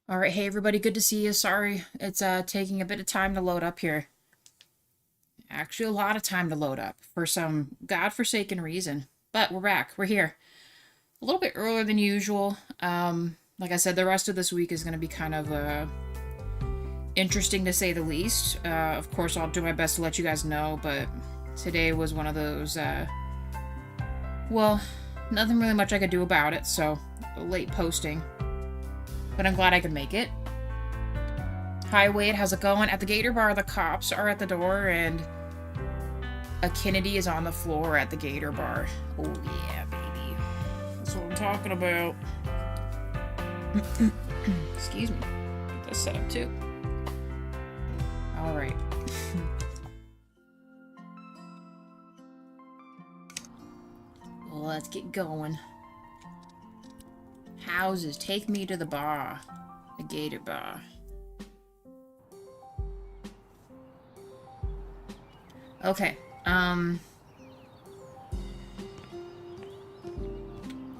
All right, hey everybody, good to see you. Sorry, it's taking a bit of time to load up here. Actually, a lot of time to load up for some godforsaken reason. But we're back. We're here. A little bit earlier than usual. Like I said, the rest of this week is going to be kind of interesting to say the least. Of course, I'll do my best to let you guys know, but today was one of those, well, nothing really much I could do about it, so late posting. But I'm glad I could make it. Hi Wade, how's it going? At the Gator Bar, the cops are at the door and a Kennedy is on the floor at the Gator Bar. Oh yeah, baby. That's what I'm talking about. Excuse me. Get this set up too. Alright. Let's get going. Houses, take me to the bar. The Gator Bar. Okay,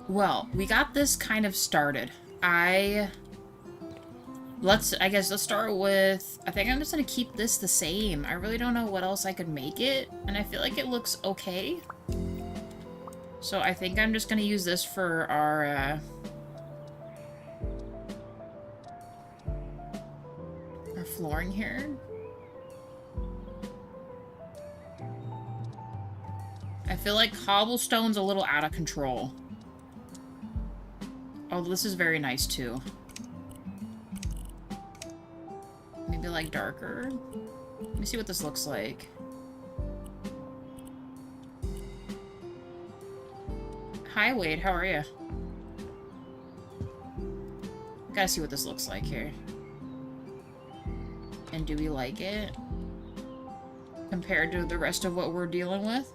well, we got this kind of started. I guess let's start with, I think I'm just gonna keep this the same. I really don't know what else I could make it, and I feel like it looks okay. So I think I'm just gonna use this for our flooring here. I feel like cobblestone's a little out of control. Oh, this is very nice too. Maybe like darker. Let me see what this looks like. Hi Wade, how are you? Gotta see what this looks like here. And do we like it? Compared to the rest of what we're dealing with?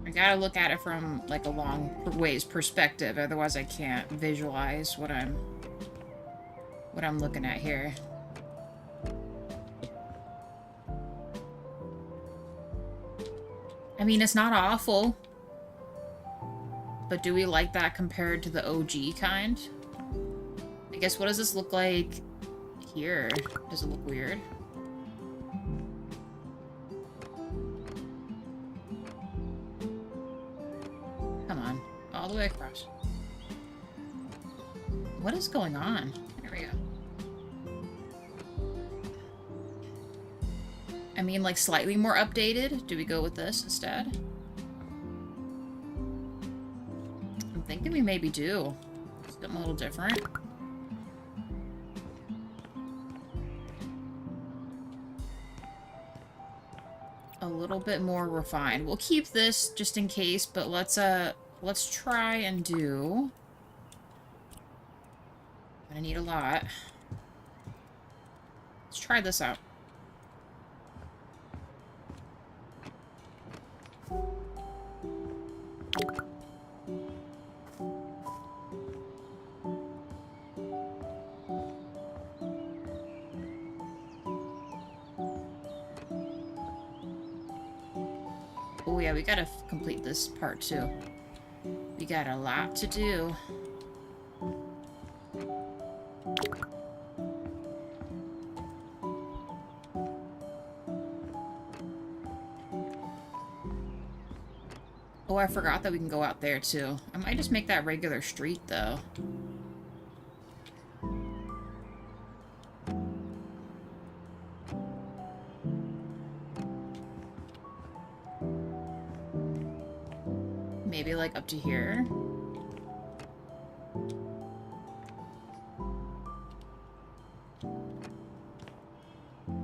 I gotta look at it from like a long ways perspective, otherwise I can't visualize what I'm looking at here. I mean, it's not awful, but do we like that compared to the OG kind? I guess, what does this look like here? Does it look weird? Come on, all the way across. What is going on? There we go. I mean, like, slightly more updated? Do we go with this instead? I'm thinking we maybe do. Something a little different. A little bit more refined. We'll keep this just in case, but let's try and do... I'm gonna need a lot. Let's try this out. Oh yeah, we gotta complete this part too. We got a lot to do. Oh, I forgot that we can go out there too. I might just make that regular street though. Maybe like up to here.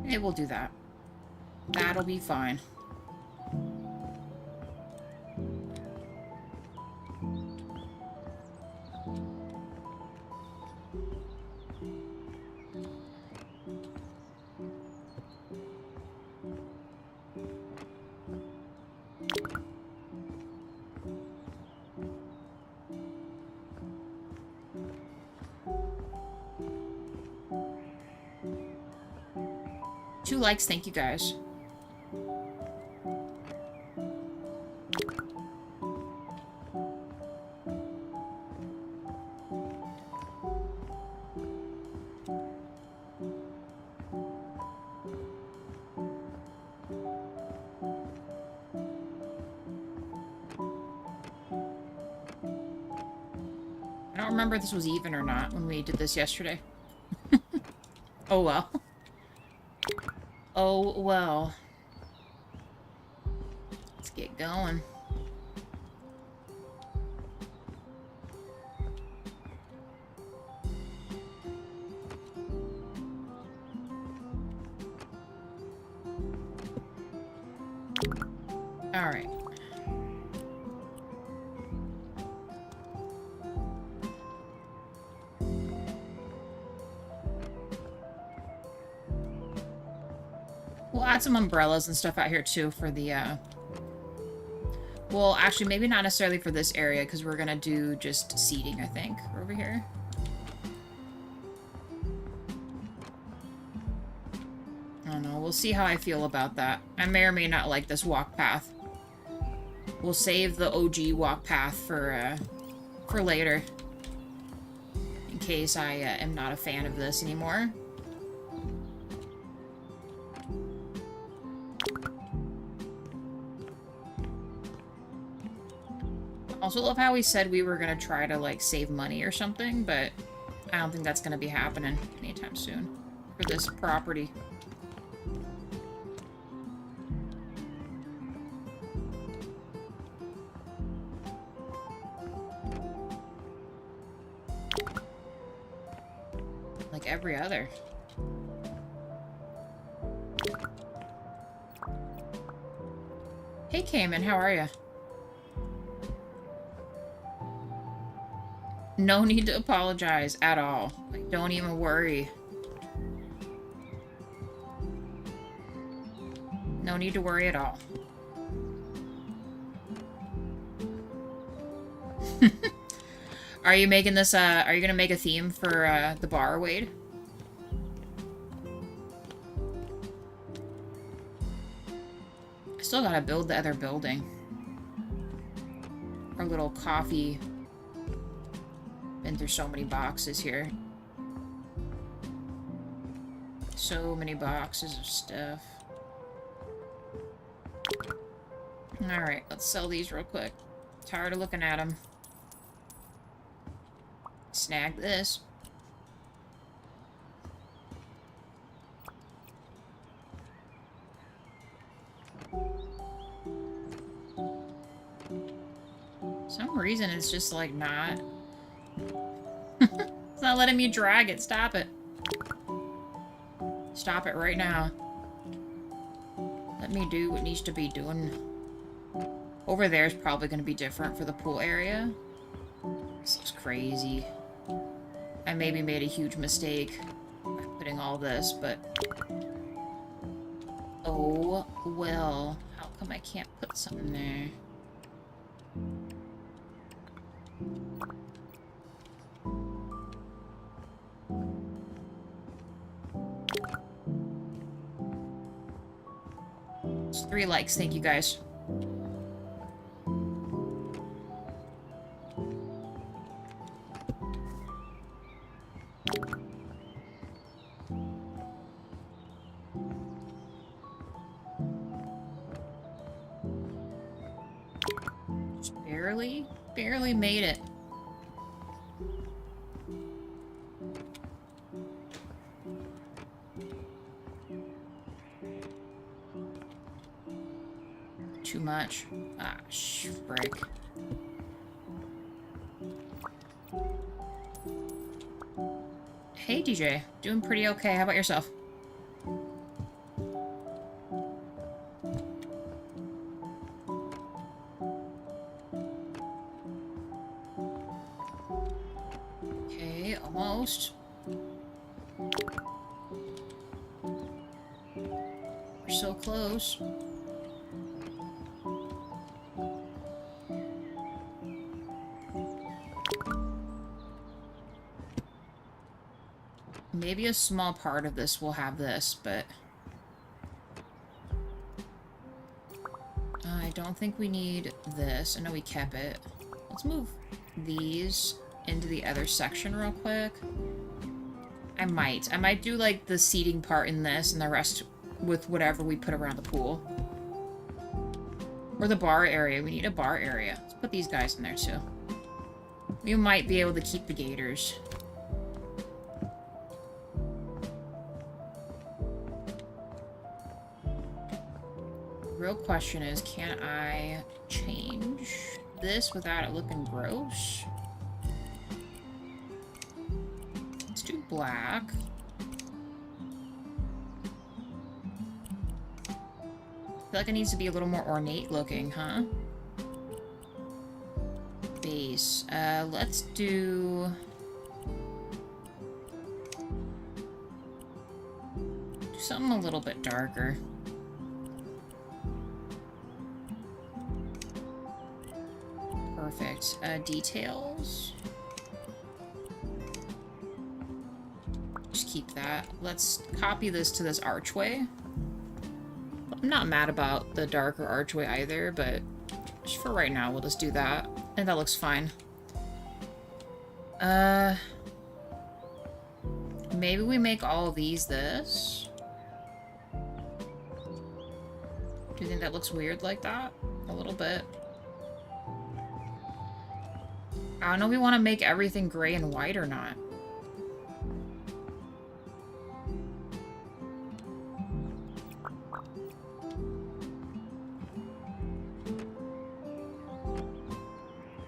Maybe we'll do that. That'll be fine. Two likes, thank you guys. I don't remember if this was even or not when we did this yesterday. Oh well. Oh well. Let's get going. All right. We'll add some umbrellas and stuff out here too for the, well, actually, maybe not necessarily for this area, because we're gonna do just seating, I think, over here. I don't know, we'll see how I feel about that. I may or may not like this walk path. We'll save the OG walk path for later. In case I am not a fan of this anymore. Also love how we said we were gonna try to, like, save money or something, but I don't think that's gonna be happening anytime soon for this property. Like every other. Hey, Cayman, how are you? No need to apologize at all. Like, don't even worry. No need to worry at all. Are you making this, are you gonna make a theme for, the bar, Wade? I still gotta build the other building. Our little coffee. Been through so many boxes here. So many boxes of stuff. Alright, let's sell these real quick. Tired of looking at them. Snag this. Some reason it's just like not. It's not letting me drag it. Stop it. Stop it right now. Let me do what needs to be doing. Over there is probably going to be different for the pool area. This looks crazy. I maybe made a huge mistake by putting all this, but... Oh, well. How come I can't put something there? It's 3 likes, thank you guys. Barely made it. Too much. Ah, frick. Hey, DJ. Doing pretty okay. How about yourself? Okay, almost. We're so close. Maybe a small part of this will have this, but... I don't think we need this. I know we kept it. Let's move these into the other section real quick. I might do, like, the seating part in this and the rest with whatever we put around the pool. Or the bar area. We need a bar area. Let's put these guys in there, too. We might be able to keep the gators. The real question is, can I change this without it looking gross? Let's do black. I feel like it needs to be a little more ornate looking, huh? Base. Let's do something a little bit darker. Perfect. Details. Just keep that. Let's copy this to this archway. I'm not mad about the darker archway either, but just for right now, we'll just do that. And that looks fine. Maybe we make all of these this. Do you think that looks weird like that? A little bit. I don't know if we want to make everything gray and white or not.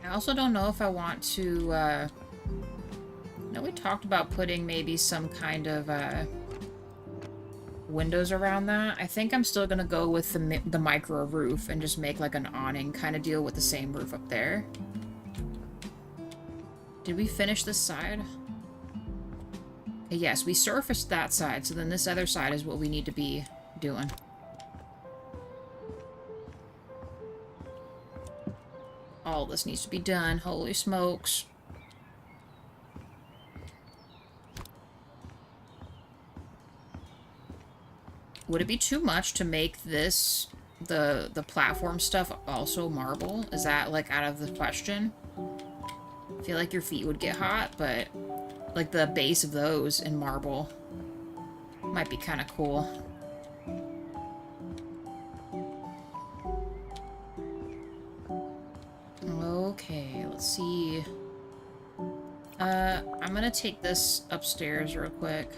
I also don't know if I want to, I know we talked about putting maybe some kind of, windows around that. I think I'm still gonna go with the micro roof and just make like an awning kind of deal with the same roof up there. Did we finish this side? Yes, we surfaced that side, so then this other side is what we need to be doing. All this needs to be done. Holy smokes. Would it be too much to make this, the platform stuff also marble? Is that, like, out of the question? I feel like your feet would get hot, but, like, the base of those in marble might be kind of cool. Okay, let's see. I'm gonna take this upstairs real quick.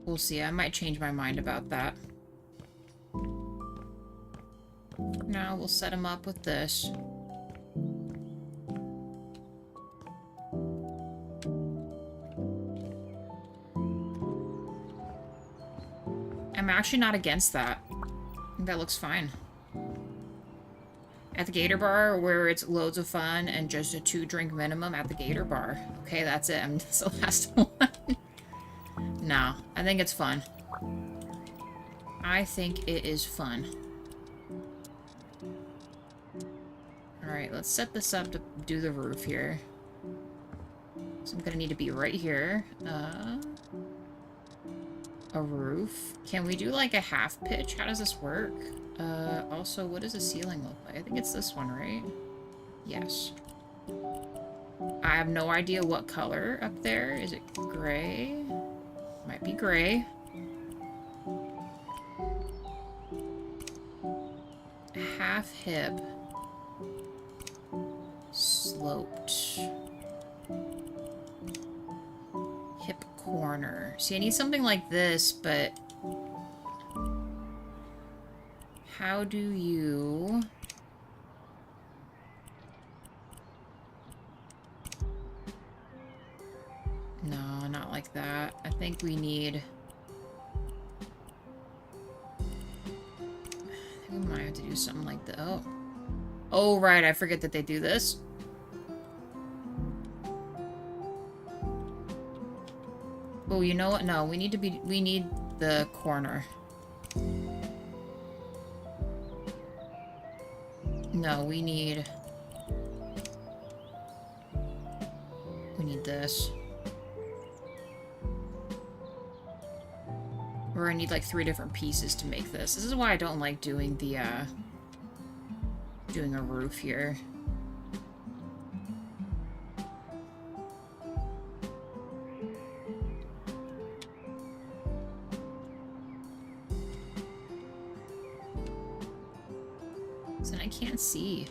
We'll see. I might change my mind about that. Now we'll set him up with this. I'm actually not against that. I think that looks fine. At the Gator Bar, where it's loads of fun and just a 2-drink minimum at the Gator Bar. Okay, that's it. That's the last one. No, I think it's fun. I think it is fun. Alright, let's set this up to do the roof here. So I'm gonna need to be right here. A roof. Can we do like a half pitch? How does this work? Also, what does the ceiling look like? I think it's this one, right? Yes. I have no idea what color up there. Is it gray? Might be gray. Half hip. Sloped. Hip corner. See, I need something like this, but how do you... No, not like that. I think we need... I think we might have to do something like that. Oh. Oh, right. I forget that they do this. Oh, you know what? No, we need to be... We need the corner. No, we need... We need this. Or I need like 3 different pieces to make this. This is why I don't like doing the, doing a roof here. So then I can't see.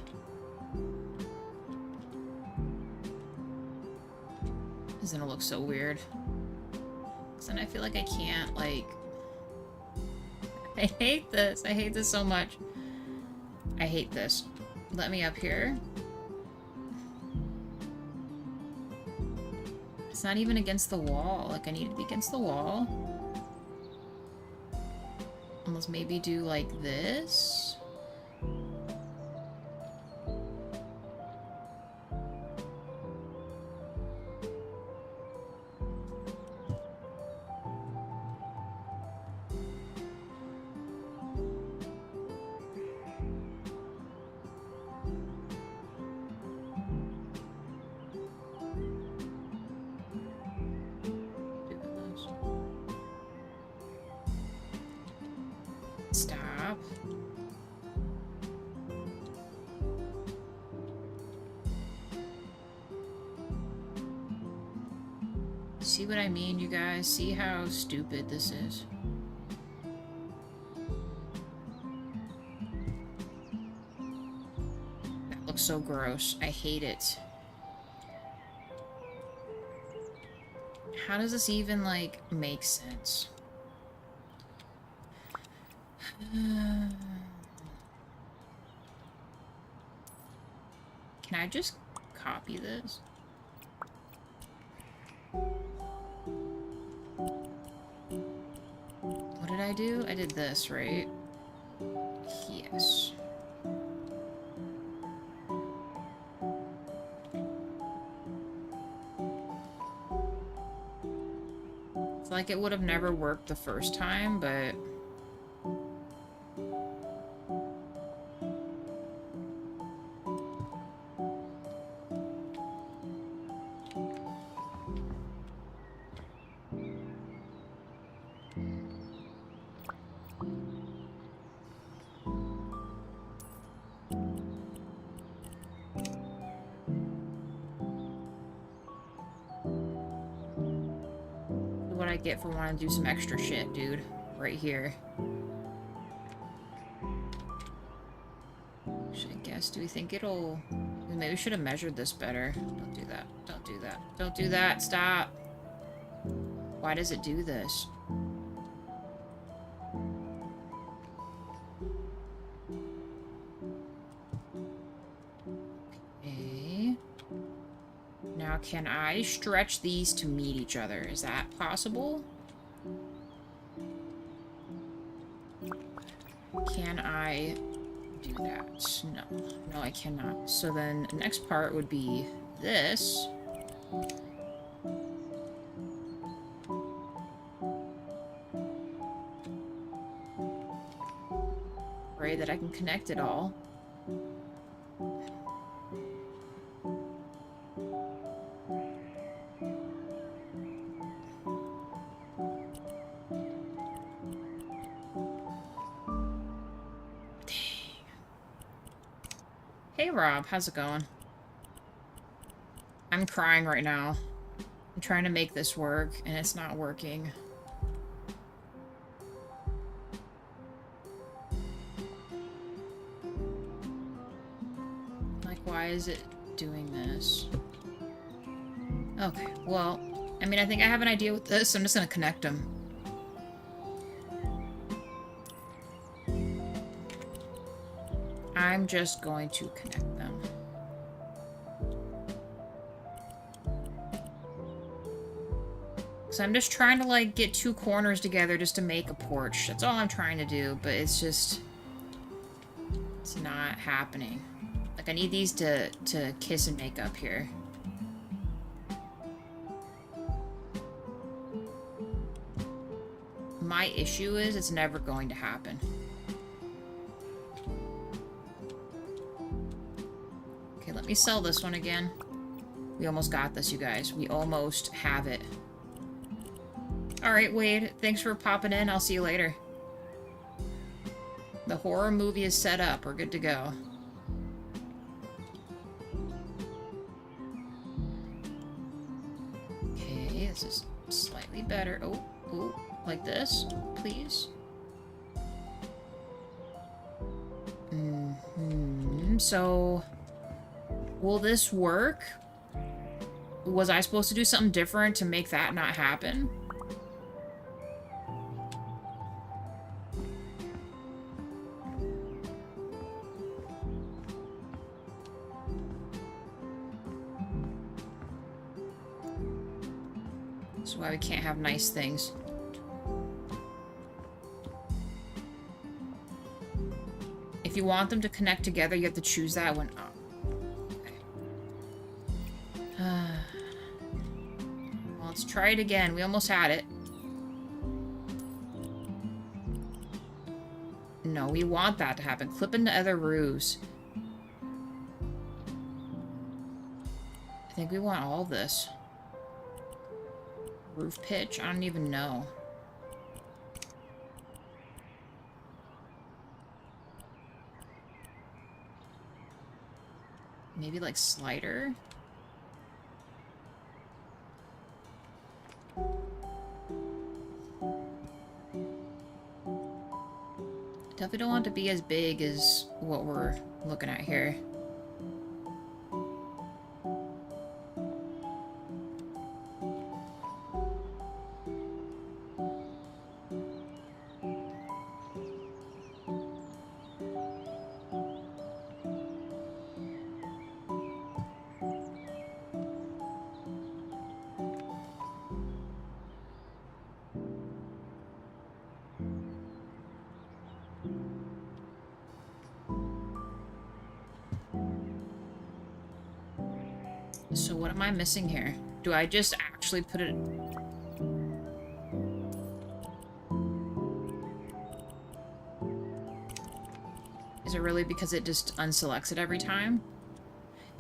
This is gonna look so weird. Because then I feel like I can't, like... I hate this. I hate this so much. I hate this. Let me up here. It's not even against the wall. Like, I need it to be against the wall. Almost maybe do like this. Stop. See what I mean, you guys? See how stupid this is? That looks so gross. I hate it. How does this even, like, make sense? Can I just copy this? What did I do? I did this, right? Yes. It's like it would have never worked the first time, but... what I get for wanting to do some extra shit, dude. Right here. Should I guess? Do we think it'll... Maybe we should have measured this better. Don't do that. Don't do that. Don't do that. Stop. Why does it do this? Okay. Now, can I stretch these to meet each other? Is that possible? Can I do that? No. No, I cannot. So then the next part would be this. Pray that I can connect it all. Hey Rob, how's it going? I'm crying right now. I'm trying to make this work, and it's not working. Like, why is it doing this? Okay, well, I mean, I think I have an idea with this. I'm just gonna connect them. I'm just going to connect them. So I'm just trying to, like, get two corners together just to make a porch. That's all I'm trying to do, but it's just... It's not happening. Like, I need these to kiss and make up here. My issue is it's never going to happen. Let me sell this one again. We almost got this, you guys. We almost have it. Alright, Wade. Thanks for popping in. I'll see you later. The horror movie is set up. We're good to go. Okay, this is slightly better. Oh, oh, like this, please. So, will this work? Was I supposed to do something different to make that not happen? That's why we can't have nice things. If you want them to connect together, you have to choose that one. Oh. Okay. Well, let's try it again. We almost had it. No, we want that to happen. Clip into other roofs. I think we want all this. Roof pitch? I don't even know. Maybe like slider? Definitely don't want it to be as big as what we're looking at here. So what am I missing here? Do I just actually put it... Is it really because it just unselects it every time?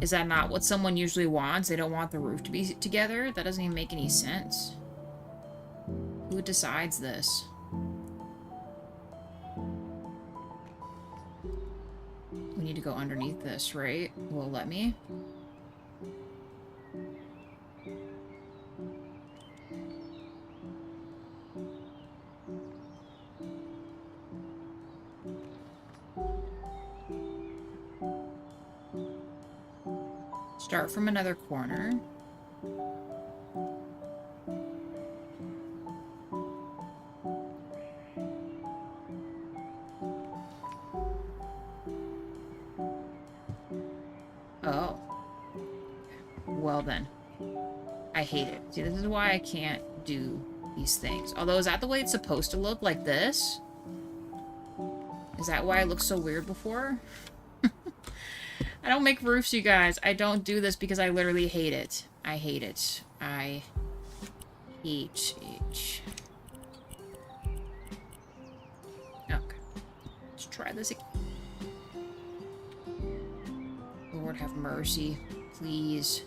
Is that not what someone usually wants? They don't want the roof to be together? That doesn't even make any sense. Who decides this? We need to go underneath this, right? Will it let me? Start from another corner. Oh. Well then. I hate it. See, this is why I can't do these things. Although, is that the way it's supposed to look? Like this? Is that why it looked so weird before? I don't make roofs, you guys. I don't do this because I literally hate it. I hate it. I hate it. Okay. Let's try this again. Lord have mercy. Please.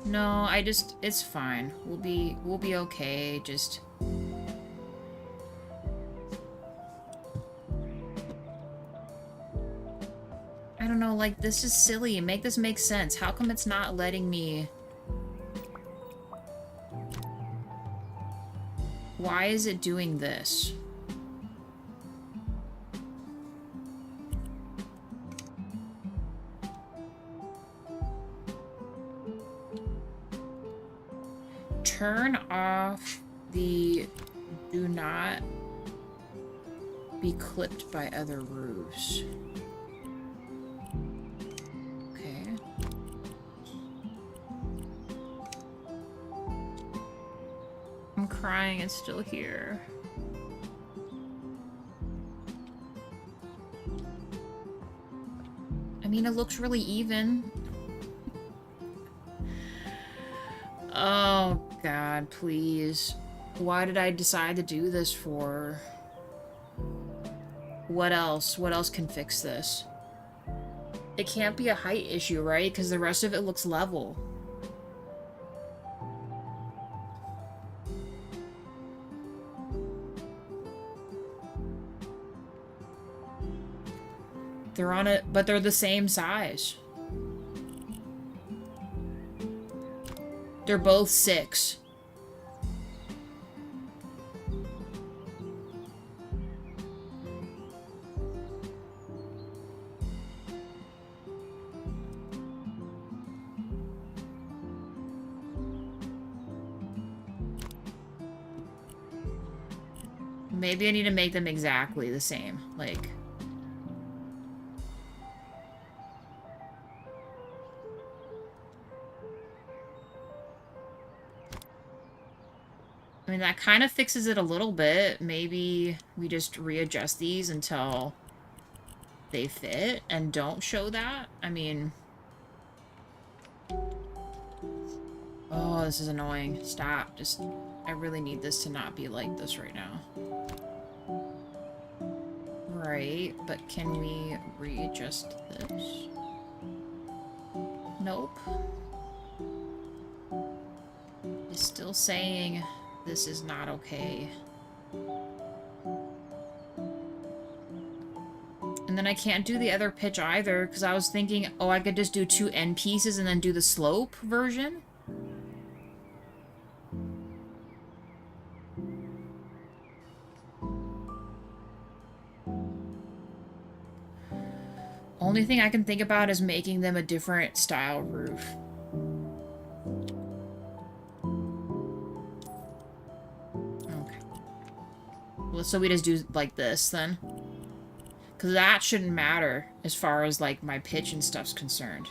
No, it's fine. We'll be okay. Just... I don't know, like, this is silly. Make this make sense. How come it's not letting me... Why is it doing this? Turn off the do not be clipped by other roofs. Okay. I'm crying, it's still here. I mean, it looks really even. Oh, God, please. Why did I decide to do this for? What else? What else can fix this? It can't be a height issue, right? Because the rest of it looks level. They're on it, but they're the same size. They're both 6. Maybe I need to make them exactly the same. Like... I mean, that kind of fixes it a little bit. Maybe we just readjust these until they fit and don't show that. I mean... Oh, this is annoying. Stop. Just... I really need this to not be like this right now. Right, but can we readjust this? Nope. It's still saying this is not okay. And then I can't do the other pitch either, because I was thinking, oh, I could just do 2 end pieces and then do the slope version. Only thing I can think about is making them a different style roof. Okay. Well, so we just do like this then. Because that shouldn't matter as far as like my pitch and stuff's concerned.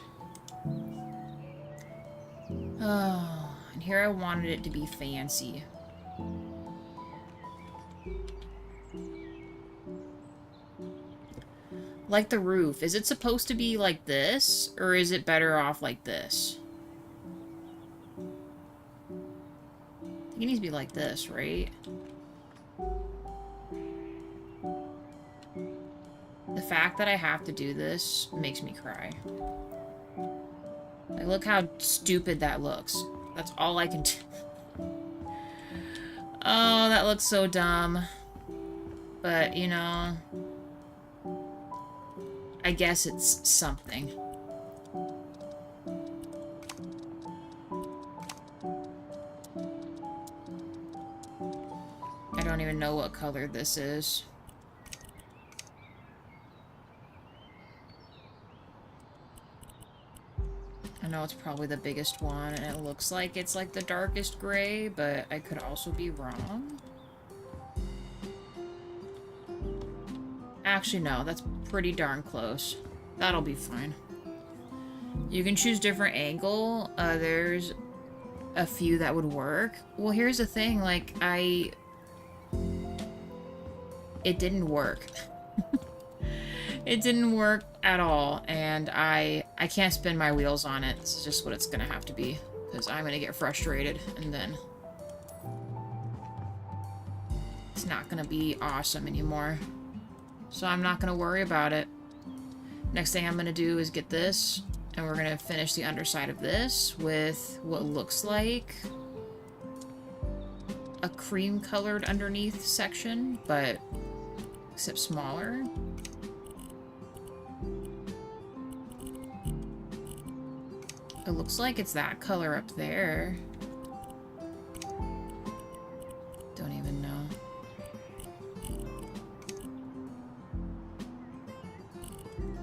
Oh, and here I wanted it to be fancy. Like the roof. Is it supposed to be like this? Or is it better off like this? I think it needs to be like this, right? The fact that I have to do this makes me cry. Like, look how stupid that looks. That's all I can do. Oh, that looks so dumb. But, you know... I guess it's something. I don't even know what color this is. I know it's probably the biggest one, and it looks like it's like the darkest gray, but I could also be wrong. Actually, no, that's pretty darn close. That'll be fine. You can choose different angle. There's a few that would work. Well, here's the thing, like, it didn't work. It didn't work at all, and I can't spin my wheels on it. This is just what it's gonna have to be, because I'm gonna get frustrated, and then it's not gonna be awesome anymore. So I'm not going to worry about it. Next thing I'm going to do is get this, and we're going to finish the underside of this with what looks like a cream-colored underneath section, but except smaller. It looks like it's that color up there. Don't even know.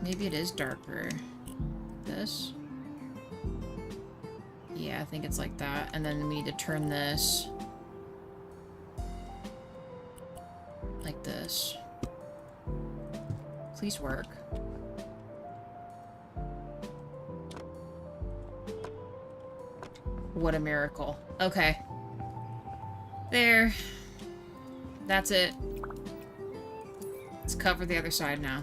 Maybe it is darker. This? Yeah, I think it's like that. And then we need to turn this like this. Please work. What a miracle. Okay. There. That's it. Let's cover the other side now.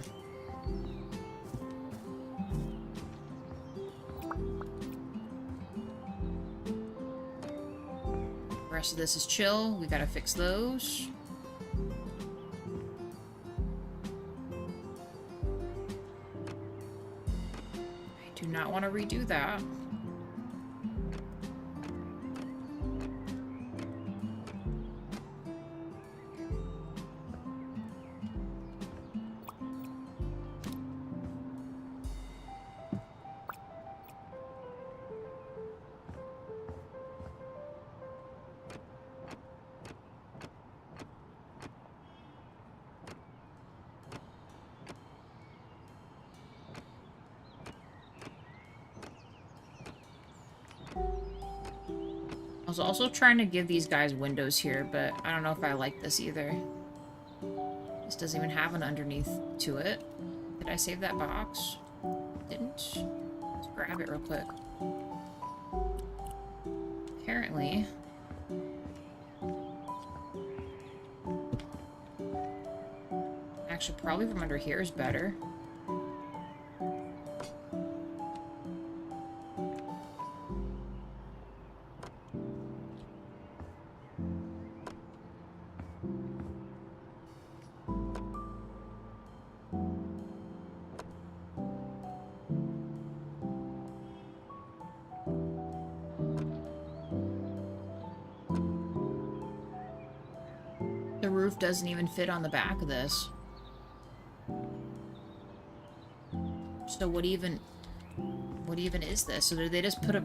The rest of this is chill. We gotta fix those. I do not want to redo that. I was also trying to give these guys windows here, but I don't know if I like this either. This doesn't even have an underneath to it. Did I save that box? Didn't. Let's grab it real quick. Apparently... Actually, probably from under here is better. The roof doesn't even fit on the back of this. So what even is this? So did they just put a...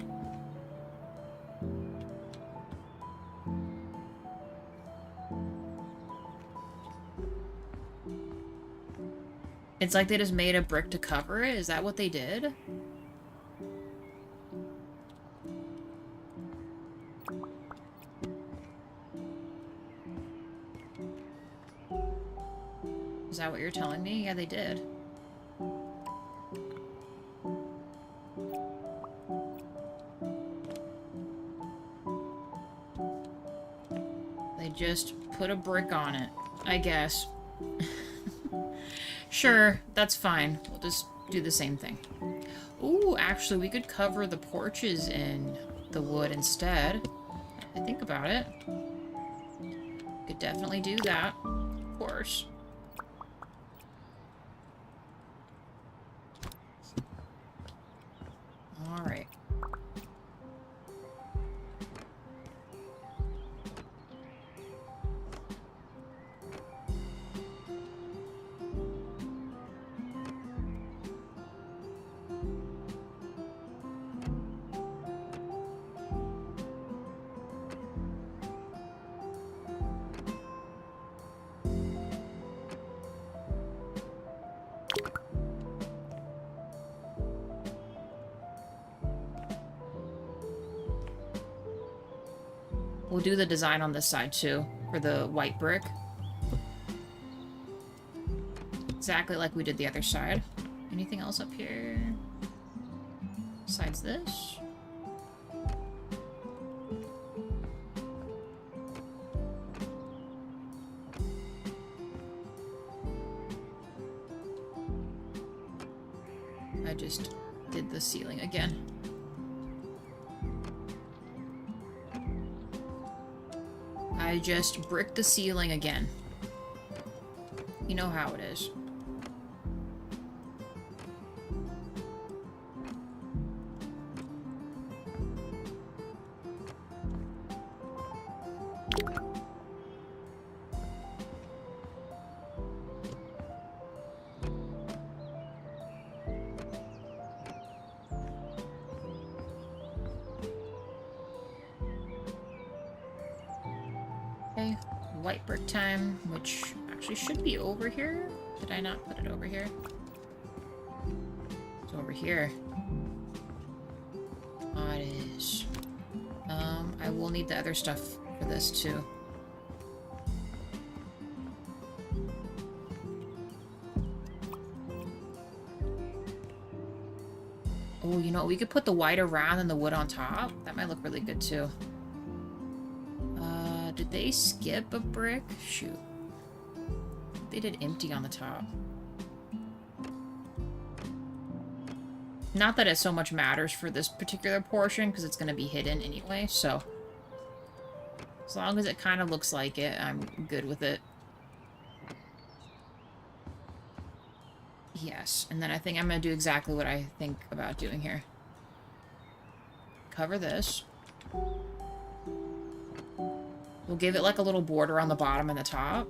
It's like they just made a brick to cover it? Is that what they did? Is that what you're telling me? Yeah, they did. They just put a brick on it, I guess. Sure, that's fine. We'll just do the same thing. Ooh, actually, we could cover the porches in the wood instead. I think about it. Could definitely do that, of course. All right. We'll do the design on this side too, for the white brick. Exactly like we did the other side. Anything else up here? Besides this? I just did the ceiling again. I just bricked the ceiling again. You know how it is. White brick time, which actually should be over here. Did I not put it over here? It's over here. Oh, it is. I will need the other stuff for this too. Oh, you know, we could put the white around and the wood on top. That might look really good too. Did they skip a brick? Shoot. They did empty on the top. Not that it so much matters for this particular portion, because it's going to be hidden anyway, so... As long as it kind of looks like it, I'm good with it. Yes, and then I think I'm going to do exactly what I think about doing here. Cover this. We'll give it like a little border on the bottom and the top.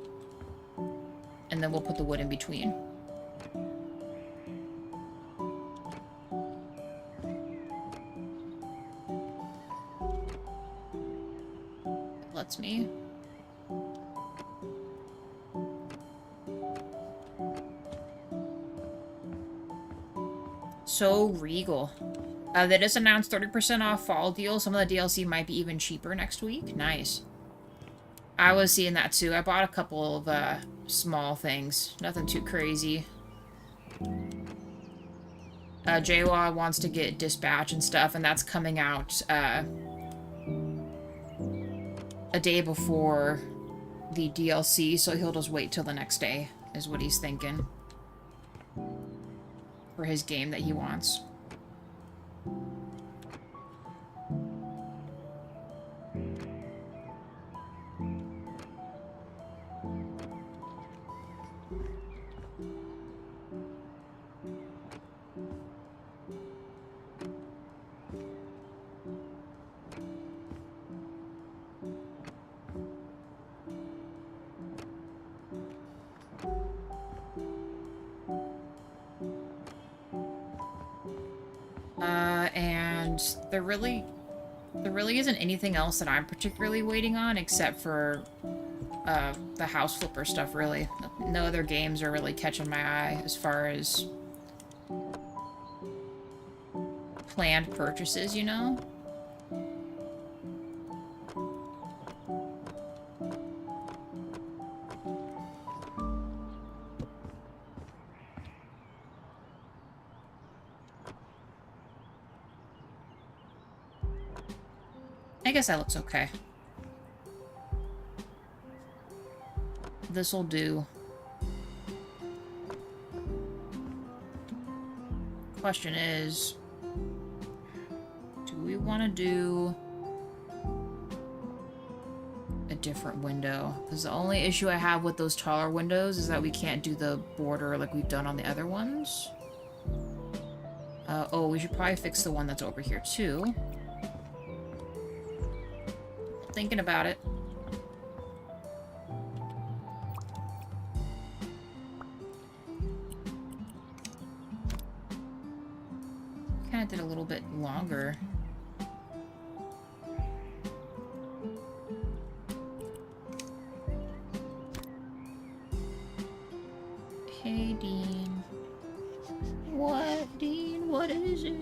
And then we'll put the wood in between. It lets me. So regal. They just announced 30% off fall deal. Some of the DLC might be even cheaper next week. Nice. I was seeing that too. I bought a couple of small things. Nothing too crazy. JWA wants to get Dispatch and stuff, and that's coming out a day before the DLC, so he'll just wait till the next day, is what he's thinking. For his game that he wants. And there really isn't anything else that I'm particularly waiting on except for the house flipper stuff, really. No other games are really catching my eye as far as planned purchases, you know? I guess that looks okay. This'll do. Question is, do we want to do a different window? Because the only issue I have with those taller windows is that we can't do the border like we've done on the other ones. Oh, we should probably fix the one that's over here too. Thinking about it. Kind of did a little bit longer. Hey, Dean. What, Dean? What is it?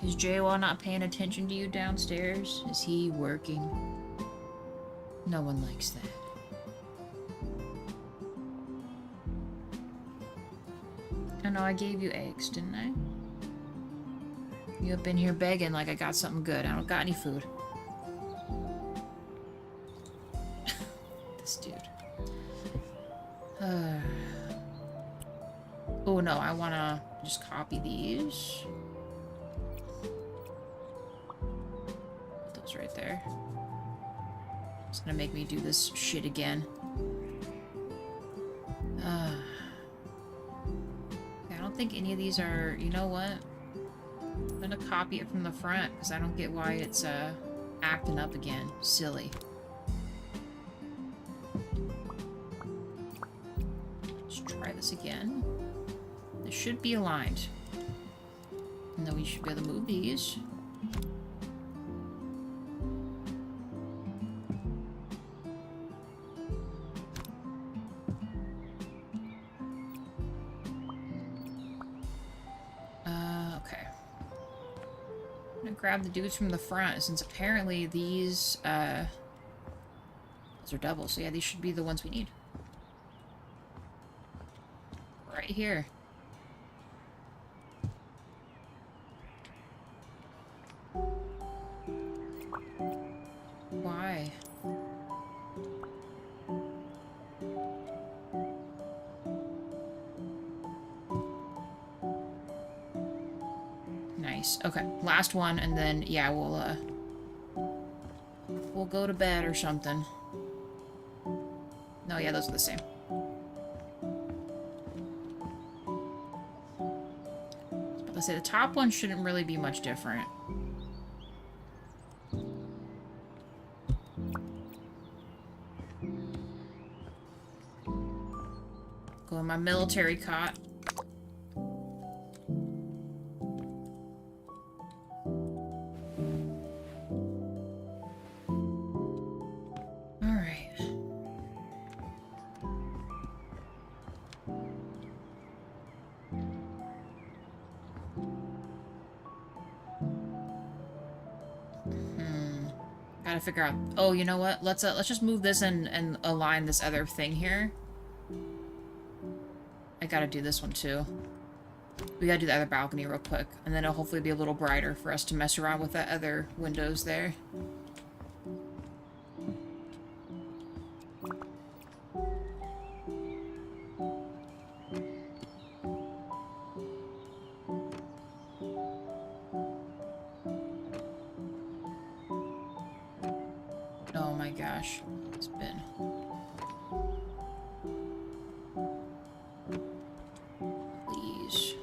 Is JWA not paying attention to you downstairs? Is he working? No one likes that. I know I gave you eggs, didn't I? You have been here begging like I got something good. I don't got any food. This dude. Oh no, I wanna just copy these. Those right there. It's gonna make me do this shit again. I don't think any of these are... You know what? I'm gonna copy it from the front because I don't get why it's acting up again. Silly. Let's try this again. This should be aligned. And then we should be able to move these. Grab the dudes from the front, since apparently these are double, so yeah, these should be the ones we need. Right here. Why? Nice. Okay, last one, and then yeah, we'll go to bed or something. No, yeah, those are the same. But let's say the top one shouldn't really be much different. Go in my military cot. trying to figure out... Oh, you know what? Let's just move this and align this other thing here. I gotta do this one too. We gotta do the other balcony real quick, and then it'll hopefully be a little brighter for us to mess around with that other windows there. Oh my gosh, it's been... Please.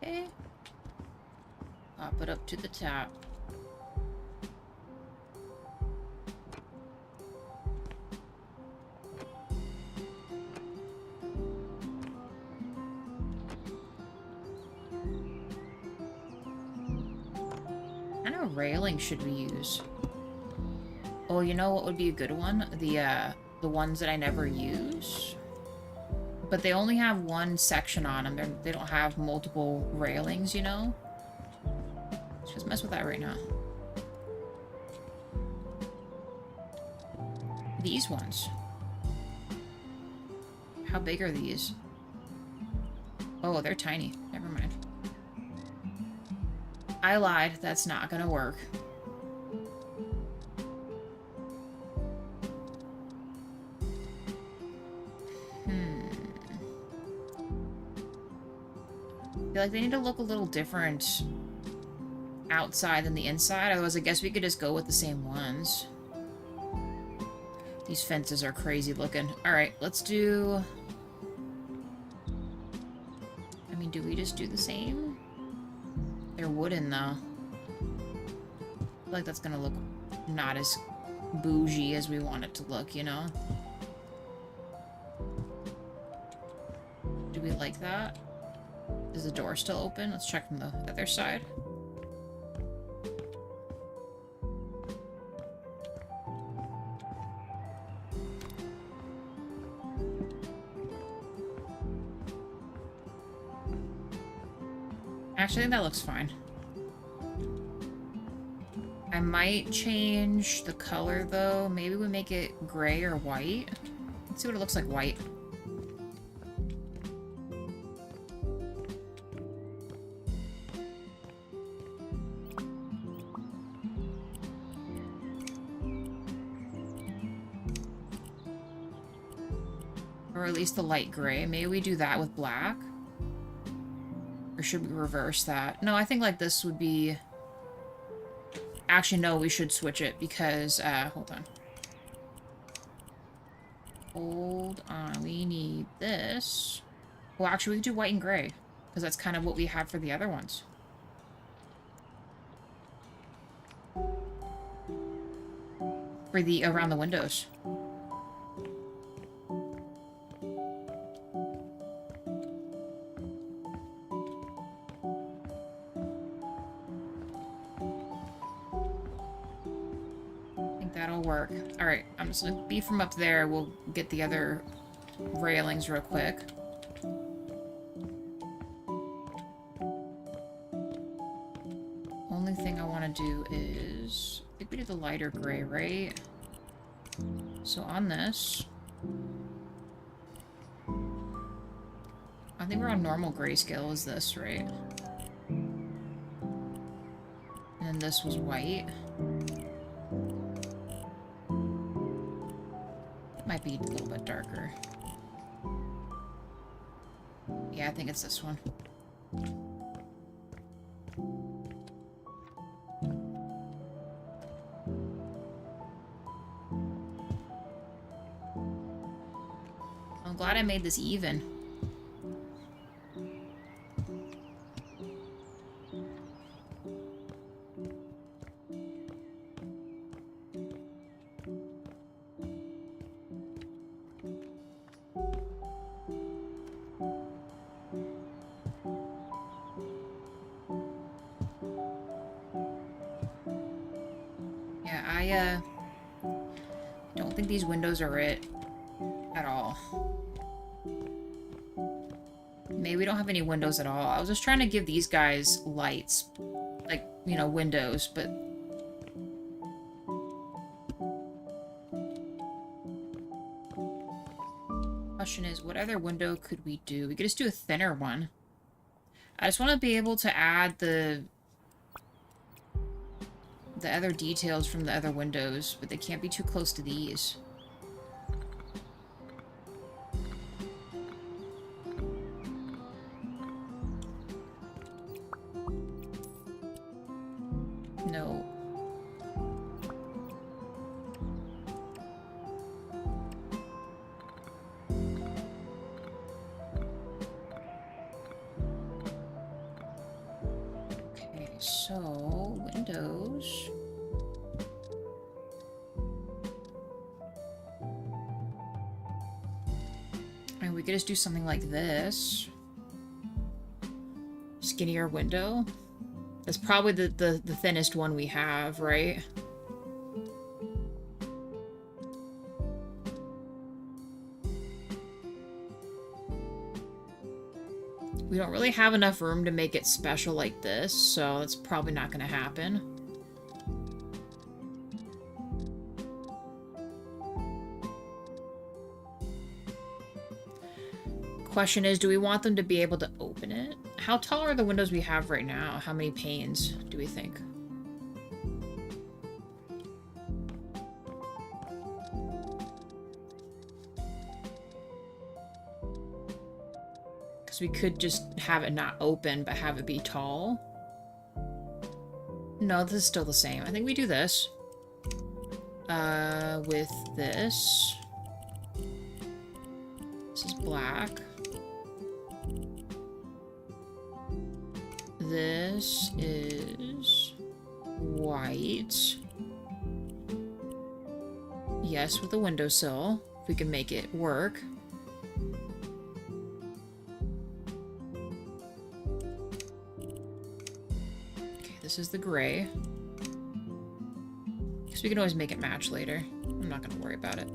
Okay. Pop it up to the top. What kind of railing should we use? Oh, you know what would be a good one? The ones that I never use. But they only have one section on them. They don't have multiple railings, you know? Let's just mess with that right now. These ones. How big are these? Oh, they're tiny. Never mind. I lied. That's not gonna work. I feel like they need to look a little different outside than the inside. Otherwise, I guess we could just go with the same ones. These fences are crazy looking. Alright, let's do... I mean, do we just do the same? They're wooden, though. I feel like that's gonna look not as bougie as we want it to look, you know? Do we like that? Is the door still open? Let's check from the other side. Actually, I think that looks fine. I might change the color, though. Maybe we make it gray or white. Let's see what it looks like white. Or at least the light gray. Maybe we do that with black? Or should we reverse that? No, I think like this would be... Actually, no, we should switch it because, hold on. Hold on, we need this. Well, actually, we could do white and gray. Because that's kind of what we had for the other ones. For the, around the windows. Work. Alright, I'm just gonna beef from up there. We'll get the other railings real quick. Only thing I want to do is... I think we did the lighter gray, right? So on this... I think we're on normal grayscale is this, right? And then this was white. Might be a little bit darker. Yeah, I think it's this one. I'm glad I made this even. Yeah, I don't think these windows are it at all. Maybe we don't have any windows at all. I was just trying to give these guys lights. Like, you know, windows, but... Question is, what other window could we do? We could just do a thinner one. I just want to be able to add the other details from the other windows, but they can't be too close to these. No. Okay, so windows. I mean, we could just do something like this. Skinnier window. That's probably the thinnest one we have, right? We don't really have enough room to make it special like this, so that's probably not going to happen. Question is, do we want them to be able to open it? How tall are the windows we have right now? How many panes do we think? Because we could just have it not open, but have it be tall. No, this is still the same. I think we do this. With this. This is black. This is white. Yes, with a windowsill, if we can make it work. Okay, this is the gray. Because we can always make it match later. I'm not going to worry about it.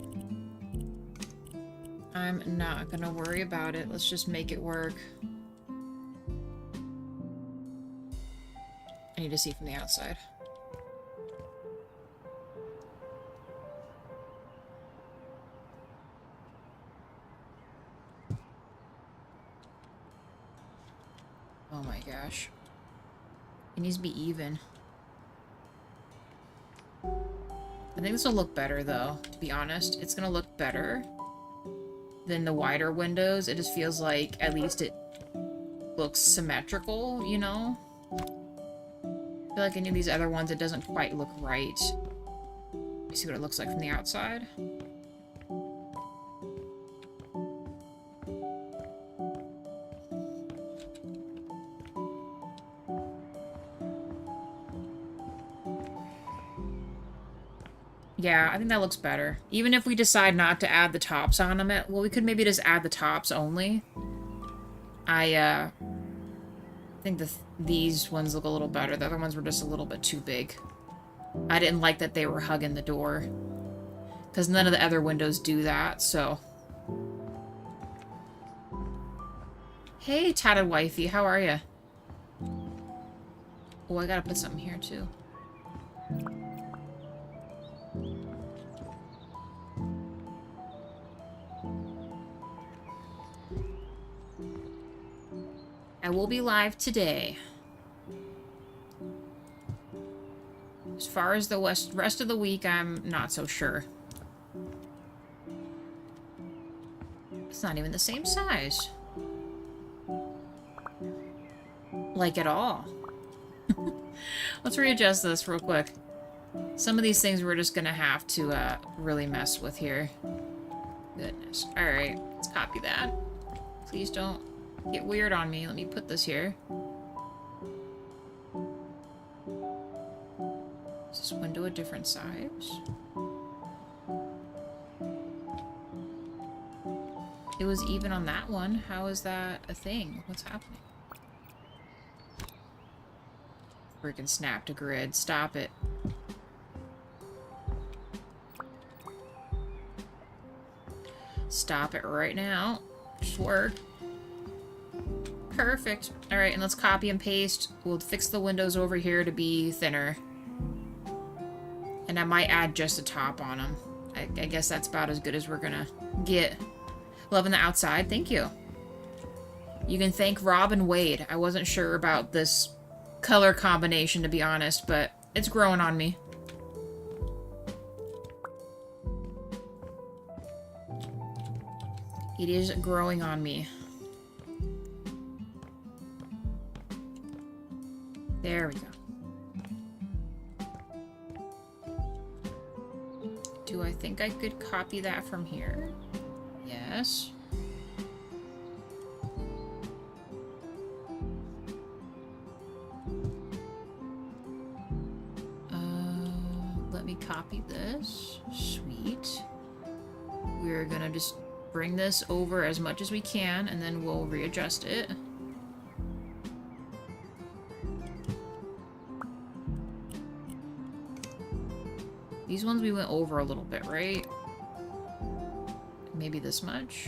I'm not going to worry about it. Let's just make it work. I need to see from the outside. Oh my gosh. It needs to be even. I think this will look better though, to be honest. It's gonna look better than the wider windows. It just feels like at least it looks symmetrical, you know? I feel like any of these other ones, it doesn't quite look right. You see what it looks like from the outside? Yeah, I think that looks better. Even if we decide not to add the tops on them, well, we could maybe just add the tops only. I think these ones look a little better. The other ones were just a little bit too big. I didn't like that they were hugging the door. Because none of the other windows do that, so... Hey, tatted wifey, how are ya? Oh, I gotta put something here, too. I will be live today. As far as the rest of the week, I'm not so sure. It's not even the same size. Like at all. Let's readjust this real quick. Some of these things we're just gonna have to really mess with here. Goodness. Alright, let's copy that. Please don't get weird on me. Let me put this here. Is this window a different size? It was even on that one. How is that a thing? What's happening? Freaking snapped a grid. Stop it. Stop it right now. Just work. Perfect. Alright, and let's copy and paste. We'll fix the windows over here to be thinner. And I might add just a top on them. I guess that's about as good as we're gonna get. Loving the outside. Thank you. You can thank Rob and Wade. I wasn't sure about this color combination, to be honest, but it's growing on me. It is growing on me. There we go. Do I think I could copy that from here? Yes. Let me copy this. Sweet. We're gonna just bring this over as much as we can, and then we'll readjust it. These ones we went over a little bit, right? Maybe this much.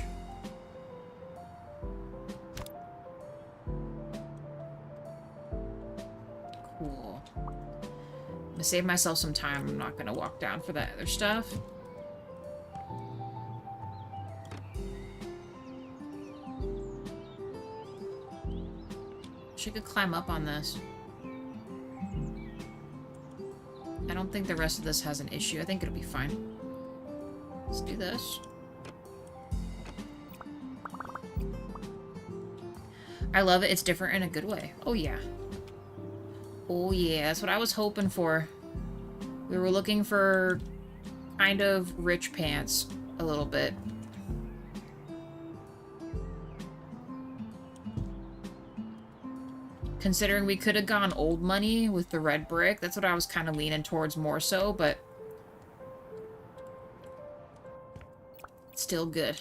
Cool. I'm gonna save myself some time. I'm not gonna walk down for that other stuff. She could climb up on this. I don't think the rest of this has an issue. I think it'll be fine. Let's do this. I love it. It's different in a good way. Oh, yeah. Oh, yeah. That's what I was hoping for. We were looking for kind of rich pants a little bit. Considering we could have gone old money with the red brick. That's what I was kind of leaning towards more so, but still good.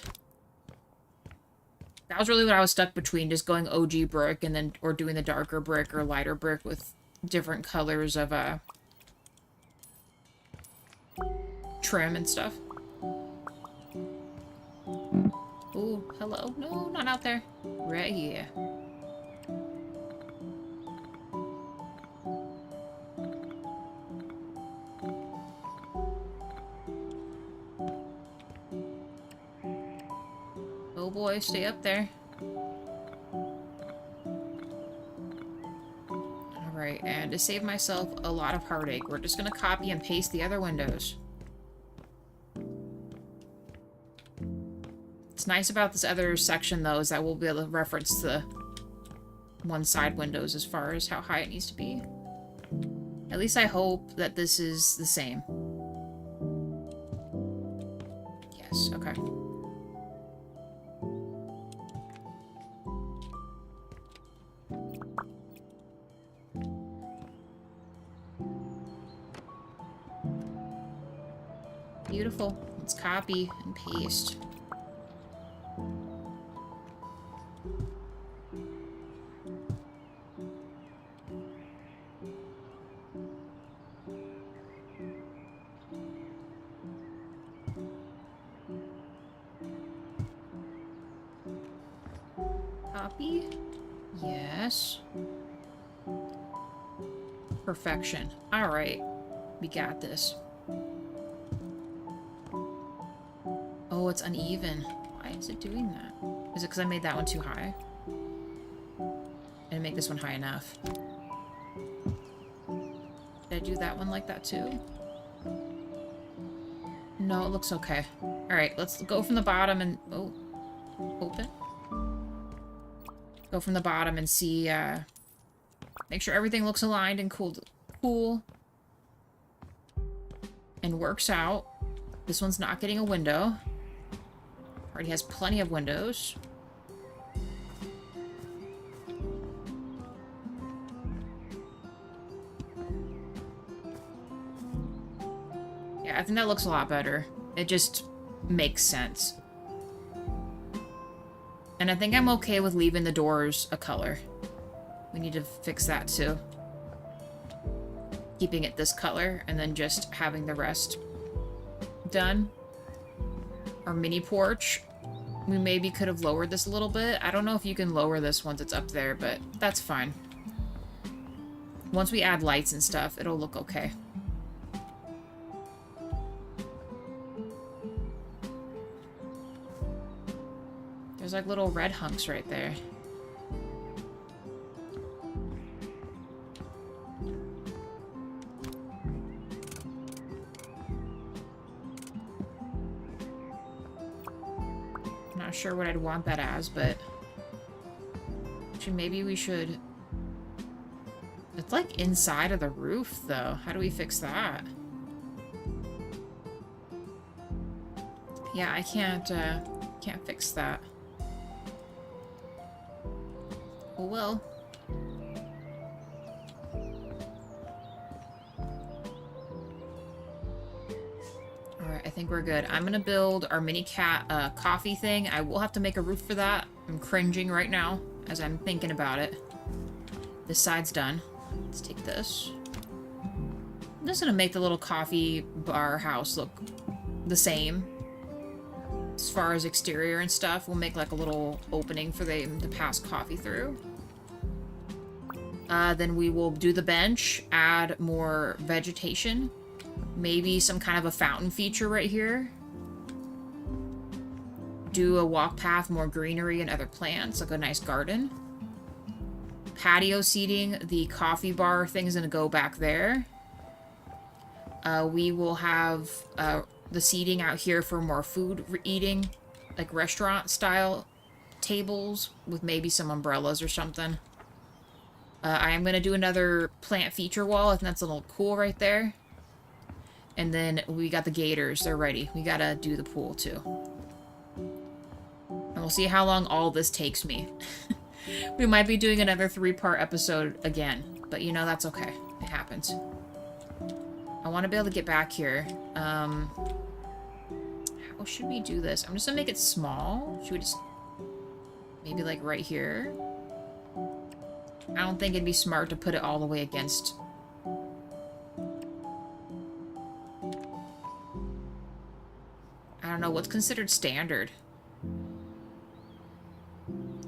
That was really what I was stuck between, just going OG brick and then, or doing the darker brick or lighter brick with different colors of trim and stuff. Ooh, hello. No, not out there. Right here. Oh boy, stay up there. Alright, and to save myself a lot of heartache, we're just gonna copy and paste the other windows. What's nice about this other section, though, is that we'll be able to reference the one side windows as far as how high it needs to be. At least I hope that this is the same. Yes, okay. Beautiful. Let's copy and paste. Copy. Yes. Perfection. All right. We got this. Oh, it's uneven. Why is it doing that? Is it because I made that one too high? And make this one high enough. Did I do that one like that too? No, it looks okay. Alright, let's go from the bottom and... Oh. Open. Go from the bottom and see, make sure everything looks aligned and cool. And works out. This one's not getting a window. Already has plenty of windows. Yeah, I think that looks a lot better. It just makes sense. And I think I'm okay with leaving the doors a color. We need to fix that too. Keeping it this color and then just having the rest done. Our mini porch We maybe could have lowered this a little bit. I don't know if you can lower this once it's up there, but that's fine. Once we add lights and stuff, it'll look okay. There's like little red hunks right there. Not sure what I'd want that as, but actually maybe we should... It's like inside of the roof though. How do we fix that? Yeah, I can't fix that. Oh well. Alright, I think we're good. I'm gonna build our mini cat coffee thing. I will have to make a roof for that. I'm cringing right now as I'm thinking about it. This side's done. Let's take this. I'm just gonna make the little coffee bar house look the same. As far as exterior and stuff, we'll make like a little opening for them to pass coffee through. Then we will do the bench, add more vegetation. Maybe some kind of a fountain feature right here. Do a walk path, more greenery and other plants, like a nice garden. Patio seating, the coffee bar thing is going to go back there. We will have the seating out here for more food eating, like restaurant style tables with maybe some umbrellas or something. I am going to do another plant feature wall. I think that's a little cool right there. And then we got the gators. They're ready. We got to do the pool too. And we'll see how long all this takes me. We might be doing another 3-part episode again. But you know, that's okay. It happens. I want to be able to get back here. How should we do this? I'm just going to make it small. Should we just... Maybe like right here? I don't think it'd be smart to put it all the way against... I don't know, what's considered standard?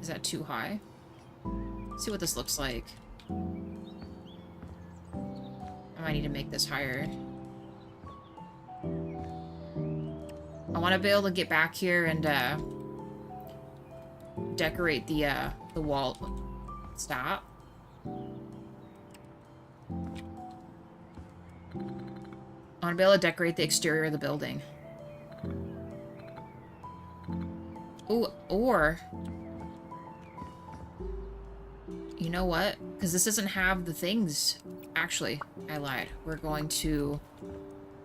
Is that too high? Let's see what this looks like. I might need to make this higher. I want to be able to get back here and decorate the wall. Stop. I want to be able to decorate the exterior of the building. Ooh, or... You know what? Because this doesn't have the things. Actually, I lied. We're going to...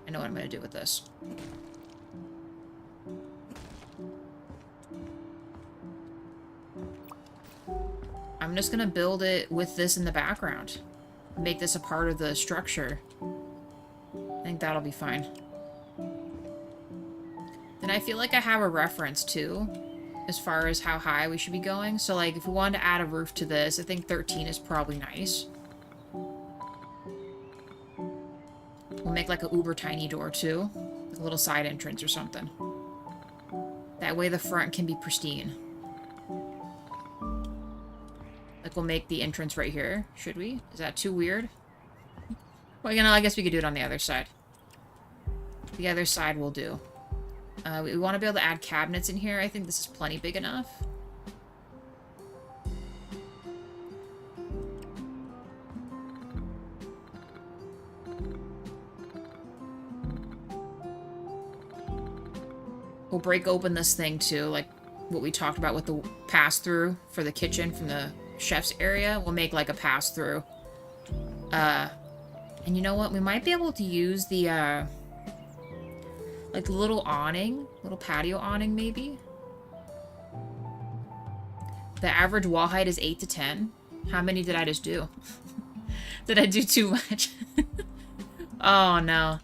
I know what I'm going to do with this. I'm just going to build it with this in the background. Make this a part of the structure. I think that'll be fine. Then I feel like I have a reference too, as far as how high we should be going. So like if we wanted to add a roof to this, I think 13 is probably nice. We'll make like a uber tiny door too. Like a little side entrance or something. That way the front can be pristine. Like we'll make the entrance right here. Should we? Is that too weird? Well, you know, I guess we could do it on the other side. The other side will do. We want to be able to add cabinets in here. I think this is plenty big enough. We'll break open this thing too, like what we talked about with the pass-through for the kitchen from the chef's area. We'll make like a pass-through. And you know what? We might be able to use the, like the little awning, little patio awning maybe. The average wall height is 8 to 10. How many did I just do? Did I do too much? Oh no.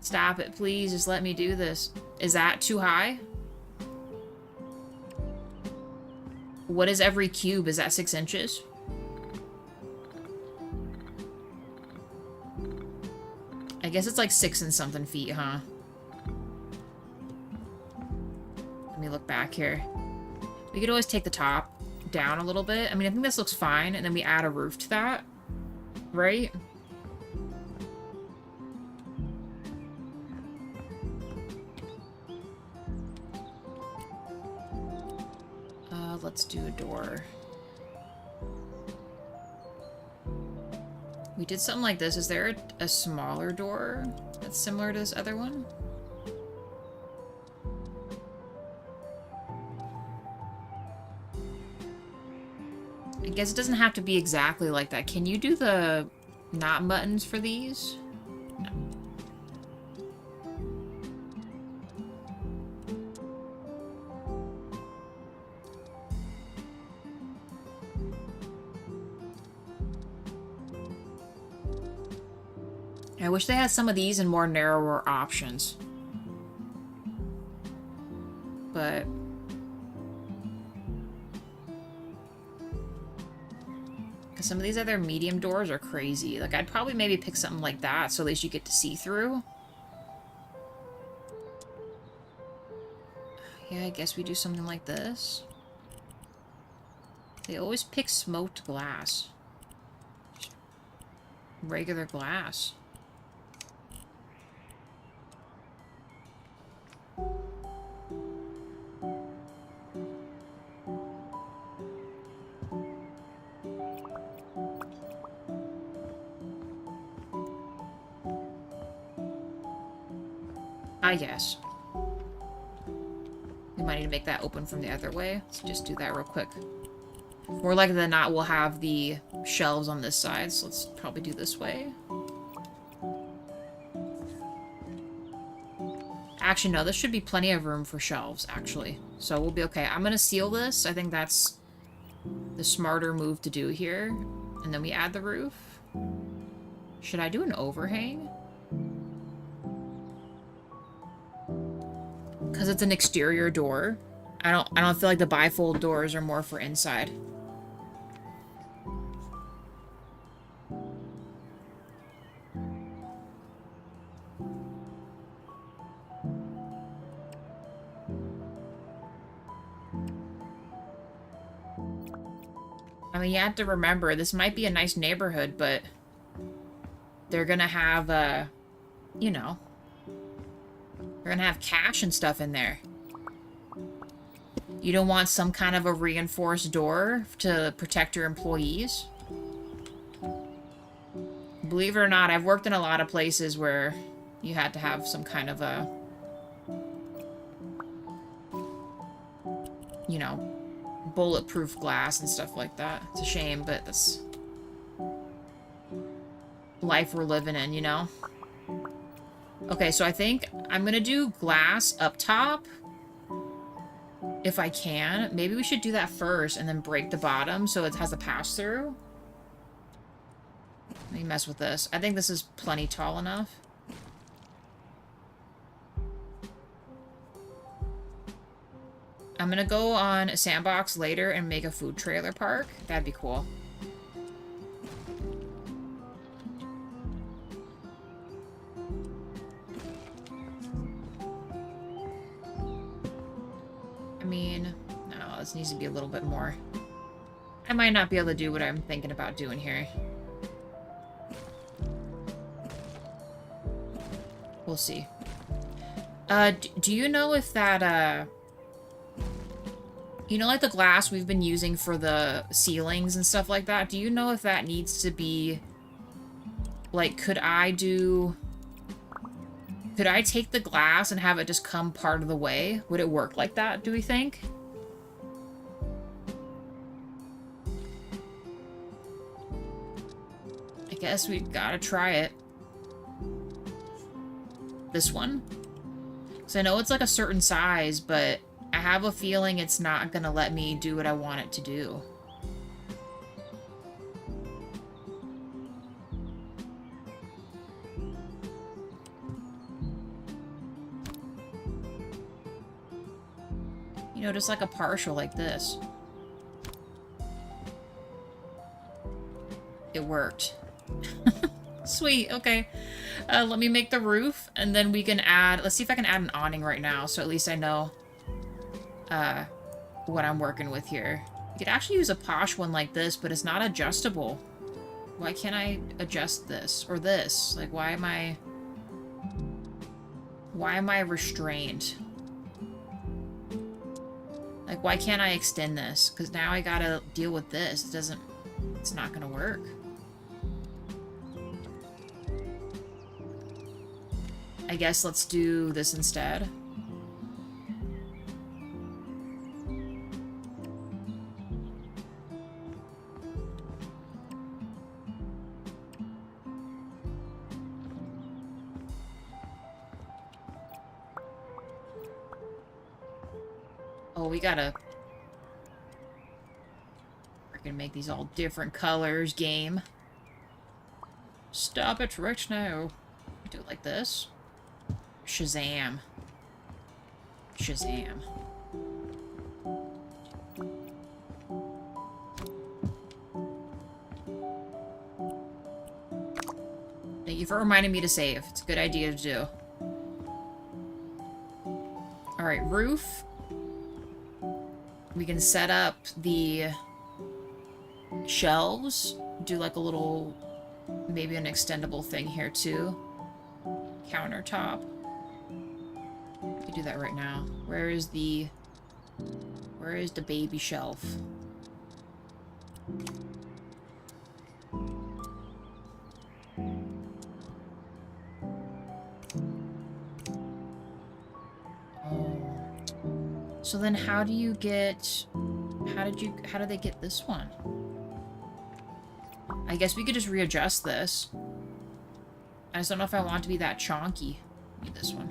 Stop it, please. Just let me do this. Is that too high? What is every cube? Is that 6 inches? I guess it's like 6 and something feet, huh? Let me look back here. We could always take the top down a little bit. I mean, I think this looks fine, and then we add a roof to that, right? Let's do a door. We did something like this. Is there a smaller door that's similar to this other one? I guess it doesn't have to be exactly like that. Can you do the knot buttons for these? No. I wish they had some of these in more narrower options. But... because some of these other medium doors are crazy. Like, I'd probably maybe pick something like that, so at least you get to see through. Yeah, I guess we do something like this. They always pick smoked glass. Regular glass. I guess. We might need to make that open from the other way. Let's just do that real quick. More likely than not, we'll have the shelves on this side, so let's probably do this way. Actually, no, this should be plenty of room for shelves, actually. So we'll be okay. I'm gonna seal this. I think that's the smarter move to do here. And then we add the roof. Should I do an overhang? Because it's an exterior door. I don't feel like the bifold doors are more for inside. I mean, you have to remember, this might be a nice neighborhood, but they're gonna have, you know, they're gonna have cash and stuff in there. You don't want some kind of a reinforced door to protect your employees. Believe it or not, I've worked in a lot of places where you had to have some kind of a, you know, bulletproof glass and stuff like that. It's a shame, but that's life we're living in, you know? Okay, so I think I'm gonna do glass up top. If I can. Maybe we should do that first and then break the bottom so it has a pass-through. Let me mess with this. I think this is plenty tall enough. I'm gonna go on a sandbox later and make a food trailer park. That'd be cool. I mean, no, this needs to be a little bit more. I might not be able to do what I'm thinking about doing here. We'll see. Do you know if that, you know, like the glass we've been using for the ceilings and stuff like that, do you know if that needs to be, like, could I take the glass and have it just come part of the way? Would it work like that, do we think? I guess we gotta try it. This one? So I know it's like a certain size, but I have a feeling it's not gonna let me do what I want it to do. You know, just like a partial like this. It worked. Sweet, okay. Let me make the roof, and then we can add... Let's see if I can add an awning right now, so at least I know what I'm working with here. You could actually use a posh one like this, but it's not adjustable. Why can't I adjust this? Or this? Like, why am I restrained? Like, why can't I extend this? Because now I gotta deal with this. It's not gonna work. I guess let's do this instead. Oh, we're gonna make these all different colors, game. Stop it right now. Do it like this. Shazam. Shazam. Thank you for reminding me to save. It's a good idea to do. Alright, roof. We can set up the shelves. Do like a little, maybe an extendable thing here too. Countertop. We can do that right now. Where is the baby shelf? So then how do you get... How did they get this one? I guess we could just readjust this. I just don't know if I want it to be that chonky. Need this one.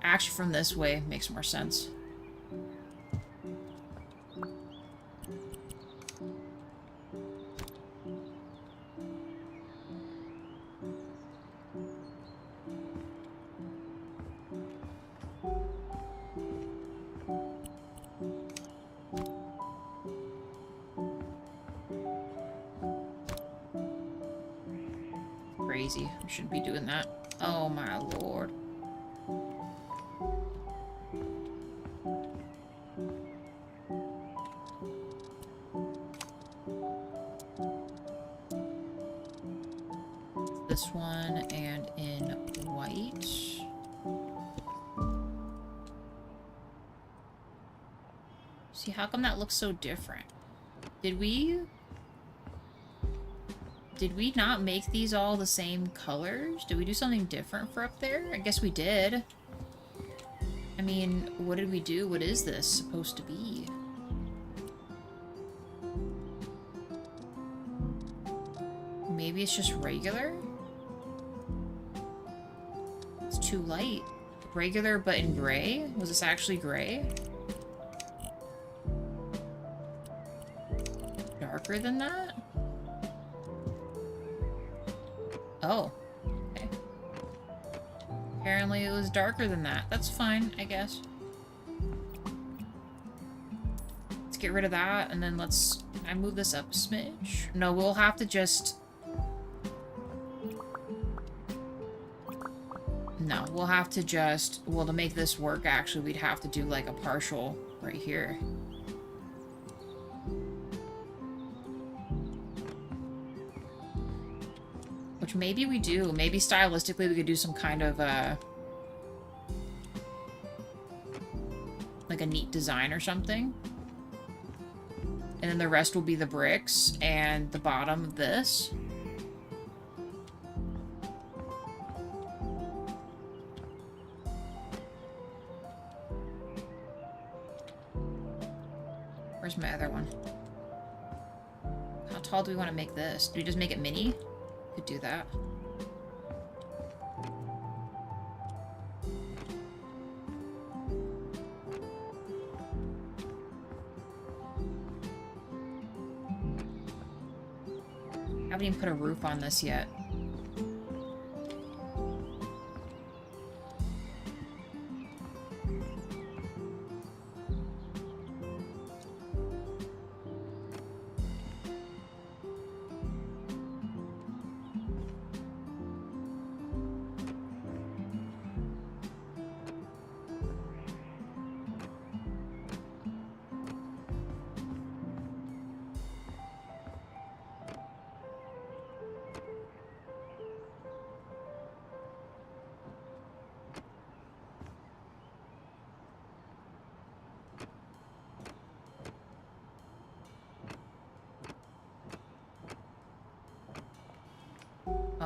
Actually, from this way makes more sense. Crazy. We shouldn't be doing that. Oh my lord. This one and in white. See, how come that looks so different? Did we not make these all the same colors? Did we do something different for up there? I guess we did. I mean, what did we do? What is this supposed to be? Maybe it's just regular? It's too light. Regular but in gray? Was this actually gray? Darker than that? Oh. Okay. Apparently it was darker than that. That's fine, I guess. Let's get rid of that, and then let's... Can I move this up a smidge? No, we'll have to just... No, we'll have to just... Well, to make this work, actually, we'd have to do, like, a partial right here. Which maybe we do. Maybe stylistically we could do some kind of, like a neat design or something. And then the rest will be the bricks and the bottom of this. Where's my other one? How tall do we want to make this? Do we just make it mini? Could do that. I haven't even put a roof on this yet.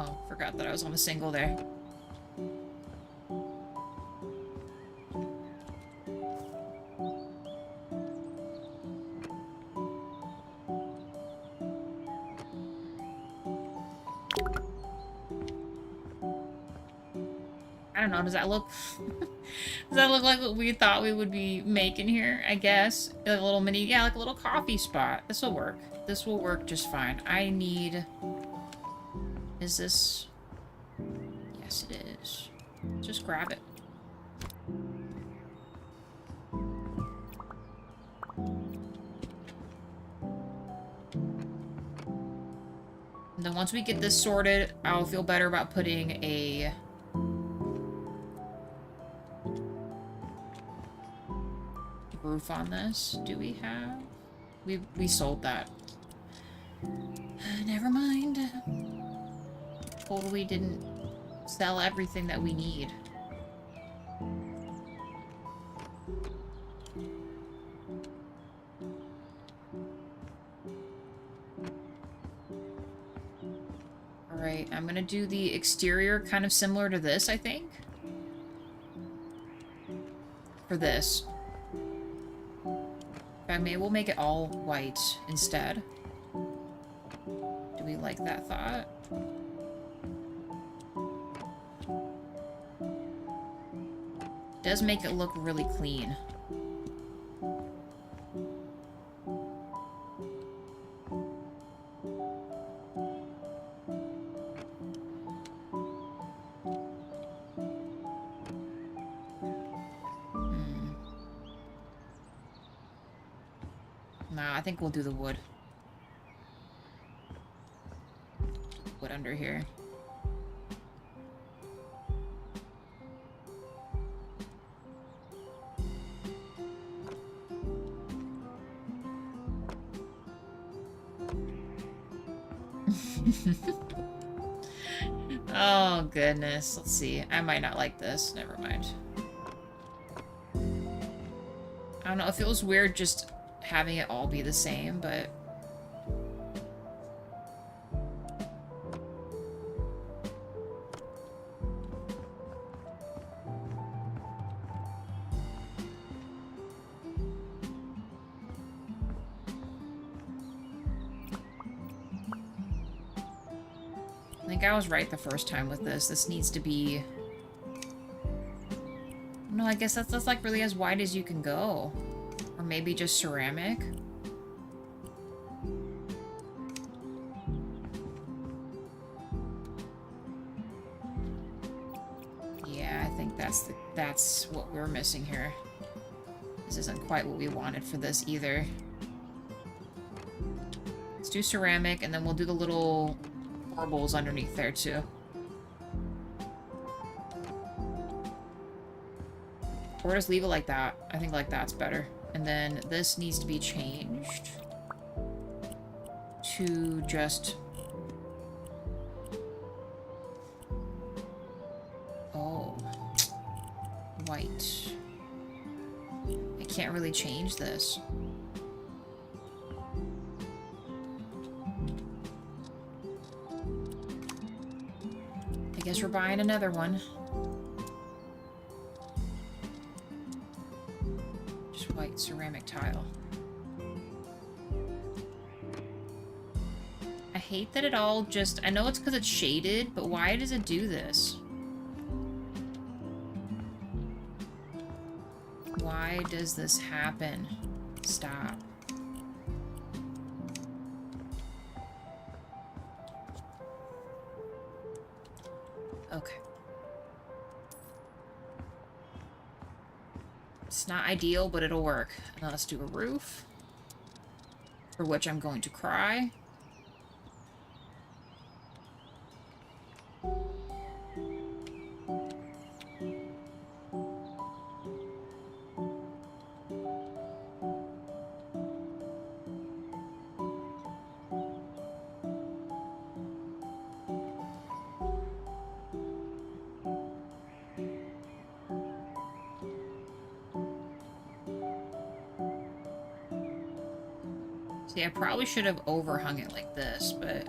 Oh, forgot that I was on a single there. I don't know, does that look... does that look like what we thought we would be making here, I guess? A little mini... yeah, like a little coffee spot. This'll work. This will work just fine. I need... Is this... Yes, it is. Just grab it. And then once we get this sorted, I'll feel better about putting a... roof on this. Do we have... We sold that. Never mind. Totally didn't sell everything that we need. Alright, I'm gonna do the exterior kind of similar to this, I think. For this. Maybe we'll make it all white instead. Do we like that thought? Does make it look really clean. Nah, I think we'll do the wood. Wood under here. Oh, goodness. Let's see. I might not like this. Never mind. I don't know. It feels weird just having it all be the same, but... I think I was right the first time with this. This needs to be... No, I guess that's like really as wide as you can go. Or maybe just ceramic. Yeah, I think that's what we're missing here. This isn't quite what we wanted for this either. Let's do ceramic, and then we'll do the little marbles underneath there too. Or just leave it like that. I think like that's better. And then this needs to be changed to just... Oh. White. I can't really change this. I guess we're buying another one. White ceramic tile. I hate that it all just... I know it's because it's shaded, but why does it do this? Why does this happen? Stop. Okay. It's not ideal, but it'll work. Now let's do a roof, for which I'm going to cry. See, I probably should have overhung it like this, but...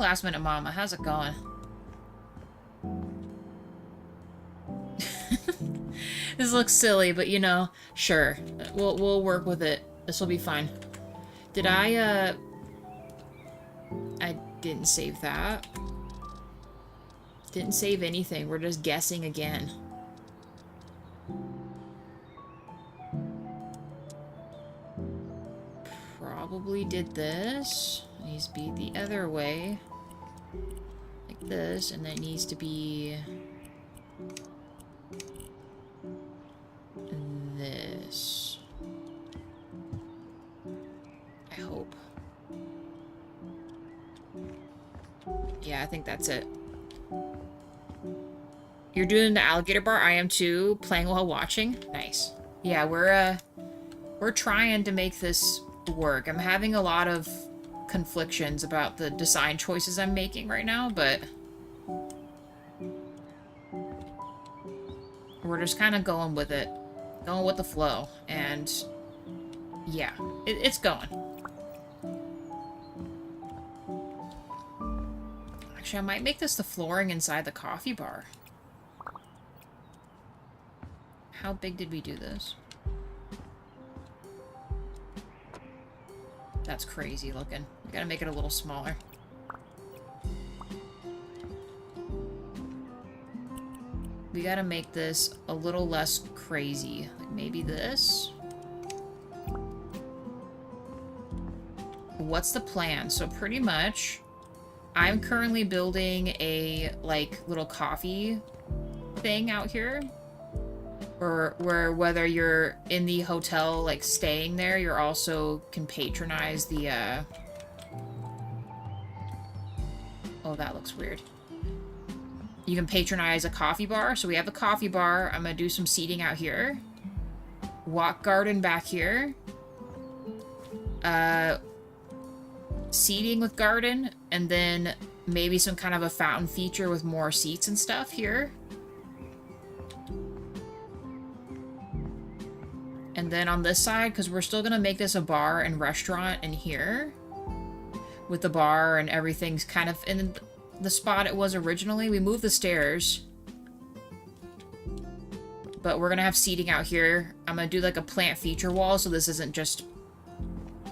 last minute mama. How's it going? This looks silly, but you know, sure. We'll work with it. This will be fine. Did I didn't save that. Didn't save anything. We're just guessing again. Probably did this. It needs to be the other way. Like this, and then it needs to be this. I hope. Yeah, I think that's it. You're doing the alligator bar? I am too. Playing while watching? Nice. Yeah, we're trying to make this work. I'm having a lot of conflictions about the design choices I'm making right now, but we're just kind of going with it. Going with the flow. And yeah, it's going. Actually, I might make this the flooring inside the coffee bar. How big did we do this? That's crazy looking. We gotta make it a little smaller. We gotta make this a little less crazy. Like maybe this? What's the plan? So pretty much, I'm currently building a, like, little coffee thing out here. Or where whether you're in the hotel, like, staying there, you're also can patronize the, Oh, that looks weird. You can patronize a coffee bar. So we have a coffee bar. I'm gonna do some seating out here. Walk garden back here. Seating with garden. And then maybe some kind of a fountain feature with more seats and stuff here. And then on this side, because we're still going to make this a bar and restaurant in here. With the bar and everything's kind of in the spot it was originally. We moved the stairs. But we're going to have seating out here. I'm going to do like a plant feature wall so this isn't just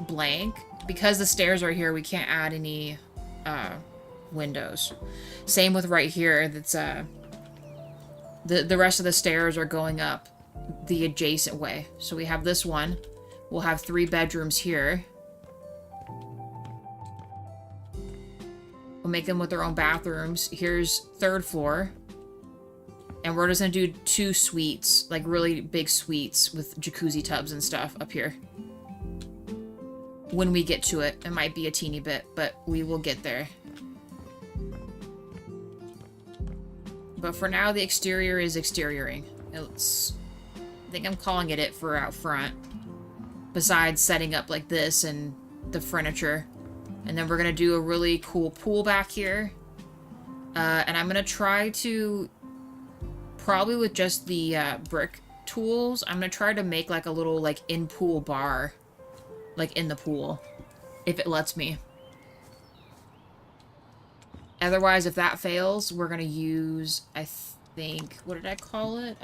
blank. Because the stairs are here, we can't add any windows. Same with right here. That's the rest of the stairs are going up the adjacent way. So we have this one. We'll have 3 bedrooms here. We'll make them with their own bathrooms. Here's 3rd floor. And we're just gonna do 2 suites, like really big suites with jacuzzi tubs and stuff up here. When we get to it, it might be a teeny bit, but we will get there. But for now, the exterior is exterioring. I think I'm calling it for out front. Besides setting up like this and the furniture. And then we're going to do a really cool pool back here. And I'm going to try to, probably with just the brick tools, I'm going to try to make like a little like in-pool bar. Like in the pool. If it lets me. Otherwise, if that fails, we're going to use, I think, what did I call it?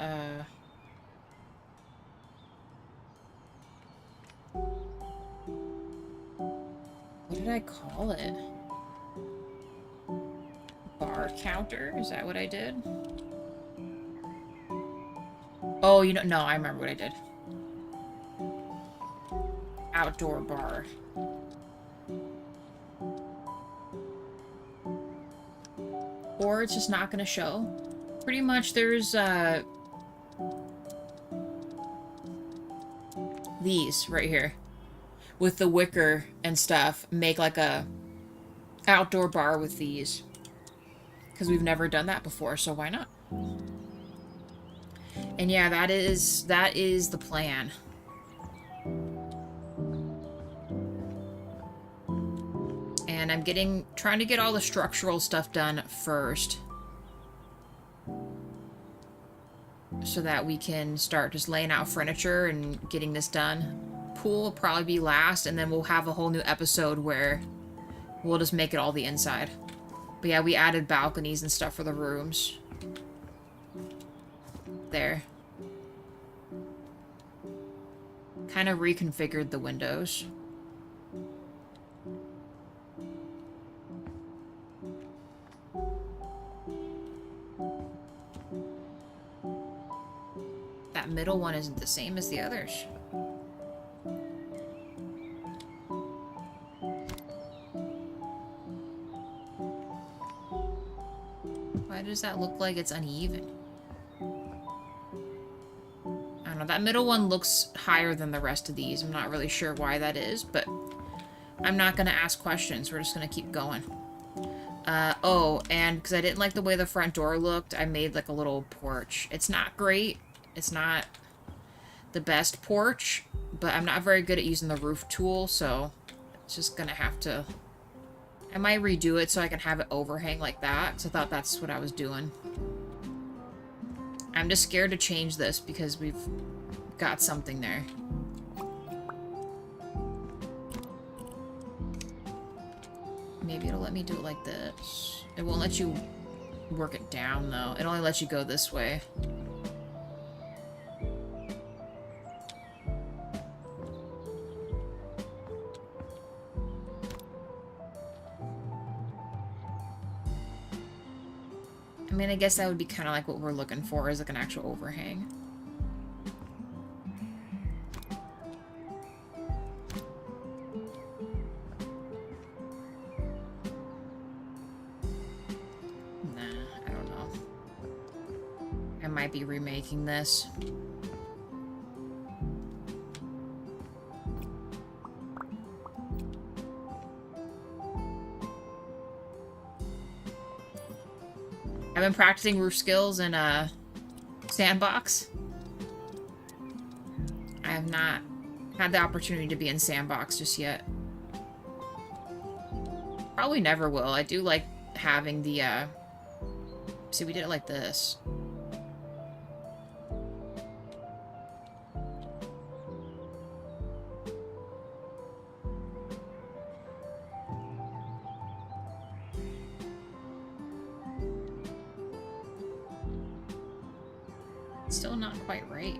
What did I call it? Bar counter? Is that what I did? Oh, you know, no, I remember what I did. Outdoor bar. Or it's just not gonna show. Pretty much there's, these right here. With the wicker and stuff, make like a outdoor bar with these. Because we've never done that before, so why not? And yeah, that is the plan. And I'm trying to get all the structural stuff done first. So that we can start just laying out furniture and getting this done. Pool will probably be last, and then we'll have a whole new episode where we'll just make it all the inside. But yeah, we added balconies and stuff for the rooms. There. Kind of reconfigured the windows. That middle one isn't the same as the others. Why does that look like it's uneven? I don't know. That middle one looks higher than the rest of these. I'm not really sure why that is, but I'm not going to ask questions. We're just going to keep going. Oh, and because I didn't like the way the front door looked, I made like a little porch. It's not great. It's not the best porch, but I'm not very good at using the roof tool, so it's just going to have to... I might redo it so I can have it overhang like that, because I thought that's what I was doing. I'm just scared to change this because we've got something there. Maybe it'll let me do it like this. It won't let you work it down, though. It only lets you go this way. I mean, I guess that would be kind of like what we're looking for, is like an actual overhang. Nah, I don't know. I might be remaking this. I've been practicing roof skills in a sandbox. I have not had the opportunity to be in sandbox just yet. Probably never will. I do like having the, see, we did it like this. Still not quite right.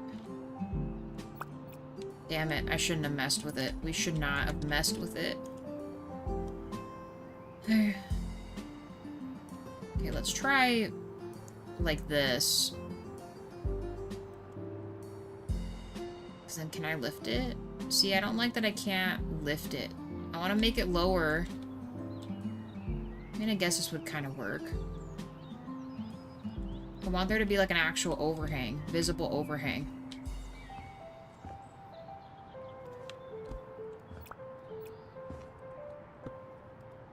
Damn it, I shouldn't have messed with it. We should not have messed with it. Okay, let's try like this. Because then can I lift it? See, I don't like that I can't lift it. I want to make it lower. I mean, I guess this would kind of work. I want there to be like an actual overhang, visible overhang.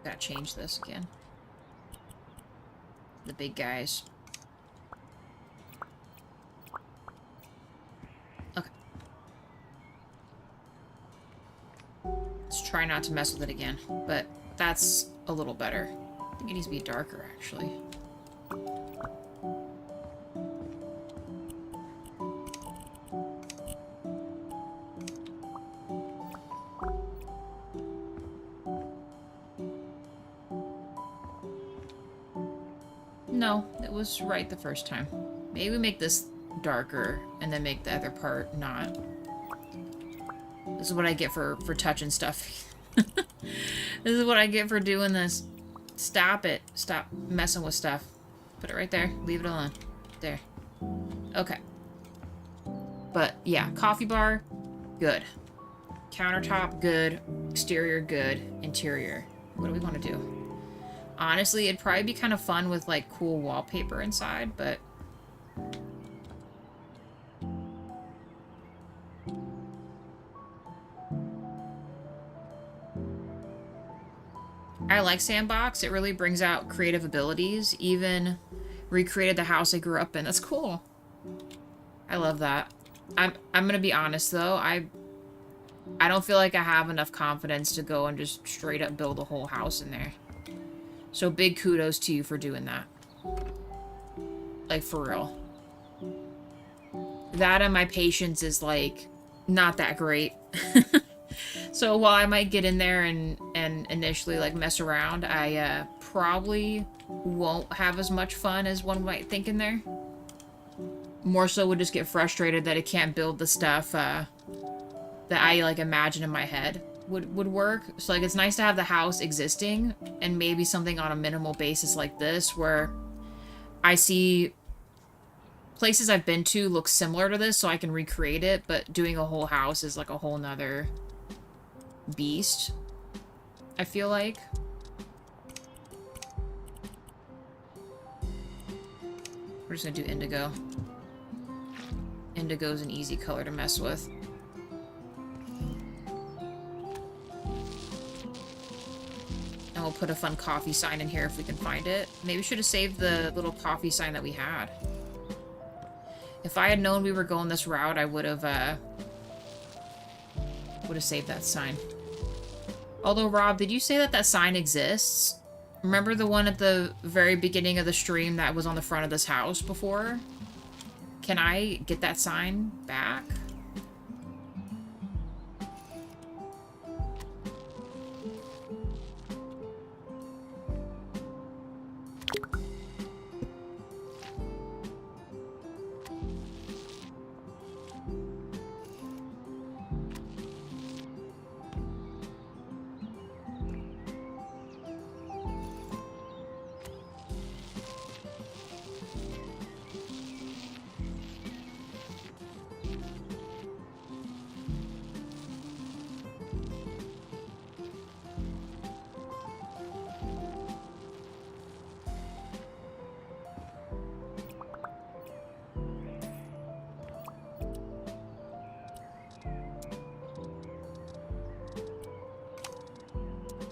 Gotta change this again. The big guys. Okay. Let's try not to mess with it again, but that's a little better. I think it needs to be darker, actually. No, it was right the first time. Maybe we make this darker and then make the other part not. This is what I get for touching stuff. This is what I get for doing this. Stop it. Stop messing with stuff. Put it right there. Leave it alone. There. Okay. But yeah, coffee bar, good. Countertop, good. Exterior, good. Interior. What do we want to do? Honestly, it'd probably be kind of fun with, like, cool wallpaper inside, but... I like Sandbox. It really brings out creative abilities. Even recreated the house I grew up in. That's cool. I love that. I'm gonna be honest, though. I don't feel like I have enough confidence to go and just straight up build a whole house in there. So big kudos to you for doing that. Like, for real. That and my patience is, like, not that great. So while I might get in there and initially, like, mess around, I probably won't have as much fun as one might think in there. More so would just get frustrated that it can't build the stuff that I like imagine in my head would work. So like it's nice to have the house existing and maybe something on a minimal basis like this where I see places I've been to look similar to this so I can recreate it, but doing a whole house is like a whole nother beast, I feel like. We're just gonna do indigo. Indigo's an easy color to mess with. And we'll put a fun coffee sign in here if we can find it. Maybe we should have saved the little coffee sign that we had. If I had known we were going this route, I would have saved that sign. Although, Rob, did you say that that sign exists? Remember the one at the very beginning of the stream that was on the front of this house before? Can I get that sign back?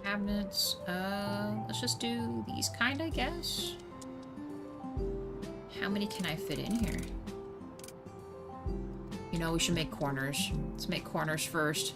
Cabinets. Let's just do these kind, I guess. How many can I fit in here? You know, we should make corners. Let's make corners first.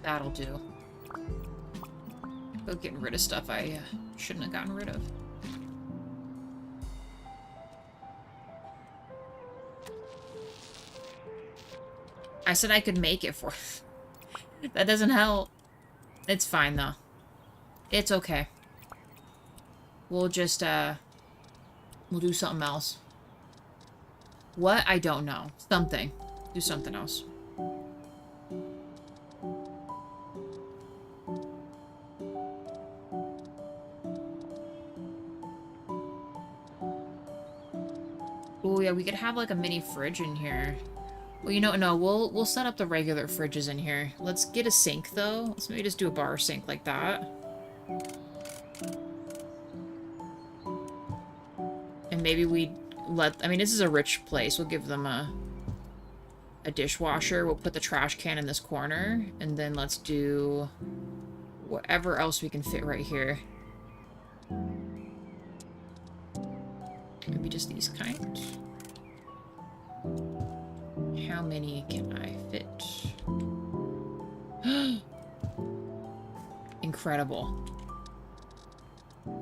That'll do. Go getting rid of stuff I shouldn't have gotten rid of. I said I could make it for that doesn't help. It's fine though. It's okay. We'll just we'll do something else. What? I don't know. Something. Do something else. Oh yeah, we could have like a mini fridge in here. Well, you know, no, we'll set up the regular fridges in here. Let's get a sink though. Let's maybe just do a bar sink like that. And maybe we I mean, this is a rich place. We'll give them a dishwasher. We'll put the trash can in this corner. And then let's do whatever else we can fit right here. Maybe just these kind. How many can I fit? Incredible.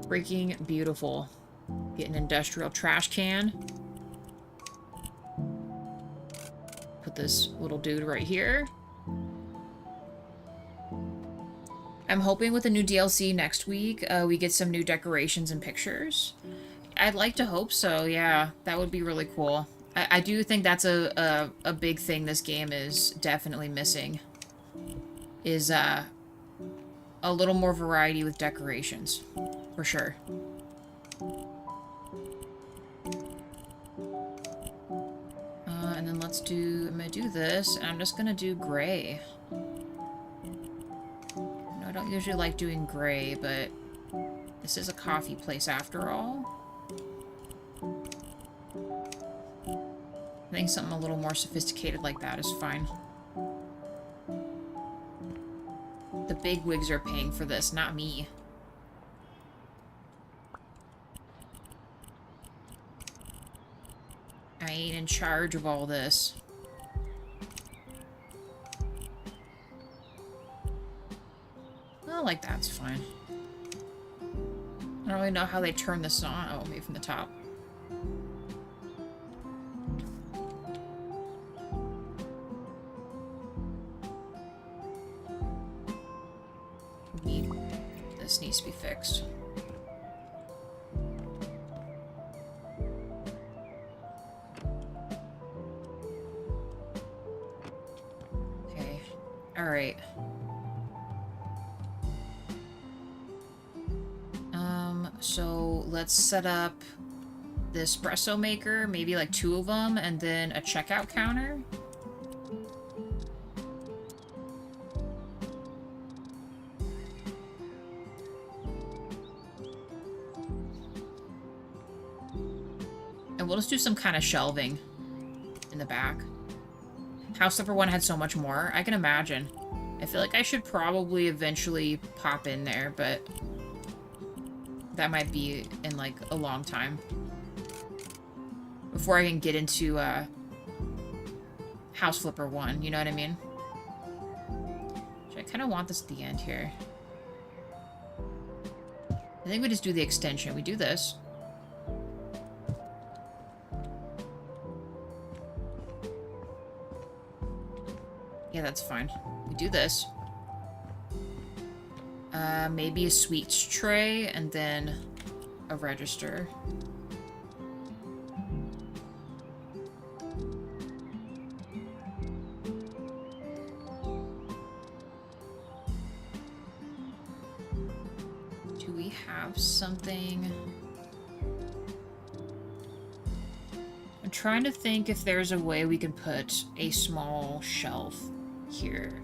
Freaking beautiful. Get an industrial trash can. Put this little dude right here. I'm hoping with the new DLC next week, we get some new decorations and pictures. I'd like to hope so, yeah. That would be really cool. I do think that's a big thing this game is definitely missing. Is a little more variety with decorations. For sure. And then let's do... I'm gonna do this, and I'm just gonna do gray. No, I don't usually like doing gray, but this is a coffee place after all. I think something a little more sophisticated like that is fine. The big wigs are paying for this, not me. I ain't in charge of all this. like that's fine. I don't really know how they turn this on. Oh, maybe from the top. This needs to be fixed. Okay. Alright. So let's set up the espresso maker, maybe like 2 of them, and then a checkout counter. And we'll just do some kind of shelving in the back. House number 1 had so much more. I can imagine. I feel like I should probably eventually pop in there, but that might be in, like, a long time. Before I can get into, House Flipper 1, you know what I mean? I kind of want this at the end here. I think we just do the extension. We do this. Yeah, that's fine. We do this. Maybe a sweets tray, and then a register. Do we have something? I'm trying to think if there's a way we can put a small shelf here.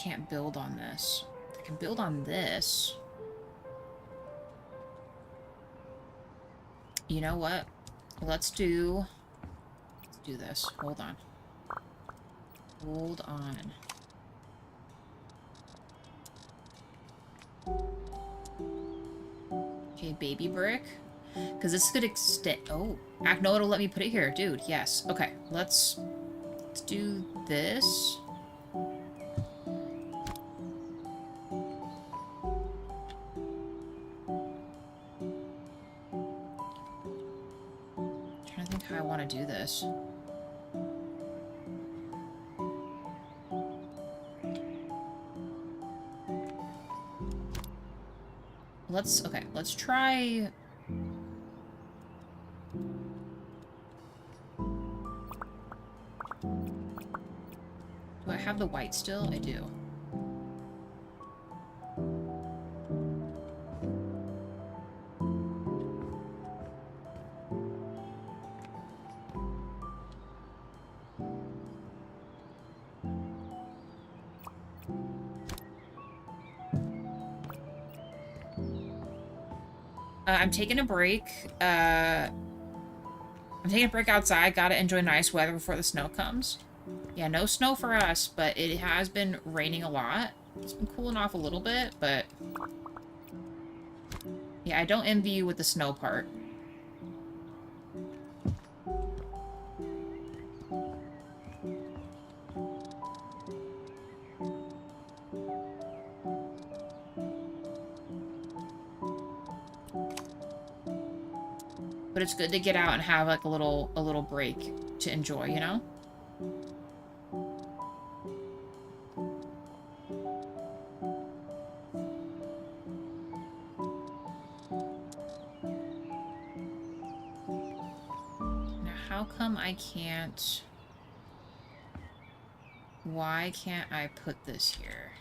Can't build on this. I can build on this. You know what? Let's do this. Hold on. Hold on. Okay, baby brick. Because this could extend... Oh, no, it'll let me put it here. Dude, yes. Okay, let's do this. Do this. Let's try. Do I have the white still? I do. I'm taking a break. I'm taking a break outside. Gotta enjoy nice weather before the snow comes. Yeah, no snow for us, but it has been raining a lot. It's been cooling off a little bit, but... Yeah, I don't envy you with the snow part. But it's good to get out and have like a little break to enjoy, you know? Now how come I can't... Why can't I put this here?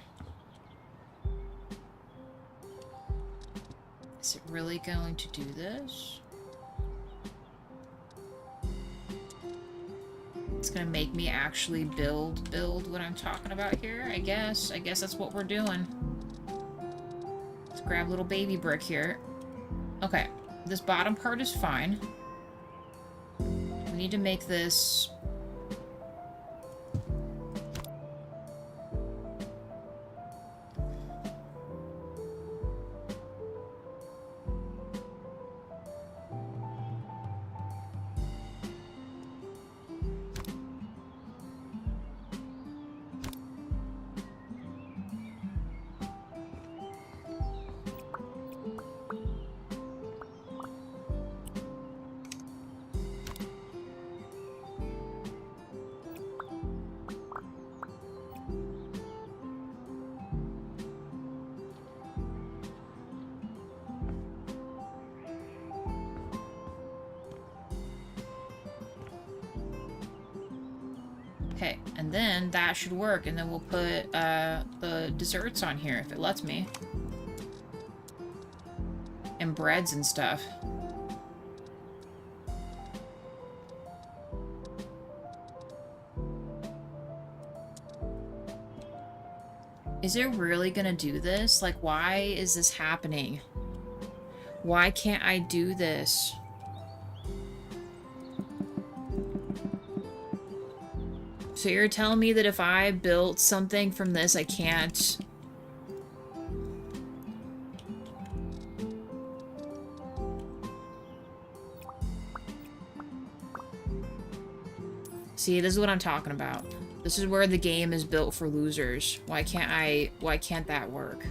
Is it really going to do this? It's gonna make me actually build what I'm talking about here, I guess. I guess that's what we're doing. Let's grab a little baby brick here. Okay, this bottom part is fine. We need to make this... Okay, and then that should work, and then we'll put the desserts on here if it lets me. And breads and stuff. Is it really gonna do this? Like, why is this happening? Why can't I do this? So you're telling me that if I built something from this, I can't... See, this is what I'm talking about. This is where the game is built for losers. Why can't that work?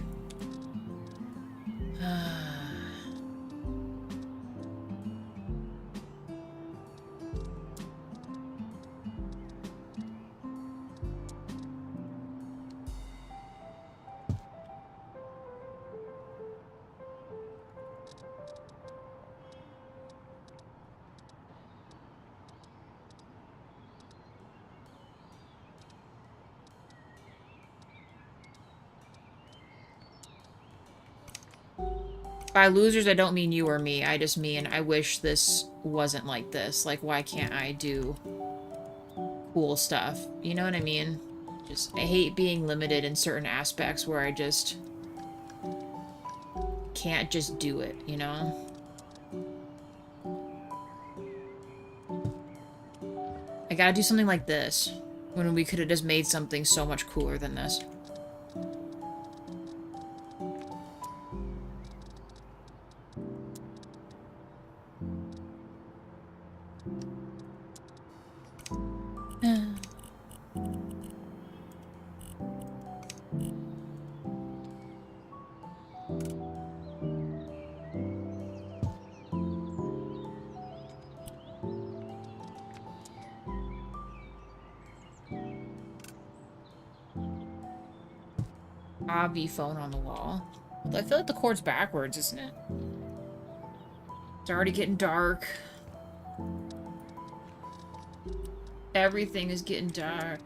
By losers, I don't mean you or me. I just mean I wish this wasn't like this. Like, why can't I do cool stuff? You know what I mean? Just, I hate being limited in certain aspects where I just can't just do it, you know? I gotta do something like this, when we could have just made something so much cooler than this. Obby phone on the wall. I feel like the cord's backwards, isn't it? It's already getting dark. Everything is getting dark.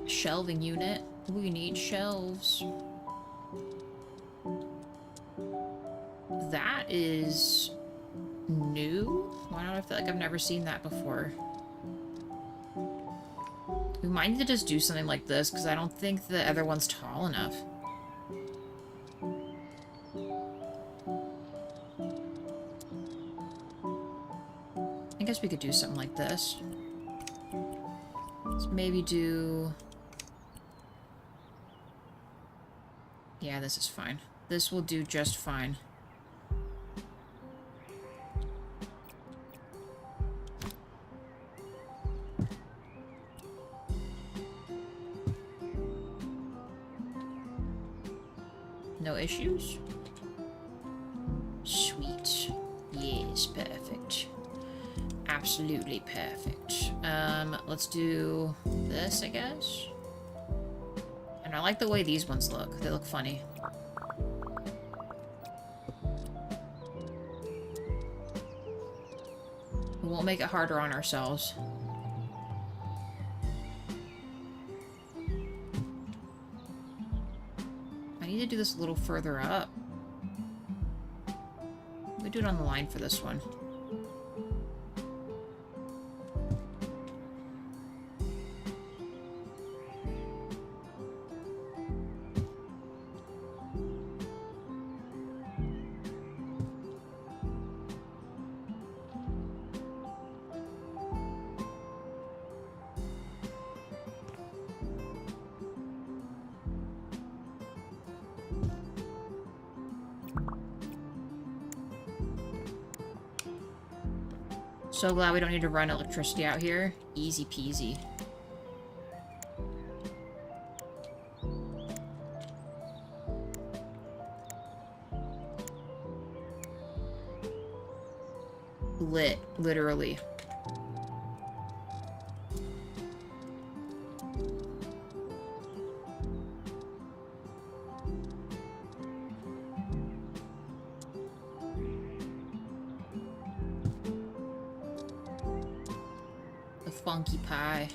Shelving unit. We need shelves. That is new? Why do I feel like I've never seen that before? We might need to just do something like this, because I don't think the other one's tall enough. I guess we could do something like this. Let's maybe do... Yeah, this is fine. This will do just fine. No issues? Sweet. Yes, perfect. Absolutely perfect. Let's do this, I guess. And I like the way these ones look. They look funny. We won't make it harder on ourselves. I need to do this a little further up. We do it on the line for this one. So glad we don't need to run electricity out here. Easy peasy. Lit, literally. Funky pie.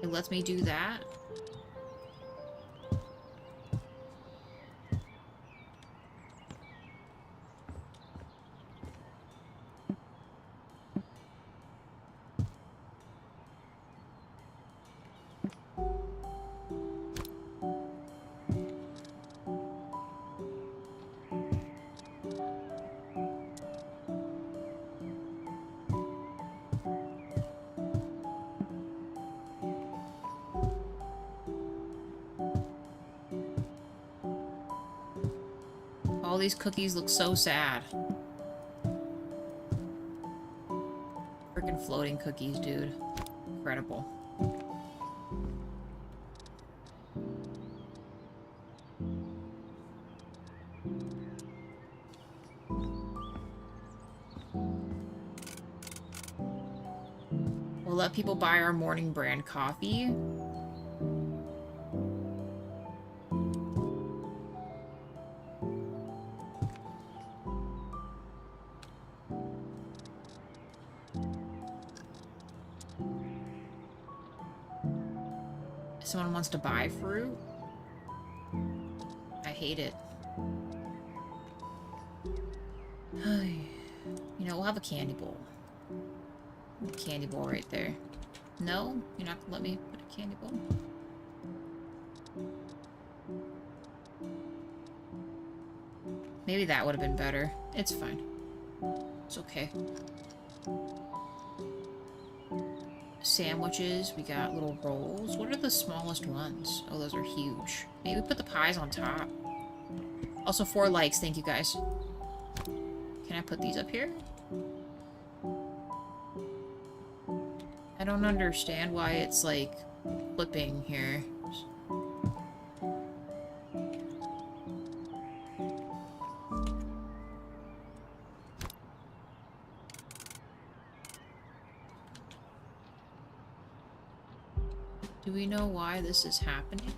It lets me do that. All these cookies look so sad. Freaking floating cookies, dude. Incredible. We'll let people buy our morning brand coffee. Someone wants to buy fruit? I hate it. You know, we'll have a candy bowl. Candy bowl right there. No? You're not gonna let me put a candy bowl? Maybe that would have been better. It's fine. It's okay. Sandwiches. We got little rolls. What are the smallest ones? Oh, those are huge. Maybe put the pies on top. Also, 4 likes. Thank you, guys. Can I put these up here? I don't understand why it's, like, flipping here. Do we know why this is happening?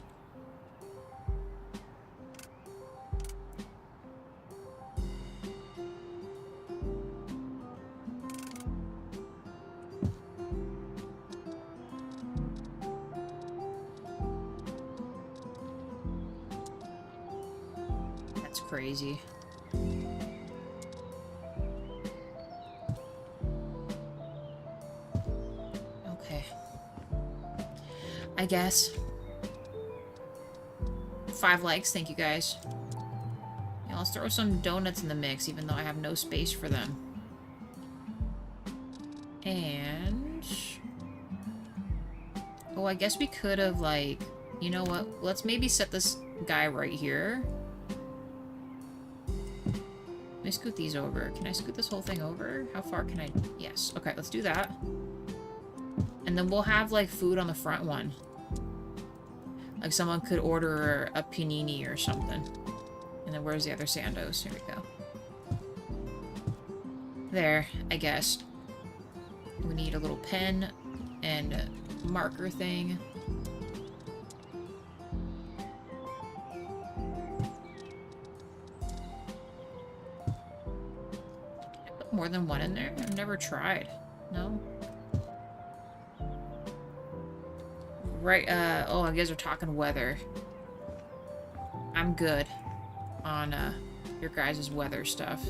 That's crazy. I guess. 5 likes, thank you guys. Yeah, let's throw some donuts in the mix, even though I have no space for them. And... oh, I guess we could have, like... you know what? Let's maybe set this guy right here. Let me scoot these over. Can I scoot this whole thing over? How far can I... yes. Okay, let's do that. And then we'll have, like, food on the front one. Like, someone could order a panini or something. And then where's the other Sandos? Here we go. There, I guess. We need a little pen and a marker thing. Can I put more than one in there? I've never tried. No? Right, oh, you guys are talking weather. I'm good on, your guys' weather stuff.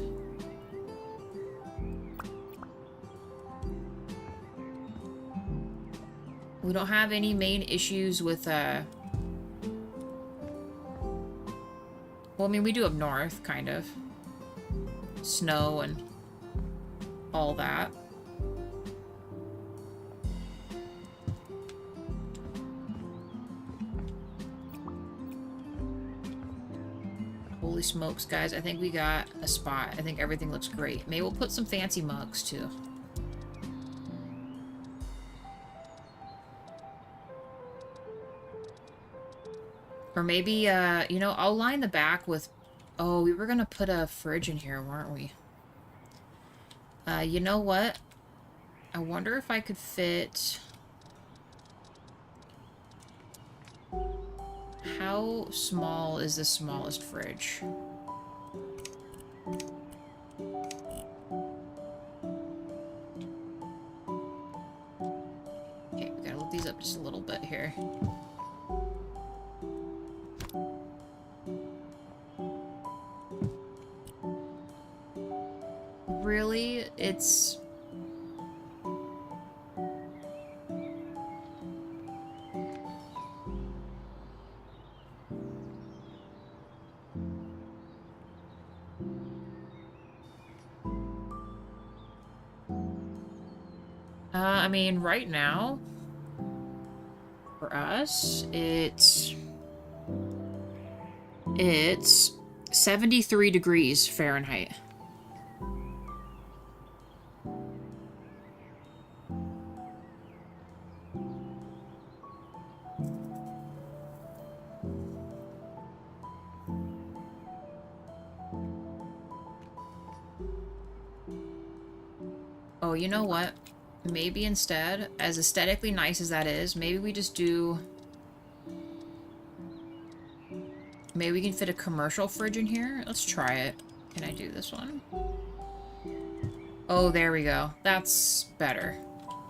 We don't have any main issues with, well, I mean, we do up north, kind of. Snow and all that. Holy smokes, guys. I think we got a spot. I think everything looks great. Maybe we'll put some fancy mugs, too. Or maybe, you know, I'll line the back with... Oh, we were gonna put a fridge in here, weren't we? You know what? I wonder if I could fit... How small is the smallest fridge? Okay, we gotta lift these up just a little bit here. Really? It's... I mean, right now, for us, it's 73 degrees Fahrenheit. Oh, you know what? Maybe instead, as aesthetically nice as that is, maybe we just do... Maybe we can fit a commercial fridge in here? Let's try it. Can I do this one? Oh, there we go. That's better.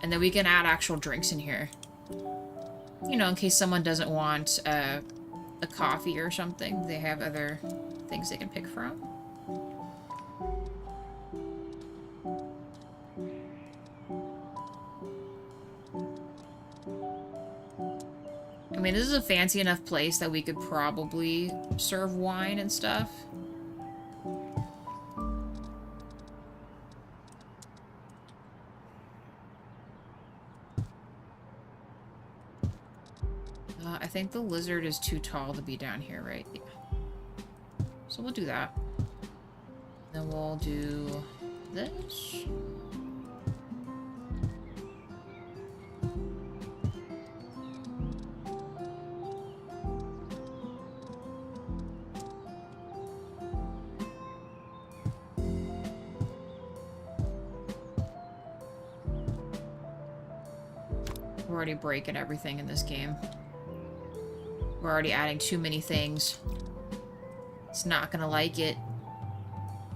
And then we can add actual drinks in here. You know, in case someone doesn't want a coffee or something. They have other things they can pick from. I mean, this is a fancy enough place that we could probably serve wine and stuff. I think the lizard is too tall to be down here, right? Yeah. So we'll do that. Then we'll do this. We're already breaking everything in this game. We're already adding too many things. It's not gonna like it.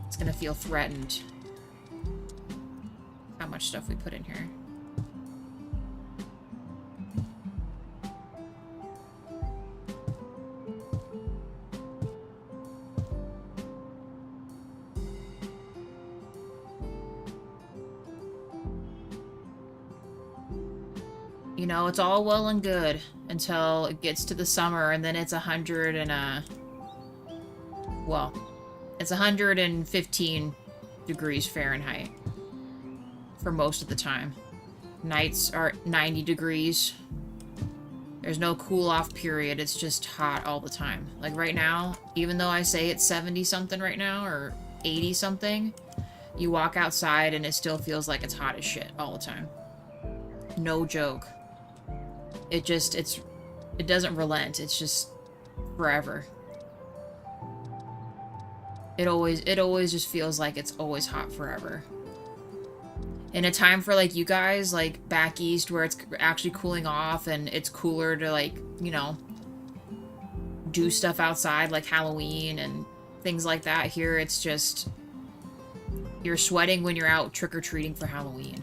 It's gonna feel threatened. How much stuff we put in here. You know, it's all well and good until it gets to the summer, and then it's 100 and, well, it's 115 degrees Fahrenheit for most of the time. Nights are 90 degrees. There's no cool-off period. It's just hot all the time. Like right now, even though I say it's 70-something right now, or 80-something, you walk outside and it still feels like it's hot as shit all the time. No joke. It doesn't relent. It's just forever. It always just feels like it's always hot forever. In a time for, like, you guys, like, back east where it's actually cooling off and it's cooler to, like, you know, do stuff outside, like Halloween and things like that. Here, it's just... You're sweating when you're out trick-or-treating for Halloween.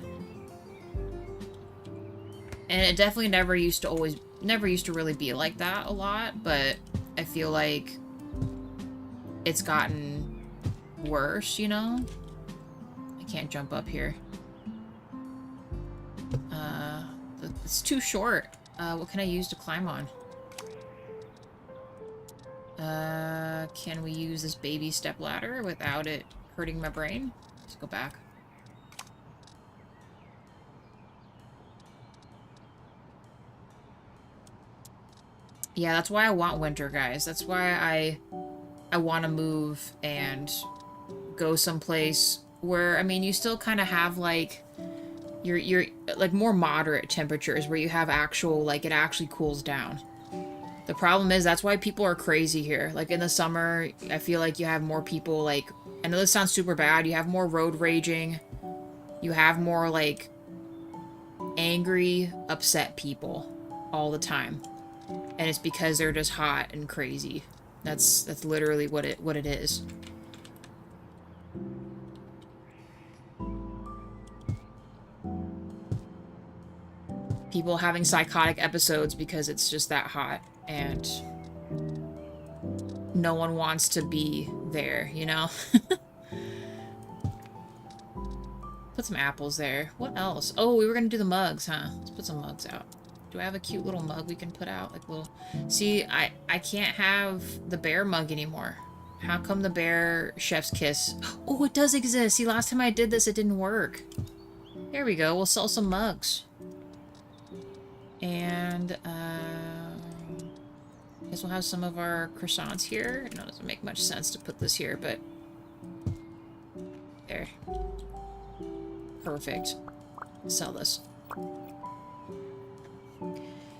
And it definitely never used to really be like that a lot, but I feel like it's gotten worse, you know? I can't jump up here. It's too short. What can I use to climb on? Can we use this baby step ladder without it hurting my brain? Let's go back. Yeah, that's why I want winter, guys. That's why I want to move and go someplace where, I mean, you still kind of have, like, your like, more moderate temperatures where you have actual, like, it actually cools down. The problem is that's why people are crazy here. Like in the summer, I feel like you have more people like, I know this sounds super bad, you have more road raging. You have more like angry, upset people all the time. And it's because they're just hot and crazy. That's literally what it is. People having psychotic episodes because it's just that hot and no one wants to be there, you know? Put some apples there. What else? Oh, we were gonna do the mugs, huh? Let's put some mugs out. Do I have a cute little mug we can put out? Like little... See, I can't have the bear mug anymore. How come the bear chef's kiss? Oh, it does exist. See, last time I did this, it didn't work. There we go. We'll sell some mugs. And, I guess we'll have some of our croissants here. I know it doesn't make much sense to put this here, but... There. Perfect. Sell this.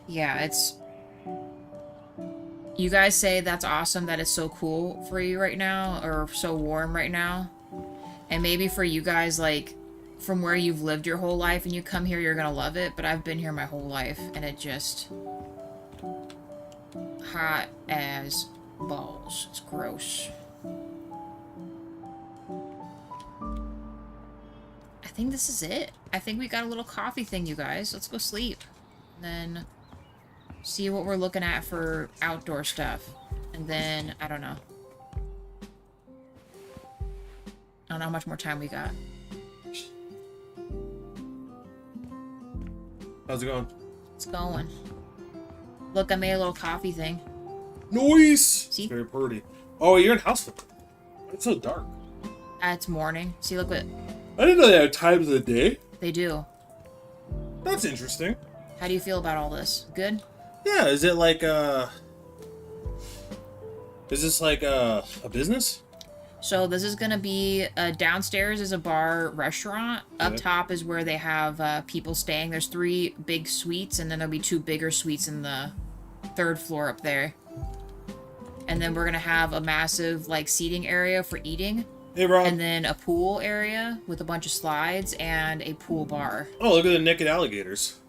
Yeah, it's... You guys say that's awesome, that it's so cool for you right now, or so warm right now. And maybe for you guys, like, from where you've lived your whole life and you come here, you're gonna love it, but I've been here my whole life, and it just... hot as balls. It's gross. I think this is it. I think we got a little coffee thing, you guys. Let's go sleep. Then see what we're looking at for outdoor stuff. And then, I don't know. I don't know how much more time we got. How's it going? It's going. Look, I made a little coffee thing. Nice! See? Very pretty. Oh, you're in house. It's so dark. It's morning. See, look what... I didn't know they had times of the day. They do. That's interesting. How do you feel about all this? Good? Yeah, is it like is this like a business? So this is gonna be downstairs is a bar restaurant. Up top is where they have people staying. There's 3 big suites, and then there'll be 2 bigger suites in the 3rd floor up there. And then we're gonna have a massive like seating area for eating. Hey, Rob. And then a pool area with a bunch of slides and a pool bar. Oh, look at the naked alligators.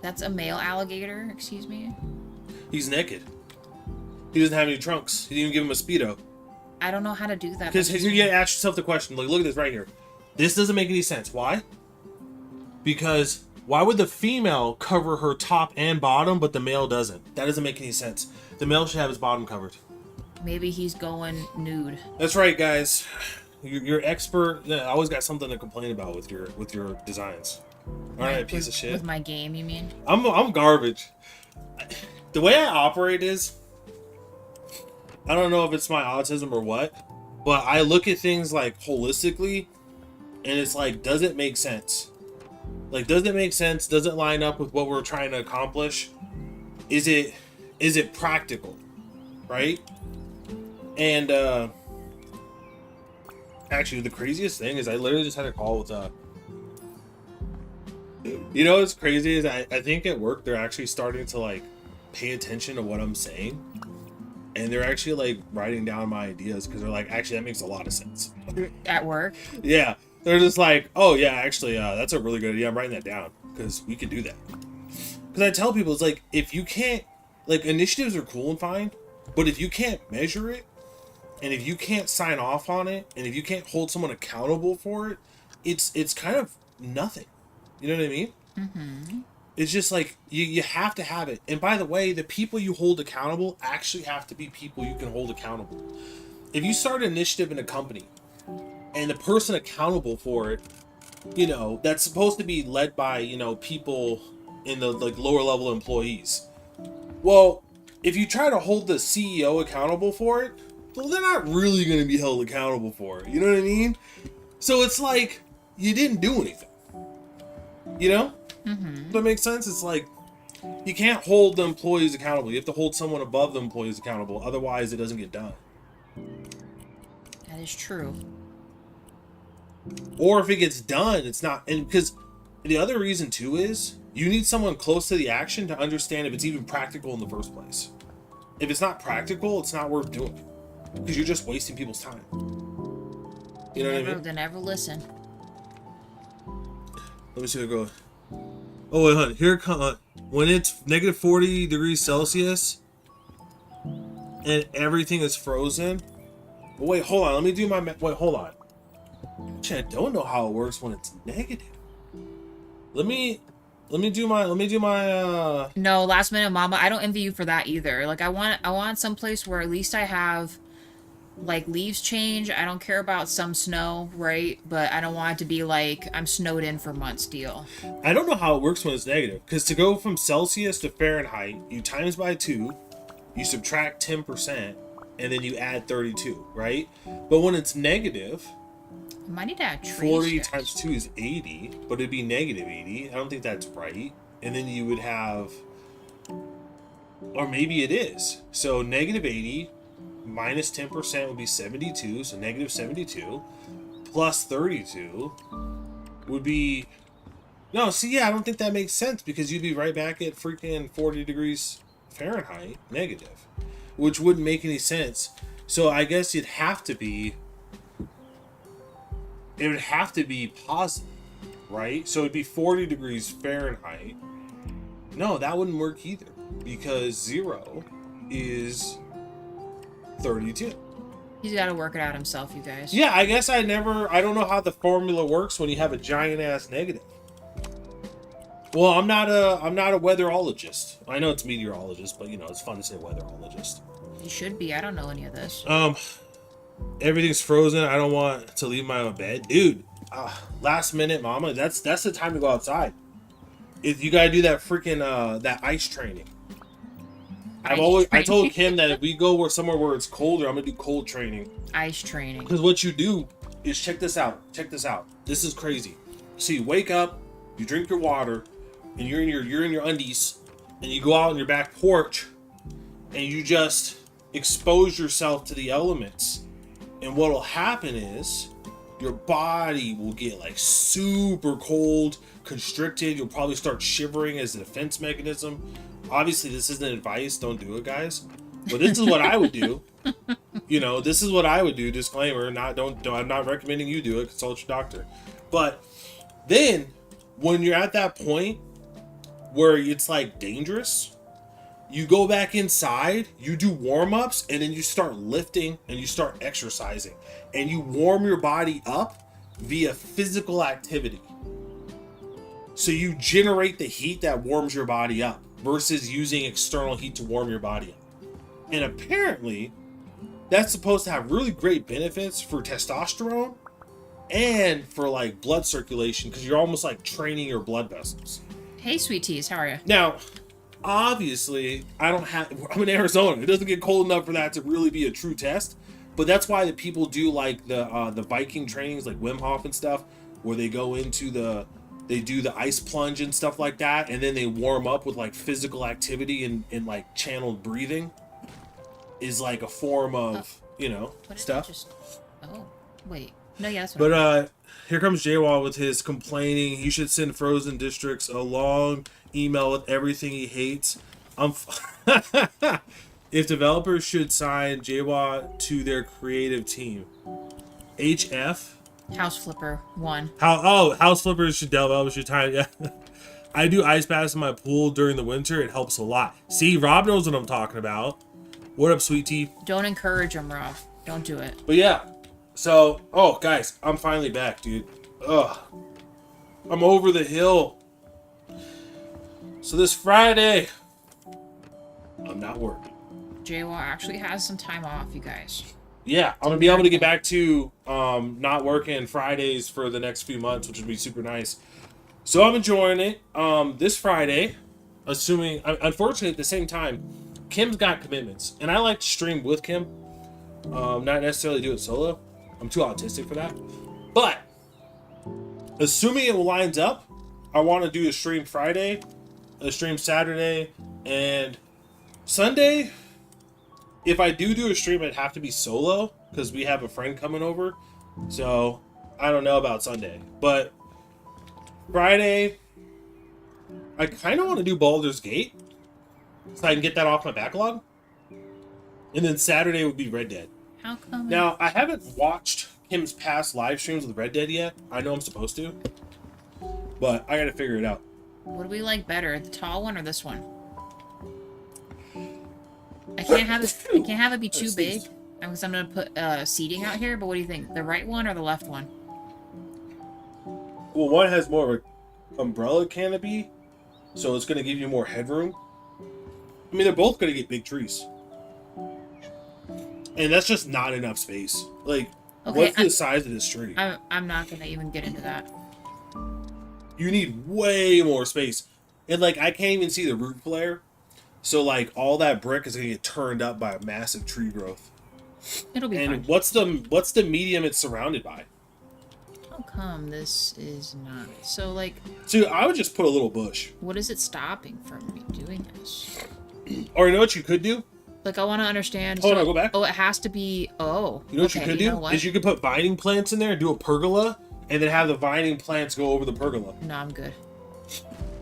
That's a male alligator, excuse me. He's naked. He doesn't have any trunks. He didn't even give him a Speedo. I don't know how to do that. Because you gotta ask yourself the question, like, look at this right here. This doesn't make any sense. Why? Because why would the female cover her top and bottom, but the male doesn't? That doesn't make any sense. The male should have his bottom covered. Maybe he's going nude. That's right, guys. You're expert. Yeah, I always got something to complain about with your designs. All right, piece of shit. With my game, you mean? I'm garbage. The way I operate is, I don't know if it's my autism or what, but I look at things like holistically, and it's like, does it make sense? Like, does it make sense? Does it line up with what we're trying to accomplish? Is it practical? Right? And actually, the craziest thing is I literally just had a call with you know what's crazy is I think at work they're actually starting to like pay attention to what I'm saying, and they're actually like writing down my ideas because they're like, actually that makes a lot of sense. At work? Yeah, they're just like, oh yeah, actually that's a really good idea. I'm writing that down because we could do that. Because I tell people, it's like, if you can't, like, initiatives are cool and fine, but if you can't measure it, and if you can't sign off on it, and if you can't hold someone accountable for it, it's kind of nothing. You know what I mean? Mm-hmm. It's just like, you have to have it. And by the way, the people you hold accountable actually have to be people you can hold accountable. If you start an initiative in a company, and the person accountable for it, you know, that's supposed to be led by, you know, people in the like lower level employees. Well, if you try to hold the CEO accountable for it, well, they're not really going to be held accountable for it. You know what I mean? So it's like, you didn't do anything. You know? Mm-hmm. Does that make sense? It's like, you can't hold the employees accountable. You have to hold someone above the employees accountable. Otherwise, it doesn't get done. That is true. Or if it gets done, it's not. And because the other reason, too, is you need someone close to the action to understand if it's even practical in the first place. if it's not practical, it's not worth doing because you're just wasting people's time. You know what I mean? They never listen. Let me see what go. Oh wait, honey. Here come when it's negative 40 degrees Celsius and everything is frozen. Wait, hold on. Let me do my. Wait, hold on. Actually, I don't know how it works when it's negative. Let me do my. No, last minute, mama. I don't envy you for that either. Like, I want some place where at least I have, like, leaves change. I don't care about some snow, right? But I don't want it to be like I'm snowed in for months deal. I don't know how it works when it's negative. Because to go from Celsius to Fahrenheit, you times by 2, you subtract 10%, and then you add 32, right? But when it's negative, I might need to add 40 times 2 is 80, but it'd be negative 80. I don't think that's right. And then you would have, or maybe it is. So negative 80 minus 10% would be 72, so negative 72 plus 32 would be, no, see, yeah, I don't think that makes sense because you'd be right back at freaking 40 degrees Fahrenheit negative, which wouldn't make any sense. So I guess it would have to be positive, right? So it'd be 40 degrees Fahrenheit. No, that wouldn't work either because 0 is 32. He's got to work it out himself, you guys. Yeah, I guess I don't know how the formula works when you have a giant ass negative. Well, I'm not a weatherologist. I know it's meteorologist, but it's fun to say weatherologist. You should be. I don't know any of this. Everything's frozen. I don't want to leave my own bed, dude. Last minute, mama. That's the time to go outside. If you gotta do that freaking that ice training. I told Kim that if we go somewhere where it's colder, I'm gonna do cold training. Ice training. Because what you do is check this out. This is crazy. So you wake up, you drink your water, and you're in your undies, and you go out on your back porch, and you just expose yourself to the elements. And what'll happen is your body will get like super cold, constricted. You'll probably start shivering as a defense mechanism. Obviously, this isn't advice. Don't do it, guys. But this is what I would do. This is what I would do. Disclaimer: I'm not recommending you do it. Consult your doctor. But then, when you're at that point where it's like dangerous, you go back inside, you do warm-ups, and then you start lifting and you start exercising. And you warm your body up via physical activity. So you generate the heat that warms your body up versus using external heat to warm your body up. And apparently, that's supposed to have really great benefits for testosterone and for like blood circulation because you're almost like training your blood vessels. Hey, sweet teas, how are you? Now, obviously, I'm in Arizona. It doesn't get cold enough for that to really be a true test. But that's why the people do like the Viking trainings, like Wim Hof and stuff, where they go into they do the ice plunge and stuff like that, and then they warm up with like physical activity and like channeled breathing is like a form of stuff. Oh, wait. No, yeah, that's what. But here comes JWall with his complaining. He should send frozen districts a long email with everything he hates. If developers should sign JWall to their creative team. HF. House Flipper 1. House Flippers should develop your time. Yeah. I do ice baths in my pool during the winter. It helps a lot. See, Rob knows what I'm talking about. What up, sweet tea? Don't encourage him, Rob. Don't do it. But yeah. So, guys, I'm finally back, dude. Ugh. I'm over the hill. So this Friday, I'm not working. JWall actually has some time off, you guys. Yeah, I'm going to be able to get back to not working Fridays for the next few months, which would be super nice. So I'm enjoying it. This Friday, unfortunately at the same time, Kim's got commitments. And I like to stream with Kim, not necessarily do it solo. I'm too autistic for that. But, assuming it lines up, I want to do a stream Friday, a stream Saturday, and Sunday. If I do a stream, it'd have to be solo because we have a friend coming over. So I don't know about Sunday, but Friday, I kind of want to do Baldur's Gate so I can get that off my backlog. And then Saturday would be Red Dead. How come? Now, I haven't watched Kim's past live streams with Red Dead yet. I know I'm supposed to. But I gotta figure it out. What do we like better, the tall one or this one? I can't have it be too big. Because I'm gonna put seating out here. But what do you think? The right one or the left one? Well, one has more of an umbrella canopy, so it's gonna give you more headroom. I mean, they're both gonna get big trees, and that's just not enough space. Like, Okay, what's the size of this tree? I'm not gonna even get into that. You need way more space, and like I can't even see the root flare. So like all that brick is gonna get turned up by a massive tree growth. It'll be And fine. what's the medium it's surrounded by? How come this is not? So, like... So I would just put a little bush. What is it stopping from me doing this? Or you know what you could do? Like, I want to understand... Hold on, go back. Oh, it has to be... Oh. You know what you could do? Is you could put vining plants in there, do a pergola, and then have the vining plants go over the pergola. No, I'm good.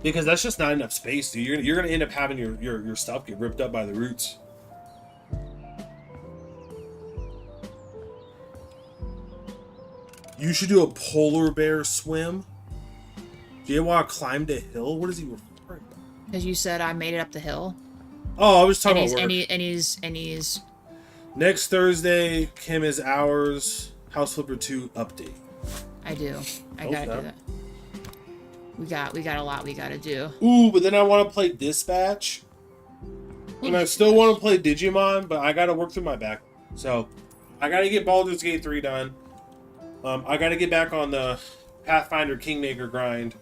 Because that's just not enough space, dude. You're gonna end up having your stuff get ripped up by the roots. You should do a polar bear swim. Do you want to climb the hill? What is he referring to? Because you said I made it up the hill. Oh, I was talking about work. And he's... Next Thursday, Kim is ours. House Flipper 2 update. I do. I gotta do that. We got a lot we gotta do. Ooh, but then I want to play Dispatch. And I still want to play Digimon, but I gotta work through my back. So, I gotta get Baldur's Gate 3 done. I gotta get back on the Pathfinder Kingmaker grind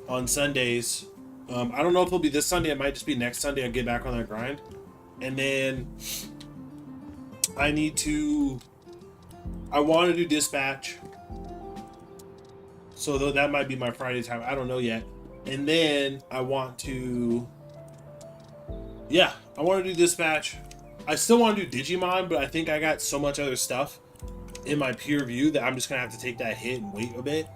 on Sundays. I don't know if it'll be this Sunday. It might just be next Sunday. I'll get back on that grind. And then I want to do Dispatch. So that might be my Friday time. I don't know yet. And then I want to do Dispatch. I still want to do Digimon, but I think I got so much other stuff in my peer view that I'm just gonna have to take that hit and wait a bit.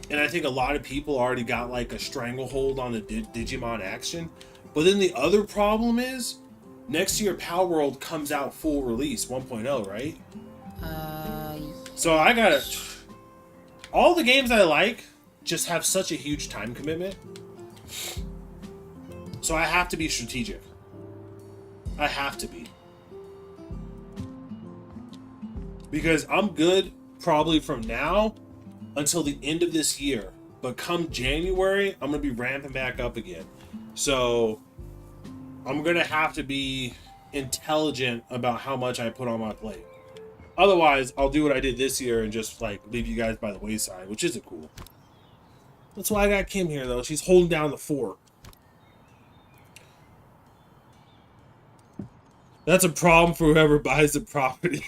And I think a lot of people already got like a stranglehold on the Digimon action. But then the other problem is next year Power World comes out full release 1.0, right? So I gotta... All the games I like just have such a huge time commitment. So I have to be strategic. I have to be. Because I'm good probably from now until the end of this year. But come January, I'm going to be ramping back up again. So I'm going to have to be intelligent about how much I put on my plate. Otherwise, I'll do what I did this year and just like leave you guys by the wayside, which isn't cool. That's why I got Kim here, though. She's holding down the fort. That's a problem for whoever buys the property.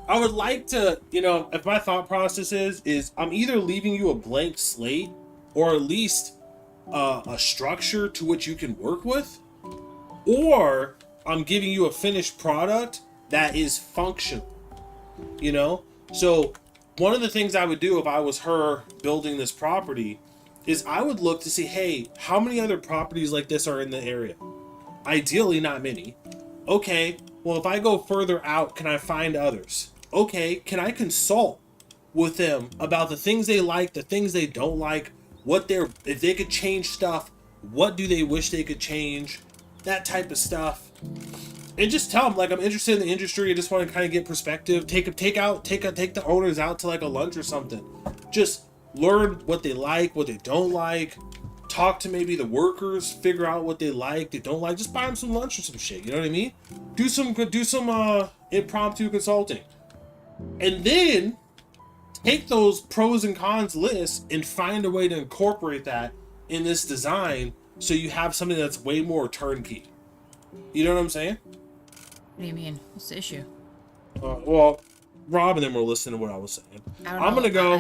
I would like to, if my thought process is I'm either leaving you a blank slate or at least a structure to which you can work with, or I'm giving you a finished product that is functional, So one of the things I would do if I was her building this property is I would look to see, hey, how many other properties like this are in the area? Ideally, not many. Okay, well, if I go further out, can I find others? Okay, can I consult with them about the things they like, the things they don't like, if they could change stuff, what do they wish they could change, that type of stuff. And just tell them, like, I'm interested in the industry. I just want to kind of get perspective. Take the owners out to like a lunch or something. Just learn what they like, what they don't like. Talk to maybe the workers, figure out what they like, they don't like. Just buy them some lunch or some shit. You know what I mean? Do some impromptu consulting, and then take those pros and cons lists and find a way to incorporate that in this design, so you have something that's way more turnkey. You know what I'm saying? What do you mean? What's the issue? Well, Rob and them were listening to what I was saying. I'm gonna go.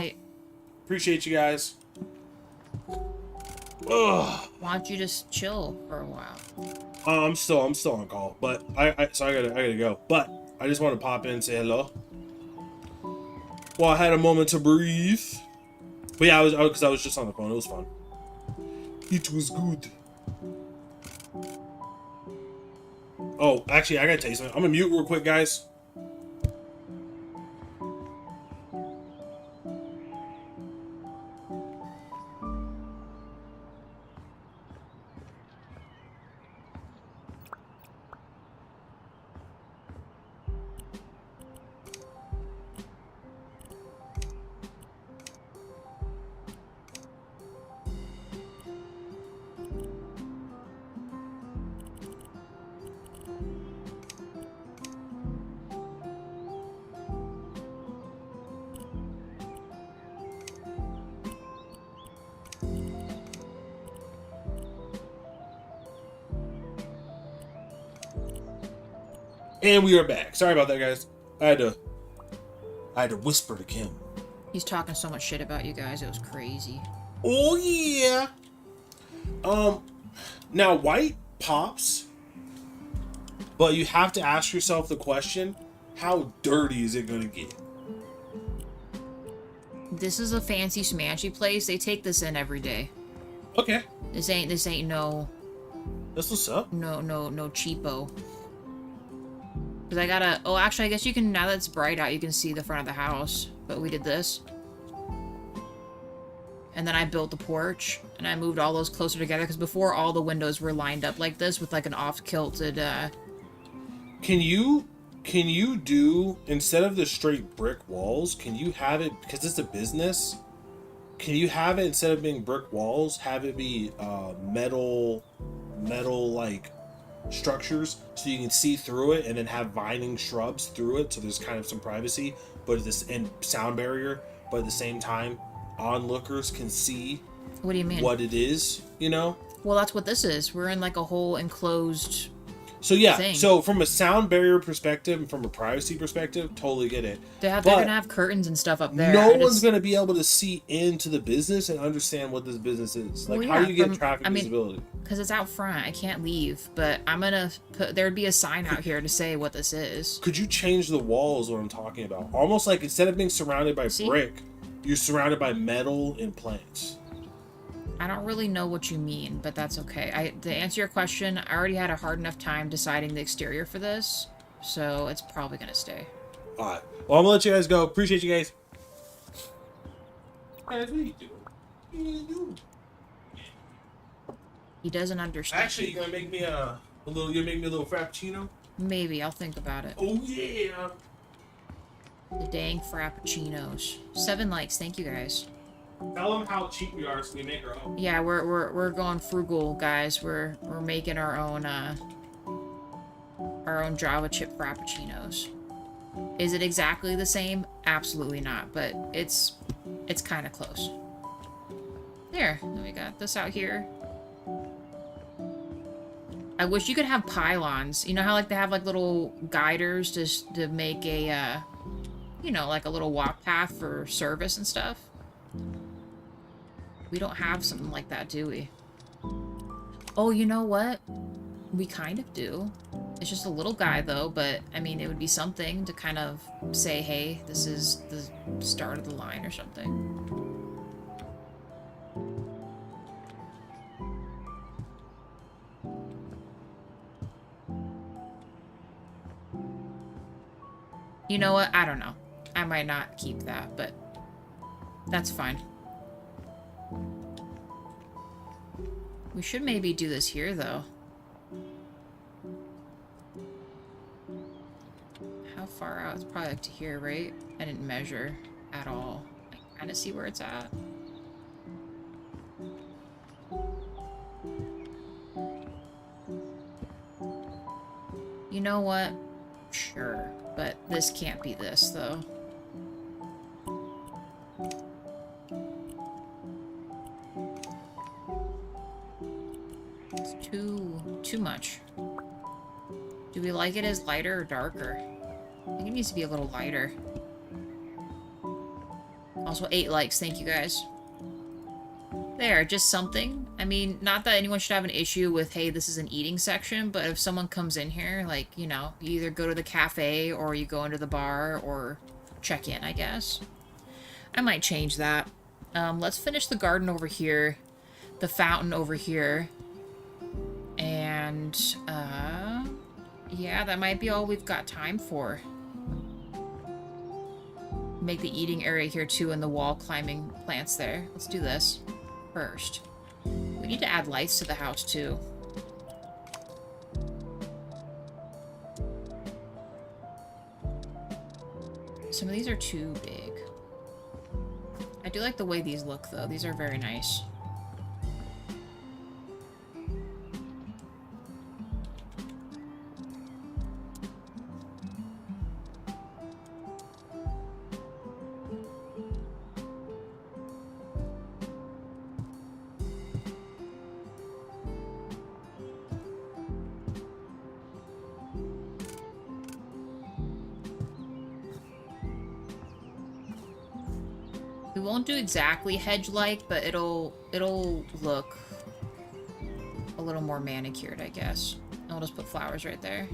Appreciate you guys. Ugh. Why don't you just chill for a while? I'm still on call, but I gotta go. But I just want to pop in and say hello. Well, I had a moment to breathe. But yeah, I was just on the phone. It was fun. It was good. Oh, actually, I gotta tell you something. I'm gonna mute real quick, guys. And we are back. Sorry about that, guys. I had to whisper to Kim. He's talking so much shit about you guys. It was crazy. Oh yeah. Now white pops, but you have to ask yourself the question: how dirty is it gonna get? This is a fancy smashy place. They take this in every day. Okay. This ain't no That's what's up. no cheapo. Cause I gotta. Oh, actually, I guess you can. Now that it's bright out, you can see the front of the house. But we did this, and then I built the porch, and I moved all those closer together. Because before, all the windows were lined up like this with like an off-kilted. Can you do, instead of the straight brick walls? Can you have it, because it's a business? Can you have it, instead of being brick walls, have it be metal like structures, so you can see through it, and then have vining shrubs through it, so there's kind of some privacy, but this, and sound barrier, but at the same time onlookers can see What do you mean? what it is, you know? Well, that's what this is. We're in like a whole enclosed. So yeah, thing. so from a sound barrier perspective and from a privacy perspective, totally get it. They're gonna have curtains and stuff up there. No one's gonna be able to see into the business and understand what this business is. Like, Well, how yeah, do you get traffic I mean, visibility? Because it's out front. I can't leave. But I'm gonna put. There'd be a sign out here to say what this is. Could you change the walls? What I'm talking about, almost like instead of being surrounded by See? brick, you're surrounded by metal and plants. I don't really know what you mean, but that's okay. To answer your question, I already had a hard enough time deciding the exterior for this, so it's probably gonna stay. All right. Well, I'm gonna let you guys go. Appreciate you guys. Guys, what are you doing? What are you doing? He doesn't understand. Actually, you're gonna make me a little. You make me a little frappuccino. Maybe I'll think about it. Oh yeah. The dang frappuccinos. 7 likes. Thank you guys. Tell them how cheap we are, so we make our own. Yeah, we're going frugal, guys. We're making our own Java chip frappuccinos. Is it exactly the same? Absolutely not, but it's kind of close. There, then we got this out here. I wish you could have pylons. You know how like they have like little guiders to make a you know, like a little walk path for service and stuff. We don't have something like that, do we? Oh, you know what? We kind of do. It's just a little guy, though, but, I mean, it would be something to kind of say, hey, this is the start of the line or something. You know what? I don't know. I might not keep that, but that's fine. We should maybe do this here, though. How far out? It's probably like to here, right? I didn't measure at all. I can kind of see where it's at. You know what? Sure. But this can't be this, though. It's too much. Do we like it as lighter or darker? I think it needs to be a little lighter. Also, 8 likes. Thank you, guys. There, just something. I mean, not that anyone should have an issue with, hey, this is an eating section, but if someone comes in here, like, you know, you either go to the cafe or you go into the bar or check in, I guess. I might change that. Let's finish the garden over here, the fountain over here, and, Yeah, that might be all we've got time for. Make the eating area here too and the wall climbing plants there. Let's do this first. We need to add lights to the house too. Some of these are too big. I do like the way these look though. These are very nice. We won't do exactly hedge-like, but it'll look a little more manicured, I guess. And we'll just put flowers right there.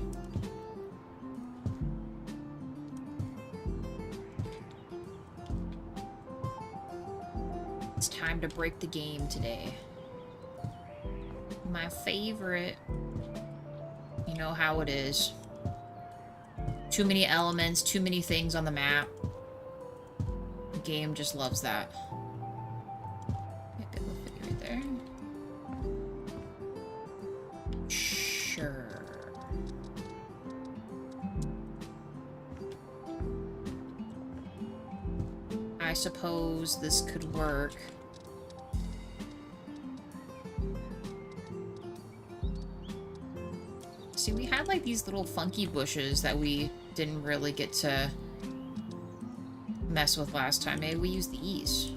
It's time to break the game today. My favorite. You know how it is. Too many elements, too many things on the map. The game just loves that. Yeah, good little figure right there. Sure. I suppose this could work. See, we had like these little funky bushes that we didn't really get to mess with last time. Maybe we use these.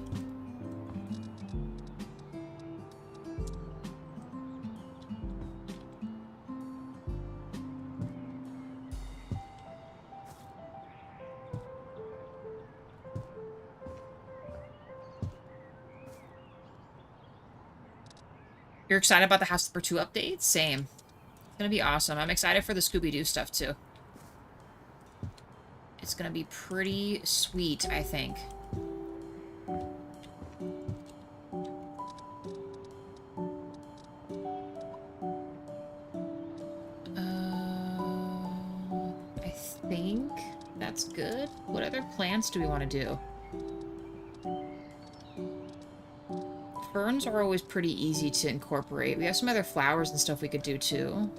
You're excited about the House Flipper 2 update? Same. It's gonna be awesome. I'm excited for the Scooby-Doo stuff too. It's gonna be pretty sweet, I think. I think that's good. What other plants do we want to do? Ferns are always pretty easy to incorporate. We have some other flowers and stuff we could do too.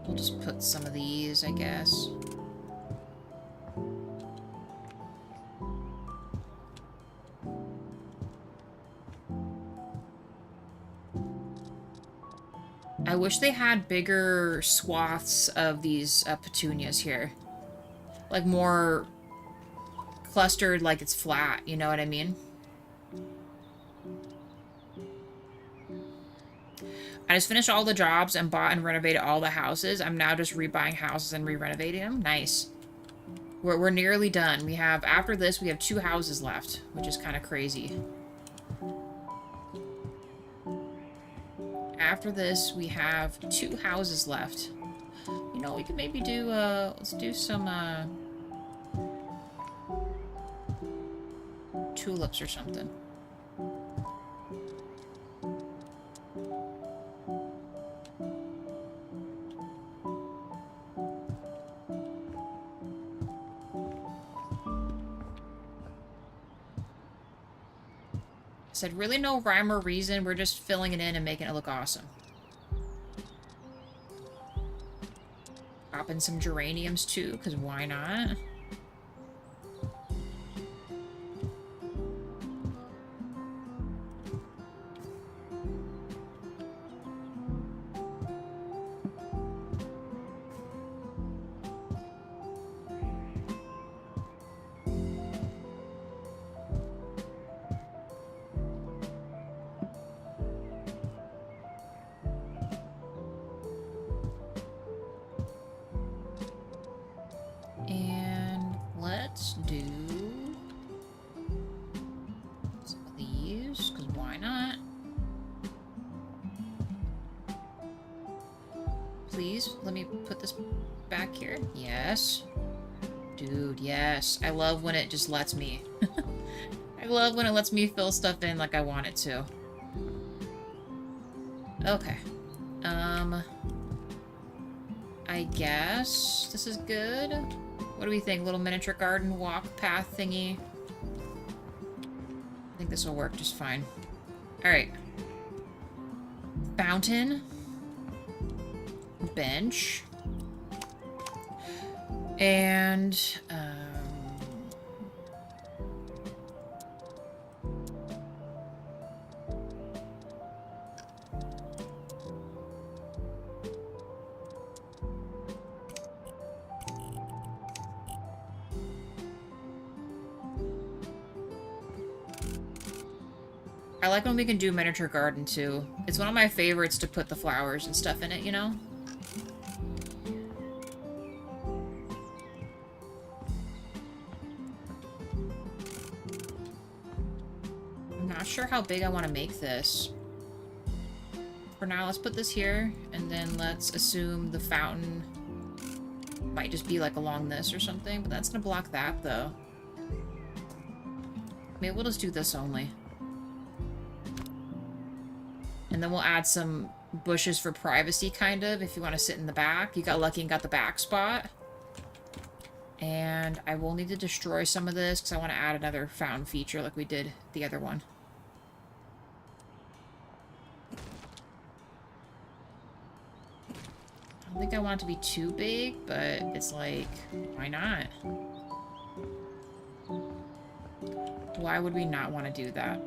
We'll just put some of these, I guess. I wish they had bigger swaths of these petunias here. Like more clustered, like it's flat, you know what I mean? I just finished all the jobs and bought and renovated all the houses. I'm now just rebuying houses and re-renovating them. Nice. We're nearly done. We have, after this, we have 2 houses left, which is kind of crazy. After this, we have 2 houses left. You know, we could maybe do, let's do some, tulips or something. Said really no rhyme or reason, we're just filling it in and making it look awesome. Pop in some geraniums too, because why not? And please let me put this back here. Yes. Dude, yes. I love when it just lets me. I love when it lets me fill stuff in like I want it to. Okay. I guess this is good. What do we think? Little miniature garden walk path thingy. I think this will work just fine. Alright. Fountain. Bench. And, I like when we can do miniature garden too. It's one of my favorites to put the flowers and stuff in it, you know? I'm not sure how big I want to make this. For now, let's put this here, and then let's assume the fountain might just be like along this or something, but that's gonna block that though. Maybe we'll just do this only. And then we'll add some bushes for privacy, kind of, if you want to sit in the back. You got lucky and got the back spot. And I will need to destroy some of this, because I want to add another fountain feature like we did the other one. I don't think I want it to be too big, but it's like, why not? Why would we not want to do that?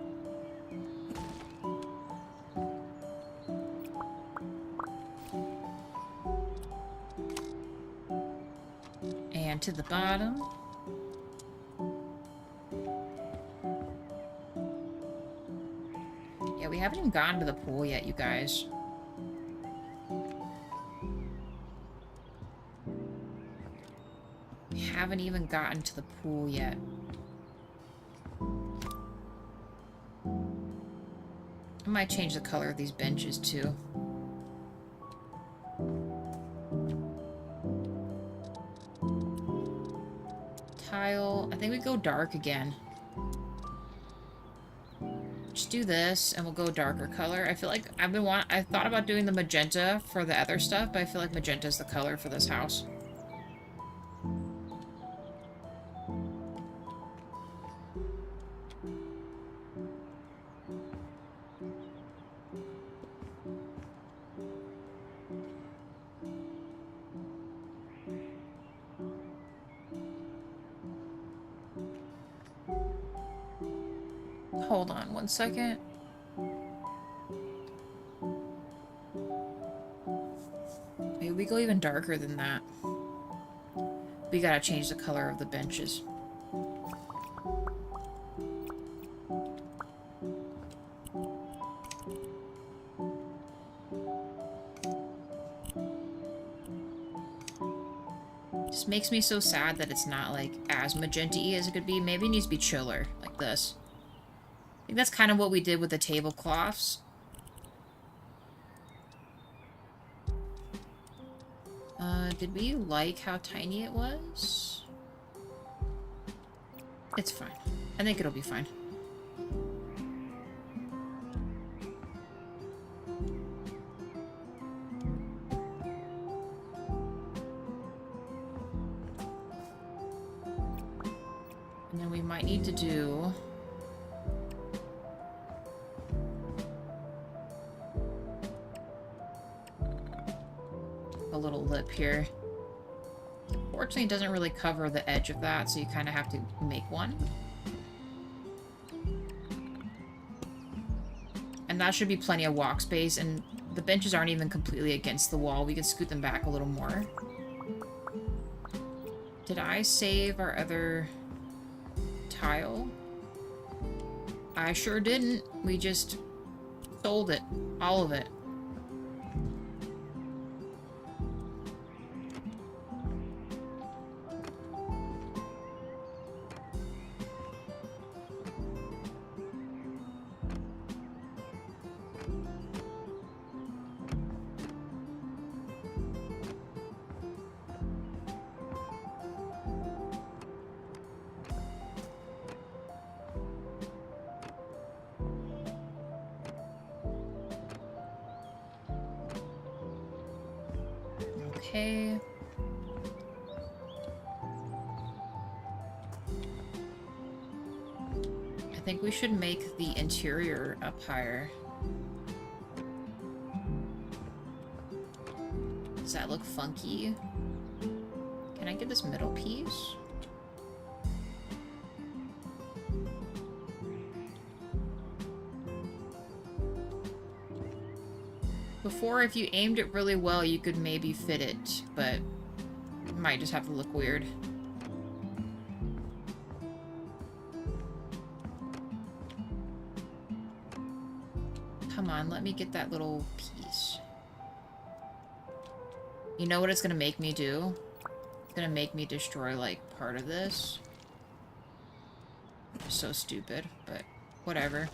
And to the bottom. Yeah, we haven't even gotten to the pool yet, you guys. We haven't even gotten to the pool yet. I might change the color of these benches too. Tile. I think we go dark again. Just do this and we'll go darker color. I feel like I thought about doing the magenta for the other stuff, but I feel like magenta is the color for this house. Hold on one second. Maybe we go even darker than that. We gotta change the color of the benches. Just makes me so sad that it's not like as magenta-y as it could be. Maybe it needs to be chiller, like this. I think that's kind of what we did with the tablecloths. Did we like how tiny it was? It's fine. I think it'll be fine. And then we might need to do... a little lip here. Fortunately, it doesn't really cover the edge of that, so you kind of have to make one. And that should be plenty of walk space, and the benches aren't even completely against the wall. We can scoot them back a little more. Did I save our other tile? I sure didn't. We just sold it. All of it. Okay. I think we should make the interior up higher. Does that look funky? Can I get this middle piece? Before, if you aimed it really well, you could maybe fit it, but it might just have to look weird. Come on, let me get that little piece. You know what it's gonna make me do? It's gonna make me destroy, like, part of this. So stupid, but whatever.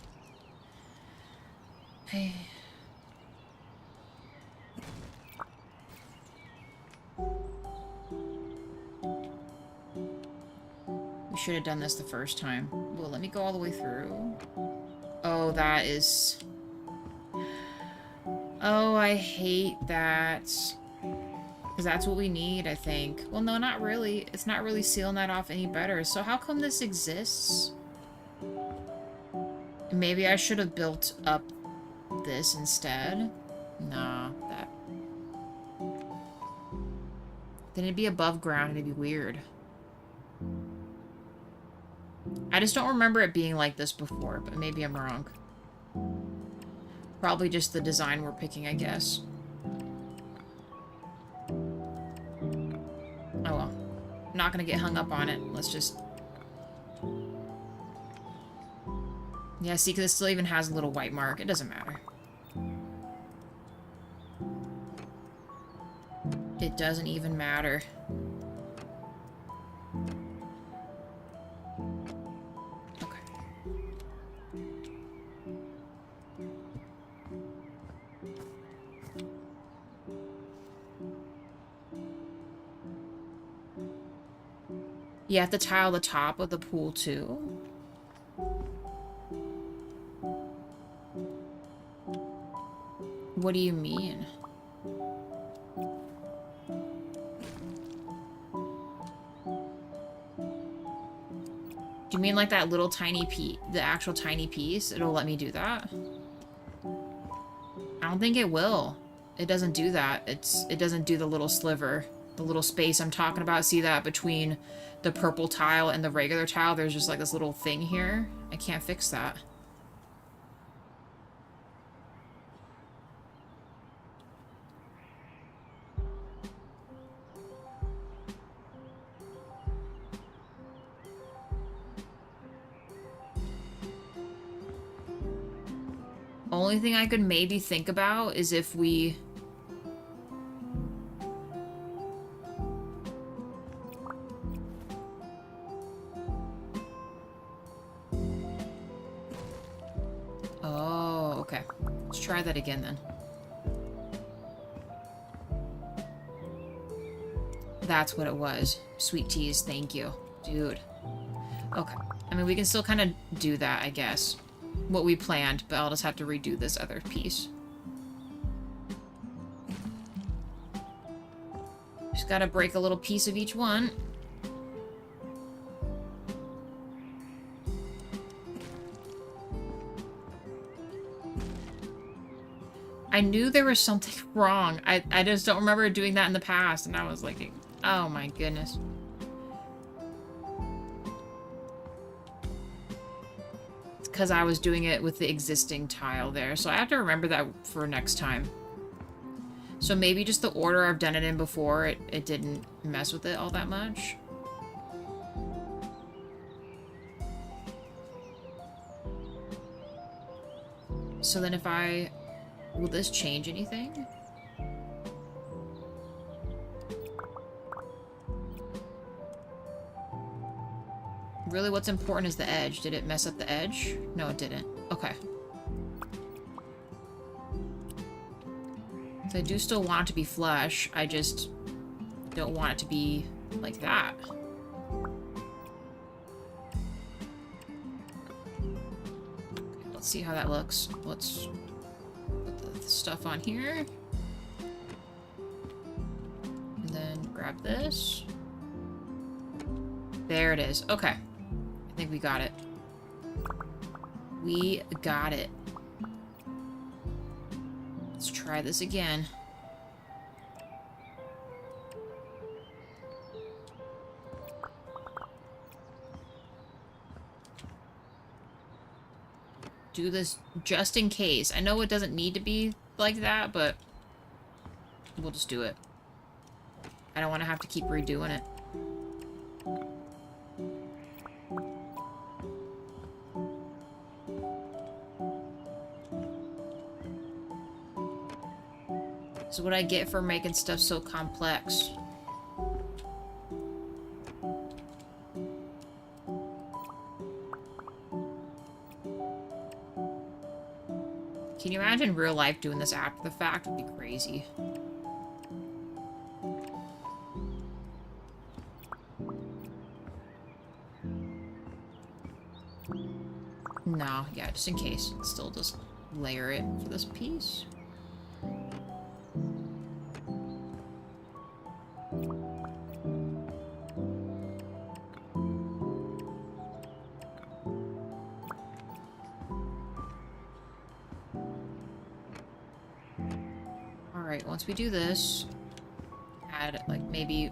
Hey. We should have done this the first time. Well, let me go all the way through. Oh, that is... Oh, I hate that. Because that's what we need, I think. Well, no, not really. It's not really sealing that off any better. So how come this exists? Maybe I should have built up this instead. Nah, that... Then it'd be above ground and it'd be weird. I just don't remember it being like this before, but maybe I'm wrong. Probably just the design we're picking, I guess. Oh well. I'm not gonna get hung up on it. Let's just... Yeah, see, because it still even has a little white mark. It doesn't matter. It doesn't even matter. Okay. You have to tile the top of the pool too. What do you mean? Do you mean like that little tiny piece, the actual tiny piece? It'll let me do that? I don't think it will. It doesn't do that. It doesn't do the little sliver, the little space I'm talking about. See that between the purple tile and the regular tile? There's just like this little thing here. I can't fix that. Only thing I could maybe think about is if we... Oh, okay. Let's try that again then. That's what it was. Sweet teas, thank you. Dude. Okay. I mean, we can still kind of do that, I guess. What we planned, but I'll just have to redo this other piece. Just gotta break a little piece of each one. I knew there was something wrong. I just don't remember doing that in the past, and I was like, oh my goodness. Because I was doing it with the existing tile there. So I have to remember that for next time. So maybe just the order I've done it in before, it didn't mess with it all that much. So then if I... Will this change anything? Really, what's important is the edge. Did it mess up the edge? No, it didn't. Okay. So I do still want it to be flush. I just don't want it to be like that. Okay, let's see how that looks. Let's put the stuff on here. Grab this. There it is. Okay. I think we got it. We got it. Let's try this again. Do this just in case. I know it doesn't need to be like that, but we'll just do it. I don't want to have to keep redoing it. This is what I get for making stuff so complex. Can you imagine real life doing this after the fact? Would be crazy. No, yeah, just in case. Still just layer it for this piece. Alright, once we do this, add like maybe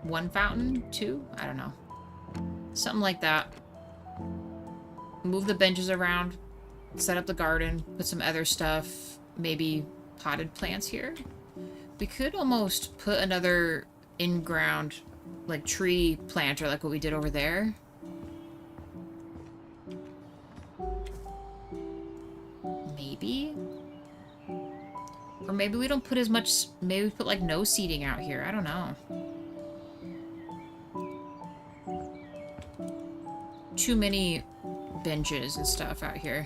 1 fountain, 2? I don't know. Something like that. Move the benches around, set up the garden, put some other stuff, maybe potted plants here. We could almost put another in-ground, like, tree planter like what we did over there. Maybe? Or maybe we don't put as much, maybe we put, like, no seating out here. I don't know. Too many benches and stuff out here.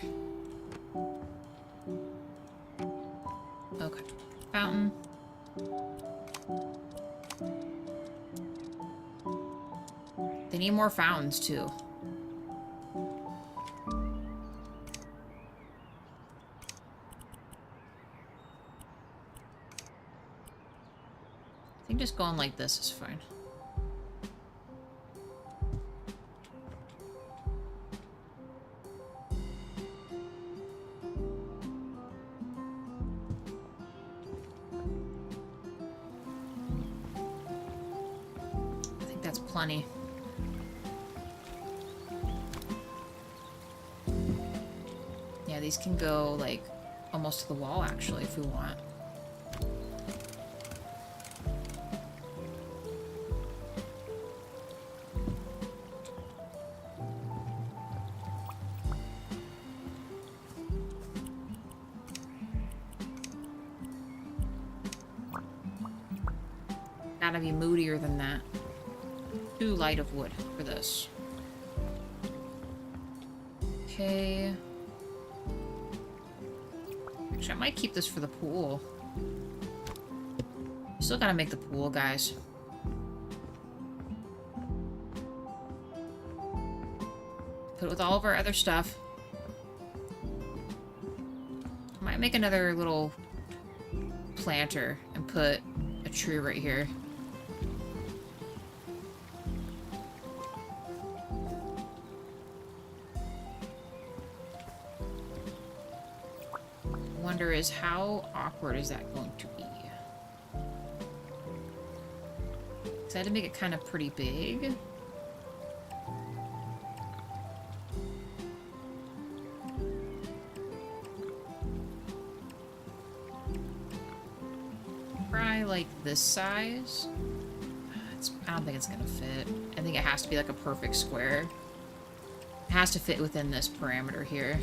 Okay. Fountain. They need more fountains, too. I think just going like this is fine. I think that's plenty. Yeah, these can go, like, almost to the wall, actually, if we want. Gotta be moodier than that. Too light of wood for this. Okay. Actually, I might keep this for the pool. Still gotta make the pool, guys. Put it with all of our other stuff. Might make another little planter and put a tree right here. Wonder is how awkward is that going to be? Because I had to make it kind of pretty big. Probably like this size. I don't think it's gonna fit. I think it has to be like a perfect square. It has to fit within this parameter here.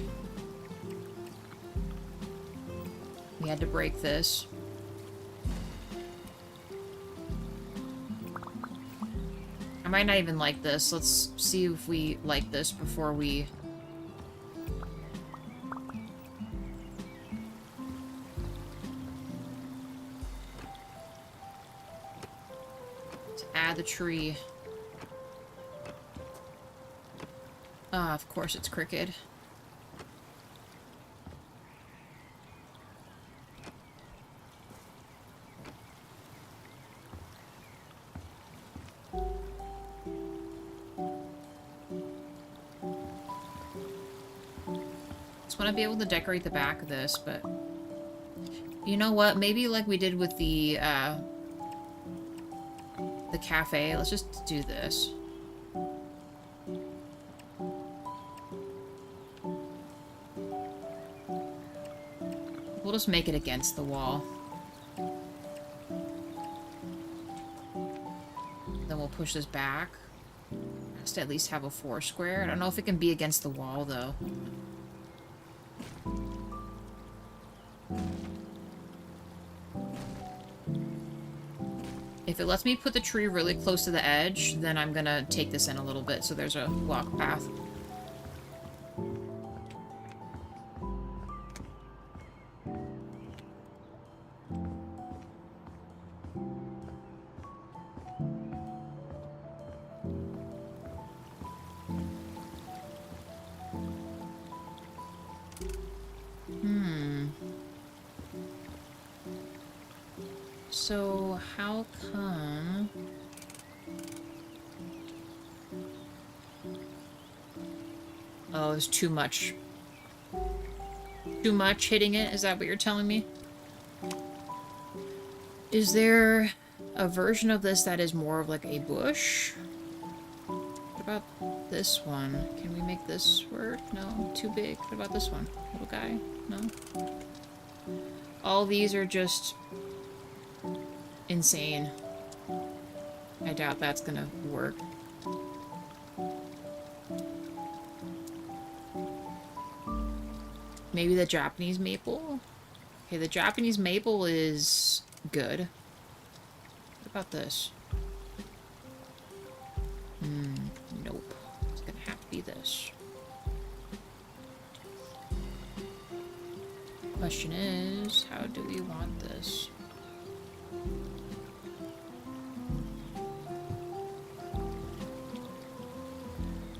We had to break this. I might not even like this. Let's see if we like this before we... Let's add the tree. Ah, of course it's crooked. Just want to be able to decorate the back of this, but you know what? Maybe like we did with the cafe. Let's just do this. We'll just make it against the wall. Then we'll push this back. Just to at least have a 4 square. I don't know if it can be against the wall, though. If it lets me put the tree really close to the edge, then I'm gonna take this in a little bit so there's a walk path. So, how come... Oh, there's too much. Too much hitting it? Is that what you're telling me? Is there a version of this that is more of like a bush? What about this one? Can we make this work? No, too big. What about this one? Little guy? No? All these are just... insane. I doubt that's gonna work. Maybe the Japanese maple? Okay, the Japanese maple is good. What about this? Nope. It's gonna have to be this. Question is, how do we want this?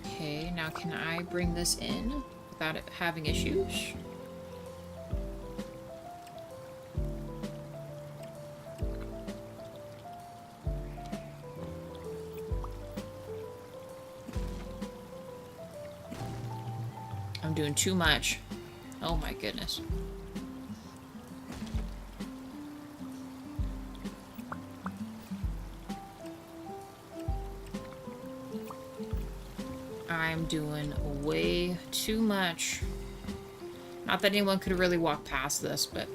Okay, now can I bring this in without it having issues? I'm doing too much. Oh my goodness. I'm doing way too much. Not that anyone could really walk past this, but...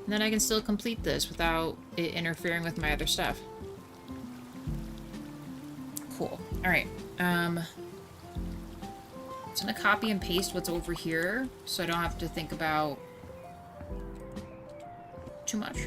And then I can still complete this without it interfering with my other stuff. Cool. Alright. Just gonna copy and paste what's over here, so I don't have to think about too much.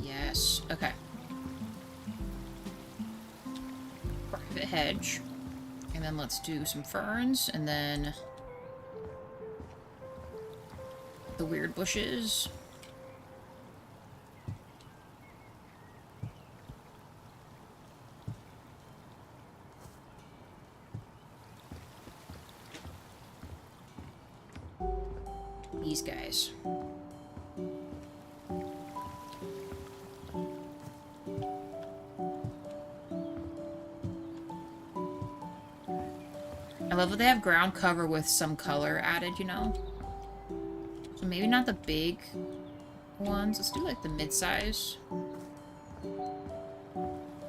Yes. Okay. Private hedge. And then let's do some ferns, and then the weird bushes. These guys. I love that they have ground cover with some color added, you know? So maybe not the big ones. Let's do like the mid-size.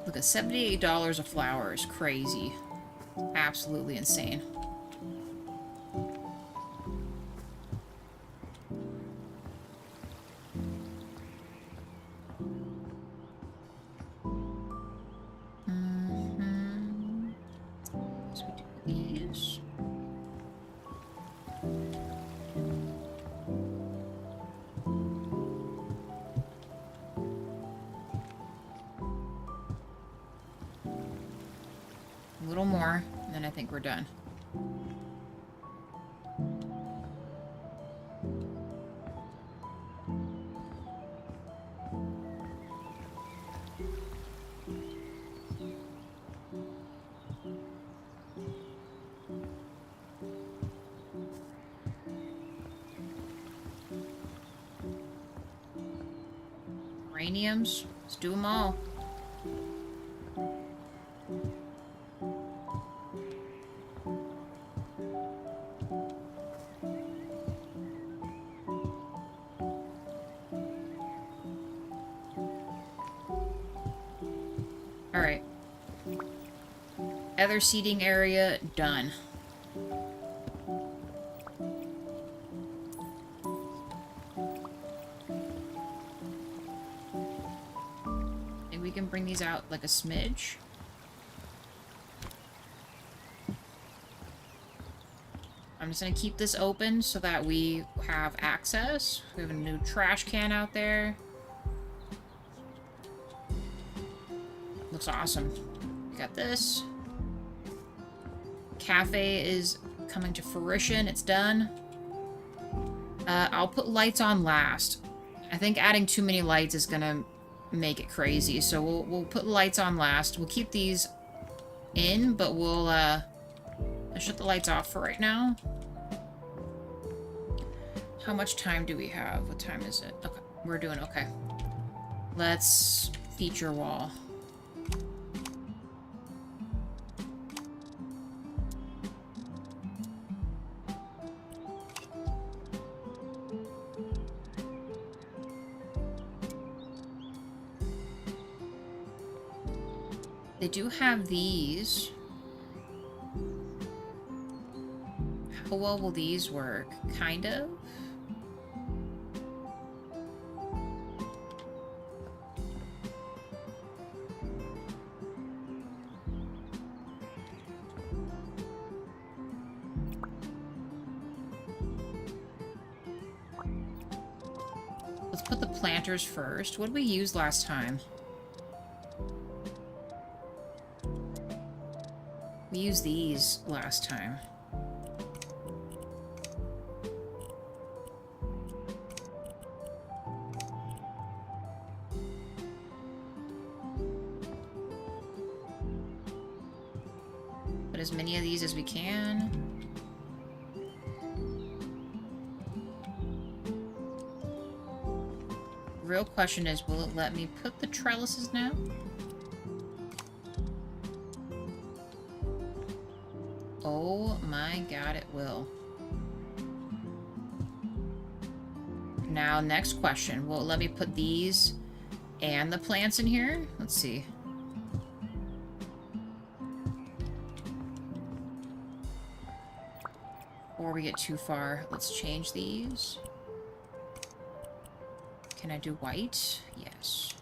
Look at $78 a flower is crazy. Absolutely insane. think we're done. Uraniums. Let's do them all. Alright. Other seating area, done. Maybe we can bring these out like a smidge. I'm just gonna keep this open so that we have access. We have a new trash can out there. Looks awesome. We got this. Cafe is coming to fruition. It's done. I'll put lights on last. I think adding too many lights is gonna make it crazy, so we'll put lights on last. We'll keep these in, but we'll shut the lights off for right now. How much time do we have? What time is it? Okay, we're doing okay. Let's feature wall. They do have these. How well will these work? Kind of. Let's put the planters first. What did we use last time? We used these last time. Put as many of these as we can. Real question is, will it let me put the trellises now? Oh my god, it will. Now, next question. Will it let me put these and the plants in here? Let's see. Before we get too far, let's change these. Can I do white? Yes.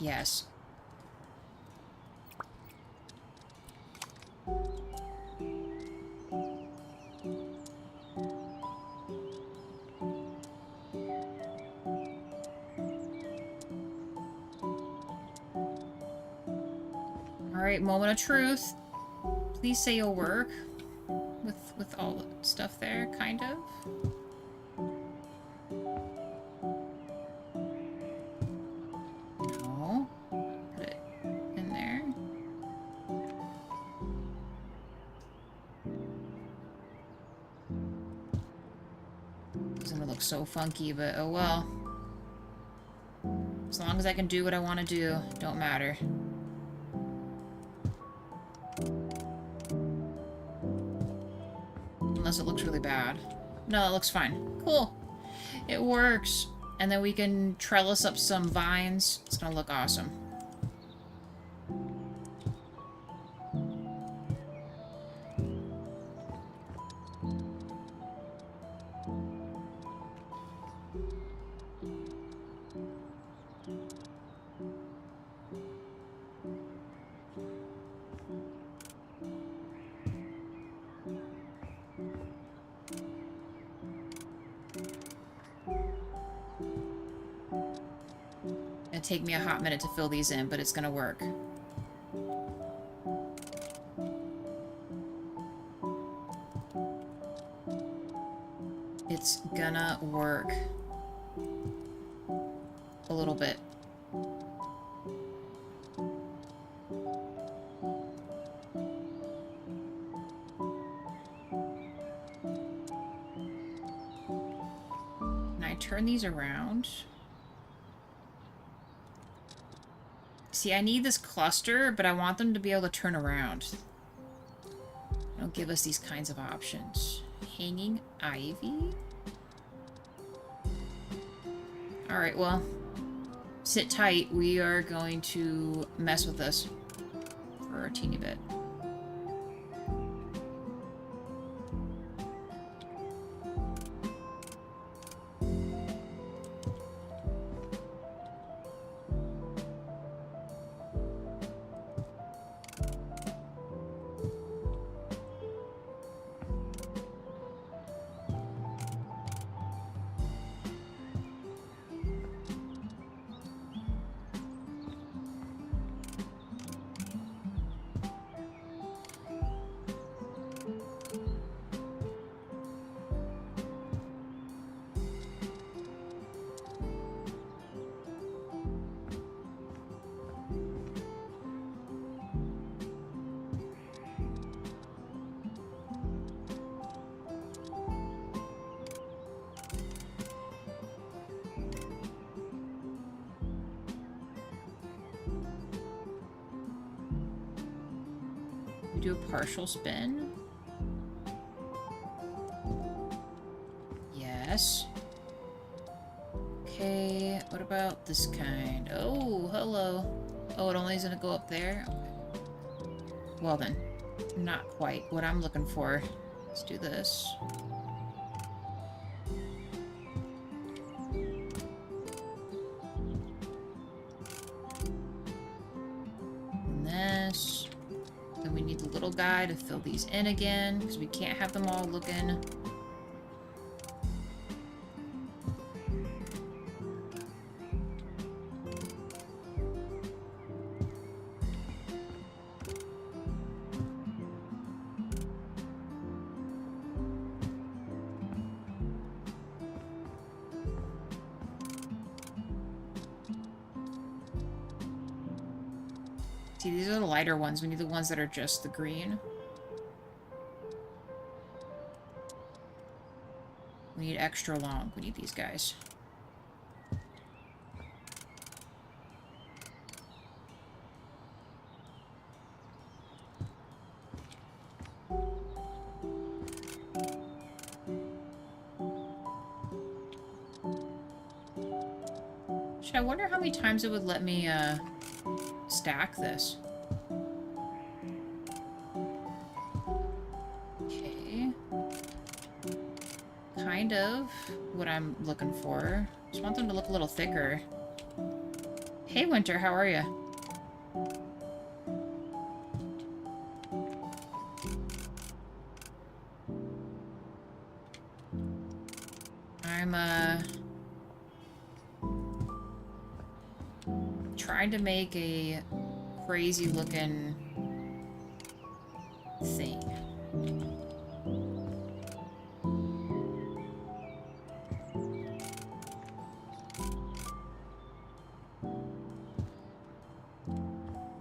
Yes. Alright, moment of truth. Please say you'll work with all the stuff there, kind of. No. Put it in there. It's gonna look so funky, but oh well. As long as I can do what I want to do, don't matter. Unless it looks really bad. No, it looks fine. Cool. It works. And then we can trellis up some vines. It's gonna look awesome. take me a hot minute to fill these in, but it's gonna work. It's gonna work. A little bit. Can I turn these around? See, I need this cluster, but I want them to be able to turn around. It'll give us these kinds of options. Hanging ivy? Alright, well, sit tight. We are going to mess with this for a teeny bit. We do a partial spin. Yes. Okay, what about this kind? Oh, hello. Oh, it only is gonna go up there? Okay. Well then, not quite what I'm looking for. Let's do this. And this. Then we need the little guy to fill these in again, because we can't have them all looking. See, these are the lighter ones. We need the ones that are just the green. We need extra long. We need these guys. I wonder how many times it would let me, stack this. Okay. Kind of what I'm looking for. Just want them to look a little thicker. Hey, Winter, how are you? I'm, trying to make a crazy looking thing.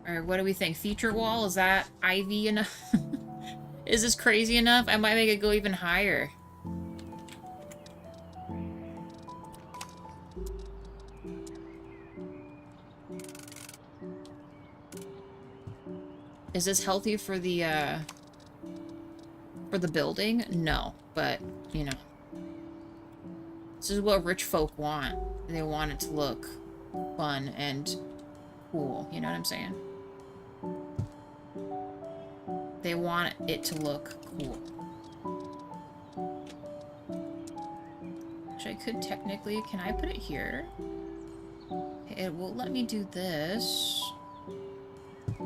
Alright, what do we think? Feature wall? Is that ivy enough? Is this crazy enough? I might make it go even higher. Is this healthy for the building? No, but, you know. This is what rich folk want. They want it to look fun and cool, you know what I'm saying? They want it to look cool. Which I could technically... Can I put it here? It won't let me do this.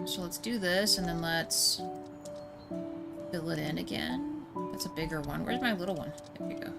So let's do this, and then let's fill it in again. That's a bigger one. Where's my little one? There we go.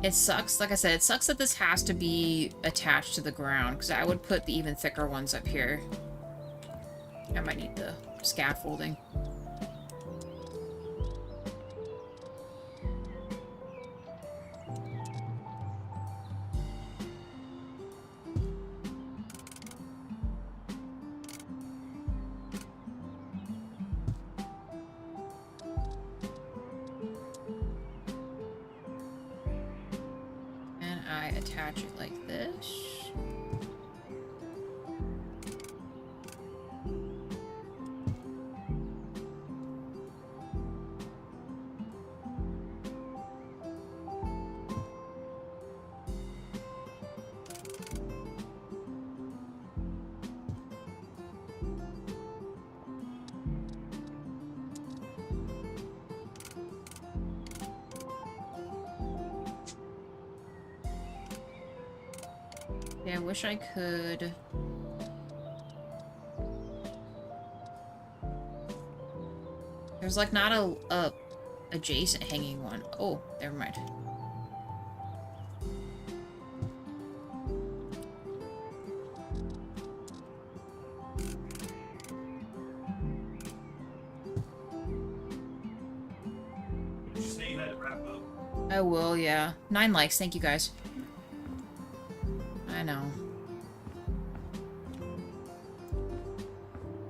It sucks, like I said, it sucks that this has to be attached to the ground, because I would put the even thicker ones up here. I might need the scaffolding. And I attach it like this. Yeah, I wish I could... There's like not a adjacent hanging one. Oh, never mind. Did you say you had to wrap up? I will, yeah. 9 likes, thank you guys. I know.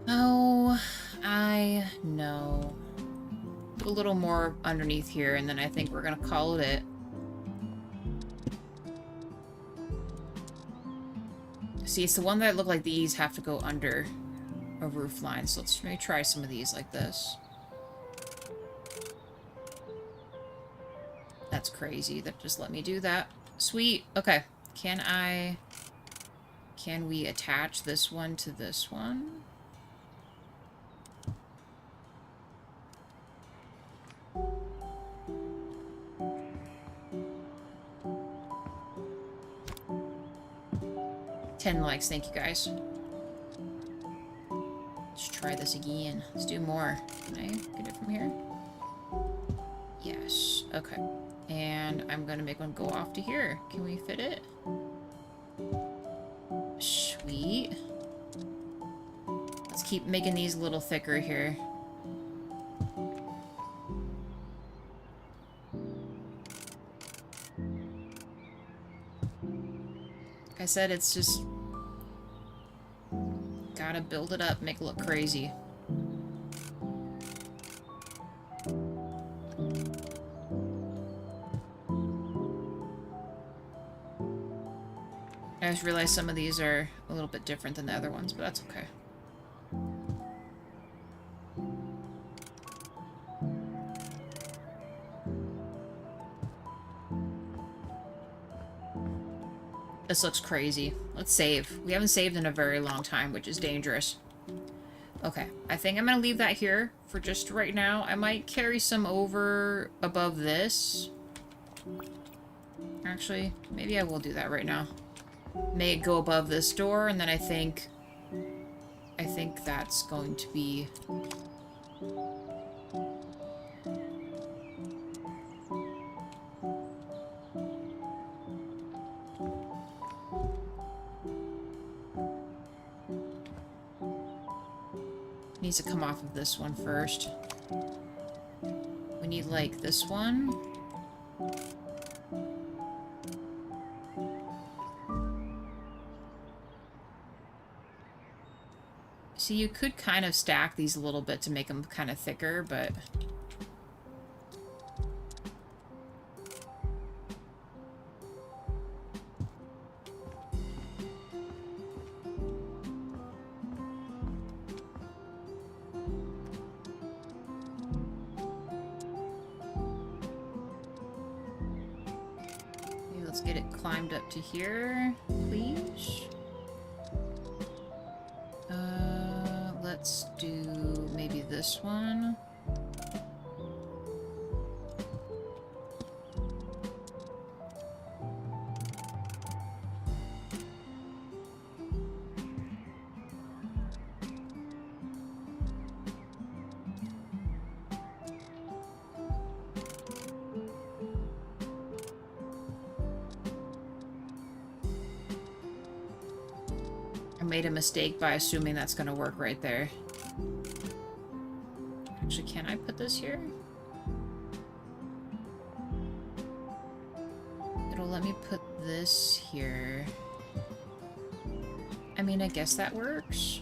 Oh, I know. Put a little more underneath here, and then I think we're gonna call it it. See, it's the one that look like these have to go under a roof line, so let's maybe try some of these like this. That's crazy. That just let me do that. Sweet. Okay. Can we attach this one to this one? $10 likes, thank you guys. Let's try this again. Let's do more. Can I get it from here? Yes. Okay. And I'm gonna make one go off to here. Can we fit it? Sweet. Let's keep making these a little thicker here. Like I said, it's just... gotta build it up, make it look crazy. I just realized some of these are a little bit different than the other ones, but that's okay. This looks crazy. Let's save. We haven't saved in a very long time, which is dangerous. Okay, I think I'm gonna leave that here for just right now. I might carry some over above this. Actually, maybe I will do that right now. May it go above this door, and then I think that's going to be... needs to come off of this one first. We need, like, this one. See, you could kind of stack these a little bit to make them kind of thicker, but... okay, let's get it climbed up to here, please. Let's do maybe this one. made a mistake by assuming that's gonna work right there. Actually, can I put this here? It'll let me put this here. I mean, I guess that works.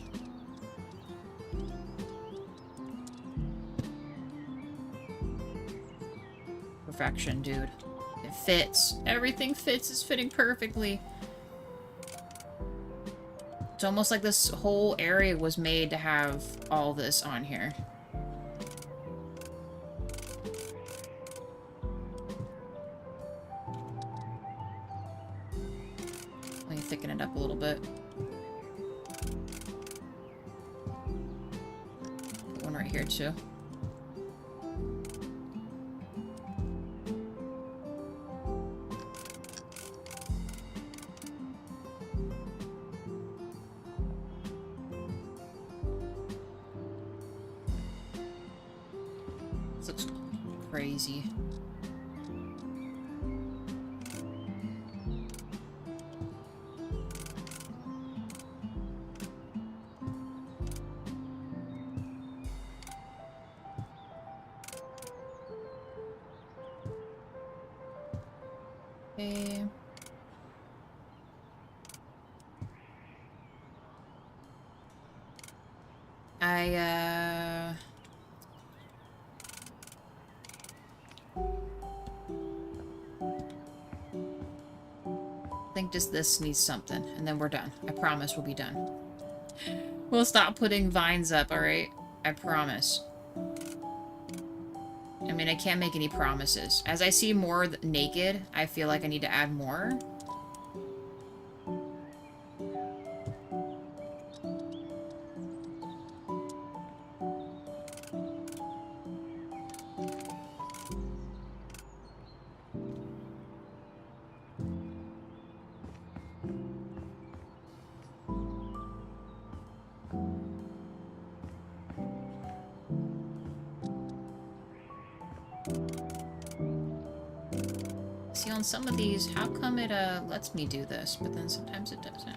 Perfection, dude. It fits. Everything fits. It's fitting perfectly. It's almost like this whole area was made to have all this on here. Let me thicken it up a little bit. Put one right here too. Looks crazy. Okay. I think just this needs something, and then we're done. I promise we'll be done. We'll stop putting vines up, alright? I promise. I mean, I can't make any promises. As I see more naked, I feel like I need to add more. See, on some of these, how come it lets me do this, but then sometimes it doesn't?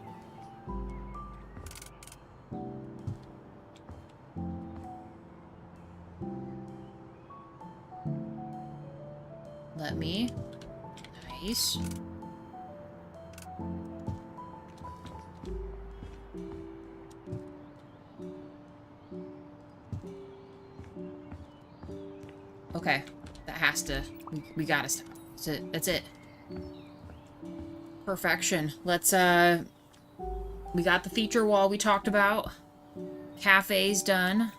Let me. Nice. Okay, that has to. We gotta stop. That's it. That's it. Perfection. Let's, we got the feature wall we talked about. Cafe's done.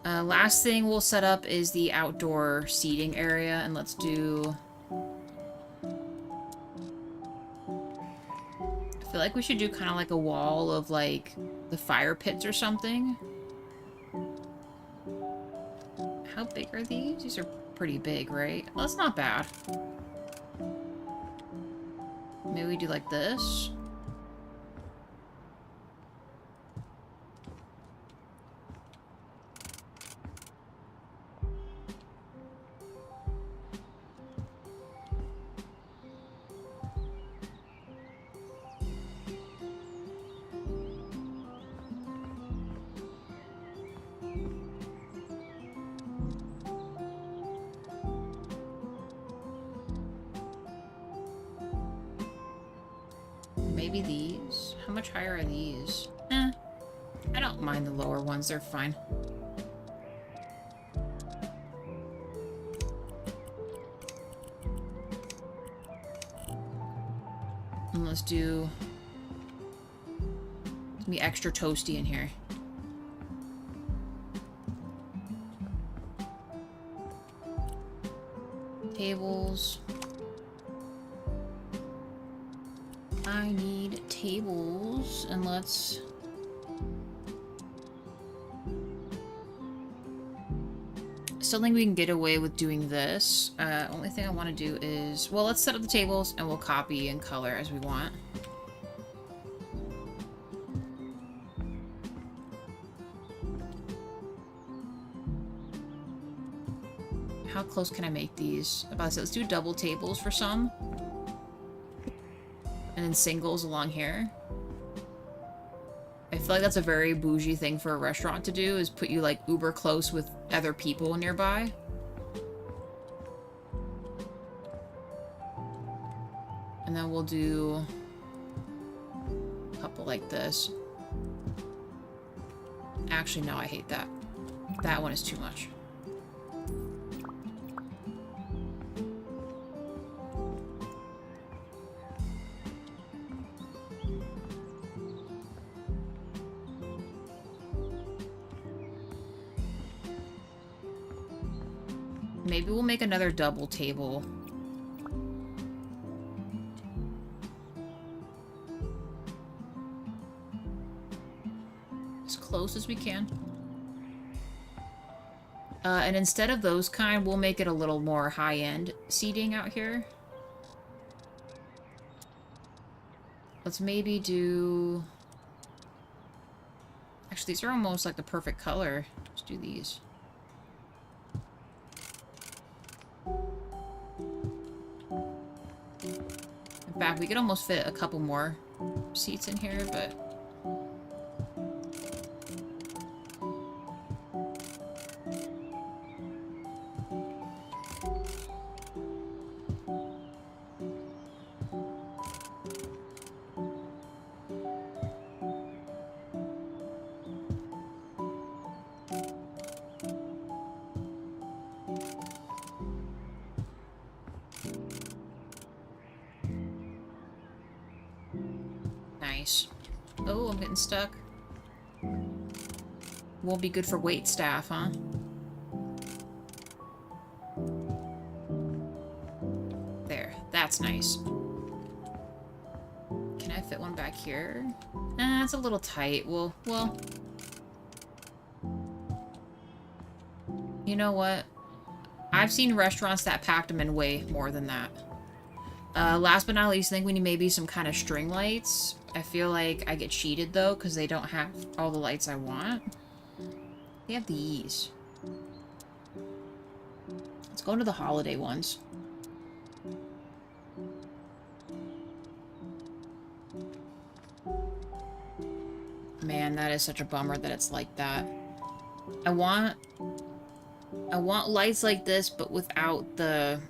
Last thing we'll set up is the outdoor seating area, and let's do... I feel like we should do kind of like a wall of, like, the fire pits or something. How big are these? These are pretty big, right? Well, that's not bad. Maybe we do like this. Maybe these? How much higher are these? I don't mind the lower ones, they're fine. And let's do... It's gonna be extra toasty in here. Tables. I need tables, and let's... Still think we can get away with doing this. Only thing I want to do is... Well, let's set up the tables, and we'll copy and color as we want. How close can I make these? About to say, let's do double tables for some. And then singles along here. feel like that's a very bougie thing for a restaurant to do, is put you, like, uber close with other people nearby. And then we'll do a couple like this. Actually, no, I hate that. That one is too much. Maybe we'll make another double table. As close as we can. And instead of those kind, we'll make it a little more high-end seating out here. Let's maybe do... Actually, these are almost like the perfect color. Let's do these. In fact, we could almost fit a couple more seats in here, but... Nice. Oh, I'm getting stuck. Won't be good for wait staff, huh? There. That's nice. Can I fit one back here? Nah, it's a little tight. Well... You know what? I've seen restaurants that packed them in way more than that. Last but not least, I think we need maybe some kind of string lights. I feel like I get cheated, though, because they don't have all the lights I want. They have these. Let's go into the holiday ones. Man, that is such a bummer that it's like that. I want lights like this, but without the...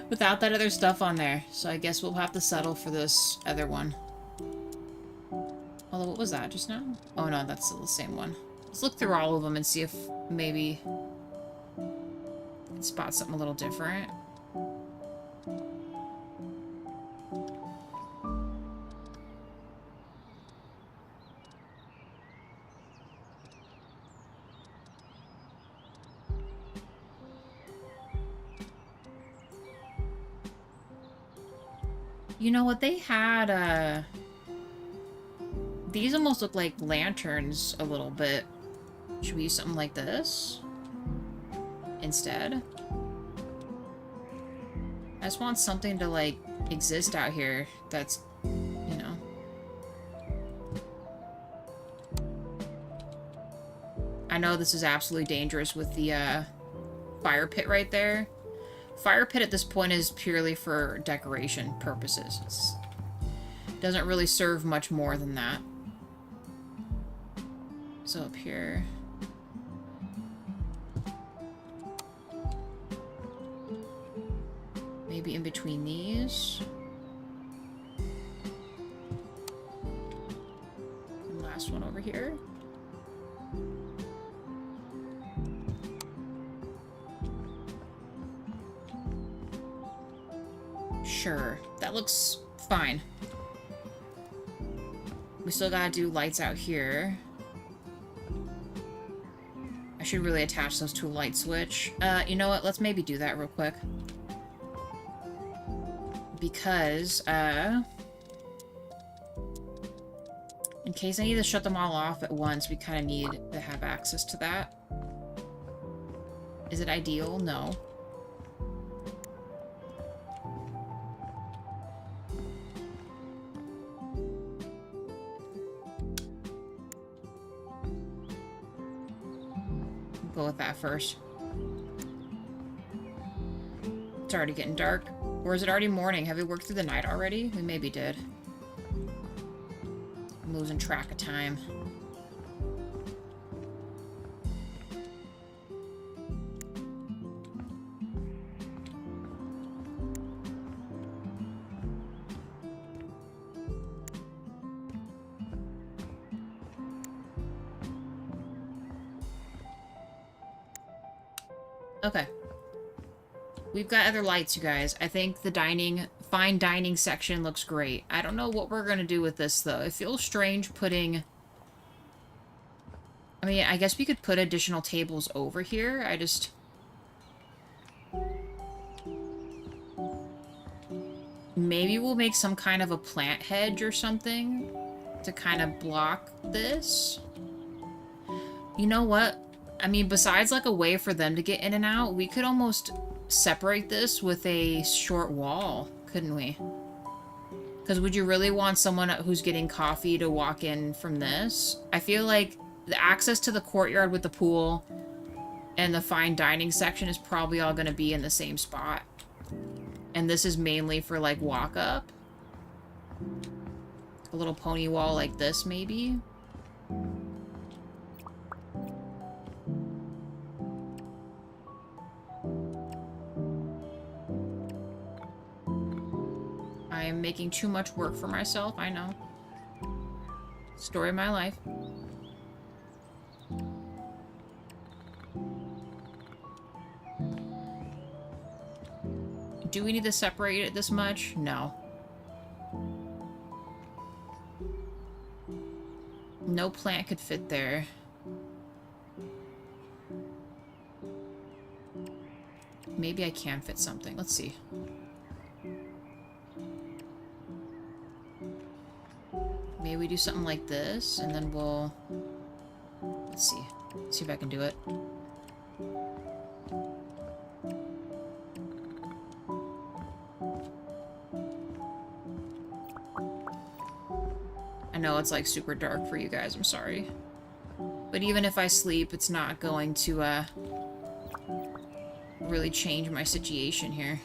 without that other stuff on there. So I guess we'll have to settle for this other one. Although, what was that just now? Oh no, that's still the same one. Let's look through all of them and see if maybe we can spot something a little different. You know what, they had, these almost look like lanterns a little bit. Should we use something like this instead? I just want something to, like, exist out here that's, you know. I know this is absolutely dangerous with the, fire pit right there. Fire pit at this point is purely for decoration purposes. It doesn't really serve much more than that. So up here... maybe in between these. And last one over here. Sure, that looks fine. We still gotta do lights out here. I should really attach those to a light switch. You know what? Let's maybe do that real quick. Because, in case I need to shut them all off at once, we kind of need to have access to that. Is it ideal? No. Go with that first. It's already getting dark. Or is it already morning? Have we worked through the night already? We maybe did. I'm losing track of time. Okay. We've got other lights, you guys. I think the fine dining section looks great. I don't know what we're gonna do with this, though. It feels strange putting... I mean, I guess we could put additional tables over here. I just... Maybe we'll make some kind of a plant hedge or something to kind of block this. You know what? I mean, besides like a way for them to get in and out, we could almost separate this with a short wall, couldn't we? Because would you really want someone who's getting coffee to walk in from this? I feel like the access to the courtyard with the pool and the fine dining section is probably all going to be in the same spot. And this is mainly for, like, walk up. A little pony wall like this, maybe. I am making too much work for myself, I know. Story of my life. Do we need to separate it this much? No. No plant could fit there. Maybe I can fit something. Let's see. Maybe we do something like this, and then we'll... Let's see. Let's see if I can do it. I know it's like super dark for you guys, I'm sorry. But even if I sleep, it's not going to really change my situation here.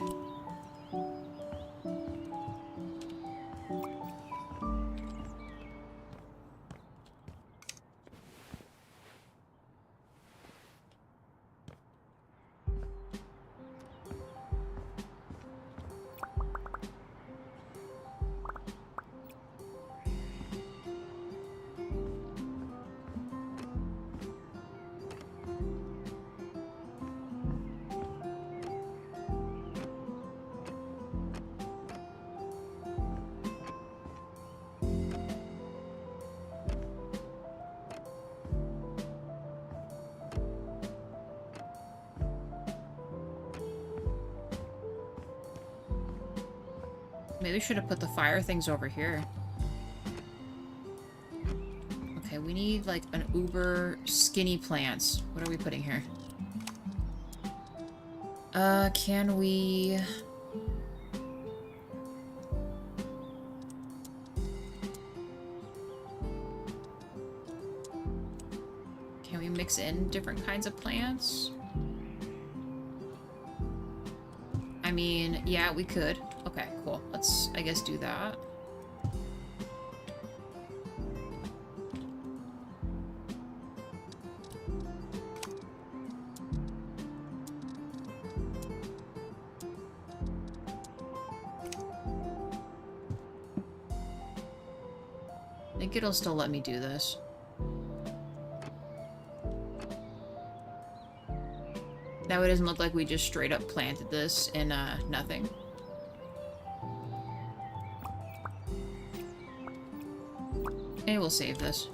Maybe we should have put the fire things over here. Okay, we need like an uber skinny plants. What are we putting here? Can we... Can we mix in different kinds of plants? I mean, yeah, we could. Okay, cool. Let's, I guess, do that. I think it'll still let me do this. That way it doesn't look like we just straight up planted this in nothing. Maybe we'll save this.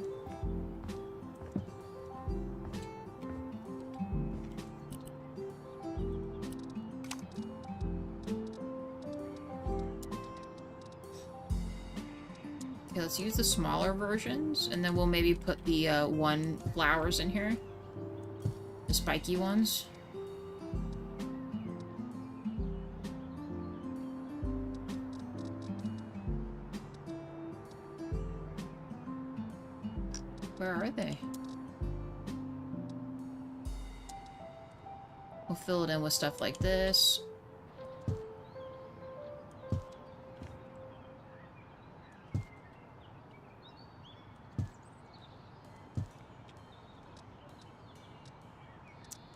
Okay, let's use the smaller versions, and then we'll maybe put the one flowers in here. The spiky ones. Where are they? We'll fill it in with stuff like this.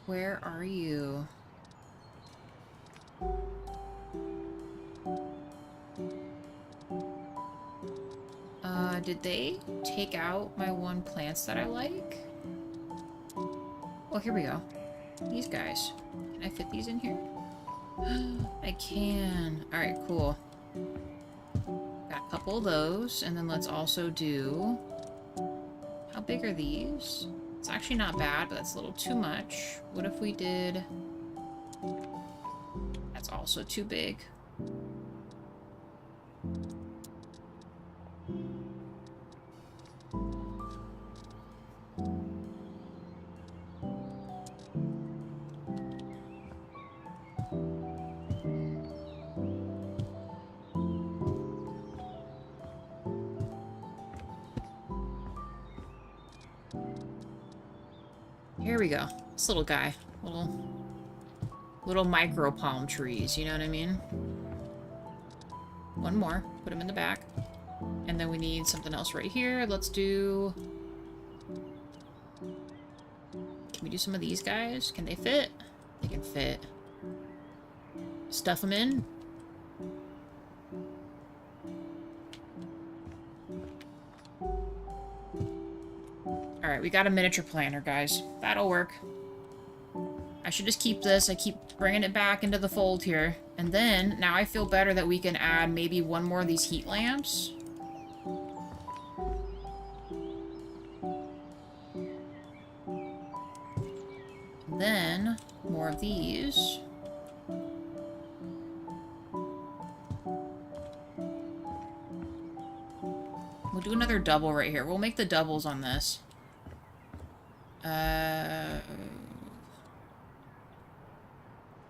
Where are you? Did they take out my one plants that I like? Oh, here we go. These guys. Can I fit these in here? I can. Alright, cool. Got a couple of those, and then let's also do... How big are these? It's actually not bad, but that's a little too much. What if we did... That's also too big. Here we go. This little guy. Little micro palm trees, you know what I mean? One more. Put him in the back. And then we need something else right here. Let's do... Can we do some of these guys? Can they fit? They can fit. Stuff them in. Alright, we got a miniature planter, guys. That'll work. I should just keep this. I keep bringing it back into the fold here. And then, now I feel better that we can add maybe one more of these heat lamps. And then, more of these. We'll do another double right here. We'll make the doubles on this.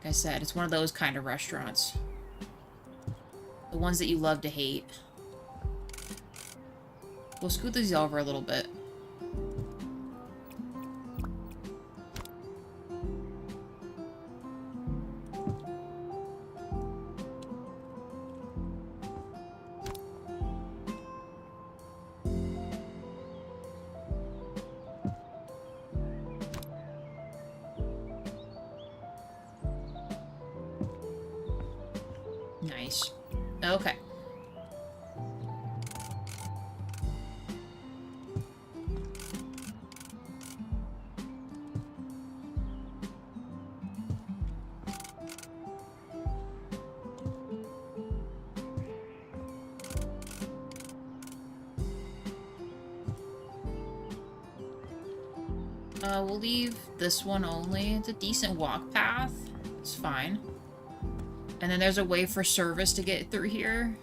Like I said, it's one of those kind of restaurants. The ones that you love to hate. We'll scoot these over a little bit. Nice. Okay. We'll leave this one only. It's a decent walk path. It's fine. And then there's a way for service to get through here.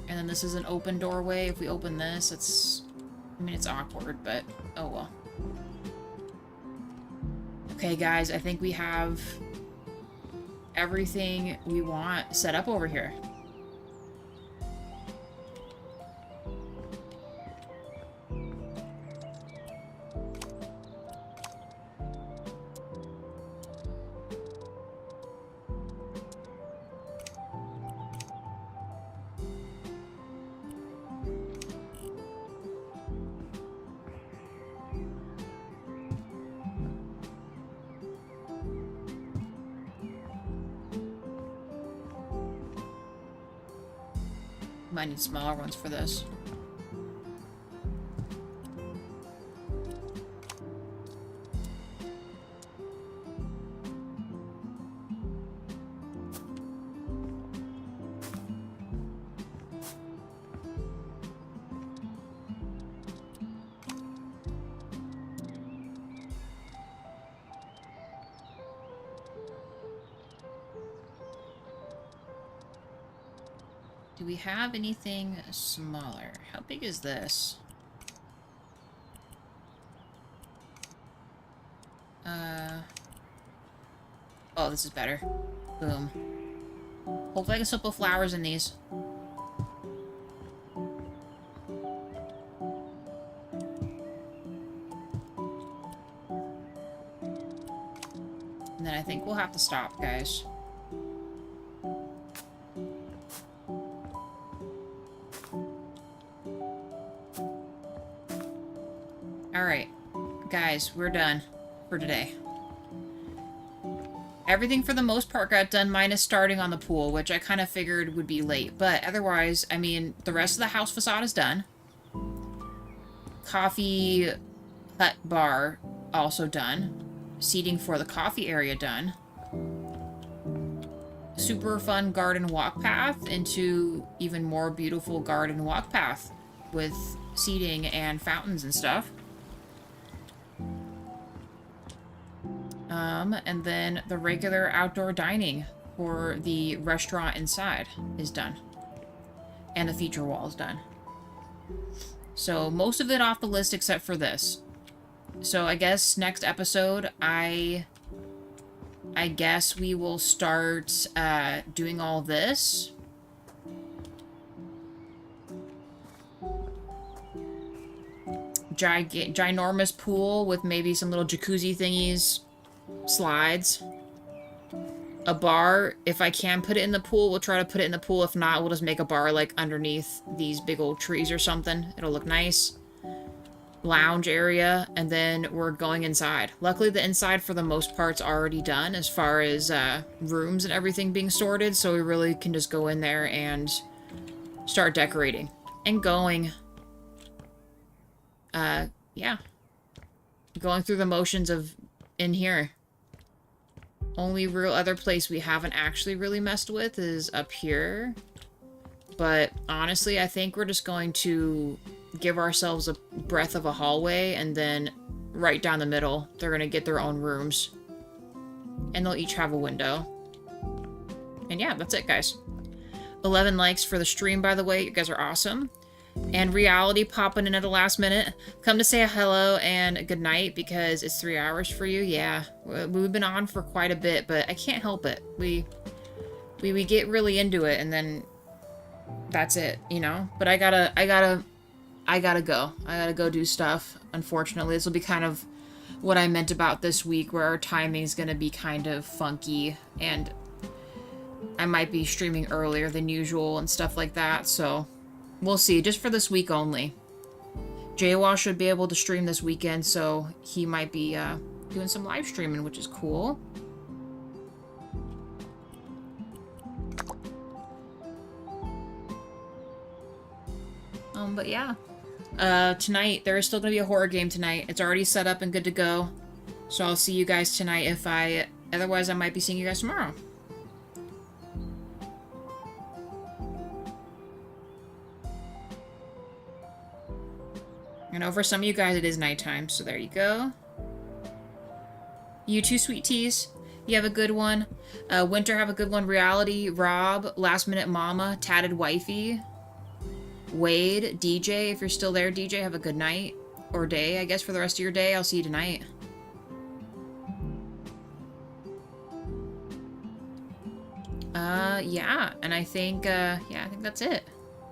And then this is an open doorway. If we open this, it's... I mean, it's awkward, but oh well. Okay, guys, I think we have everything we want set up over here. Might need smaller ones for this. Do we have anything smaller? How big is this? Oh, this is better. Boom. Hopefully I can still put flowers in these. And then I think we'll have to stop, guys. guys, we're done for today. Everything for the most part got done, minus starting on the pool, which I kind of figured would be late. But otherwise, I mean, the rest of the house facade is done. Coffee hut bar also done. Seating for the coffee area done. Super fun garden walk path into even more beautiful garden walk path with seating and fountains and stuff. And then the regular outdoor dining for the restaurant inside is done. And the feature wall is done. So most of it off the list except for this. So I guess next episode, I guess we will start doing all this. Ginormous pool with maybe some little jacuzzi thingies. Slides. A bar. If I can put it in the pool, we'll try to put it in the pool. If not, we'll just make a bar like underneath these big old trees or something. It'll look nice. Lounge area, and then we're going inside. Luckily, the inside for the most part's already done as far as rooms and everything being sorted, so we really can just go in there and start decorating. And going. Yeah. Going through the motions of in here. Only real other place we haven't actually really messed with is up here. But honestly, I think we're just going to give ourselves a breadth of a hallway, and then right down the middle, they're going to get their own rooms. And they'll each have a window. And yeah, that's it, guys. 11 likes for the stream, by the way. You guys are awesome. And Reality popping in at the last minute. Come to say a hello and a good night because it's 3 hours for you. Yeah, we've been on for quite a bit, but I can't help it. We get really into it, and then that's it, you know? But I gotta go. I gotta go do stuff. Unfortunately, this will be kind of what I meant about this week, where our timing's gonna be kind of funky, and I might be streaming earlier than usual and stuff like that, so we'll see. Just for this week only. Jaywall should be able to stream this weekend, so he might be doing some live streaming, which is cool. But yeah. Tonight, there is still going to be a horror game tonight. It's already set up and good to go. So I'll see you guys tonight otherwise I might be seeing you guys tomorrow. I know for some of you guys it is nighttime, so there you go. You too, sweet teas. You have a good one. Winter, have a good one. Reality, Rob, Last Minute Mama, Tatted Wifey, Wade, DJ, if you're still there, DJ, have a good night. Or day, I guess, for the rest of your day. I'll see you tonight. Yeah, and I think that's it.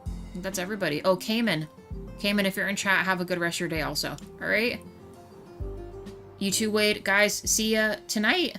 I think that's everybody. Oh, Cayman, if you're in chat, have a good rest of your day also. Alright? You too, Wade. Guys, see ya tonight.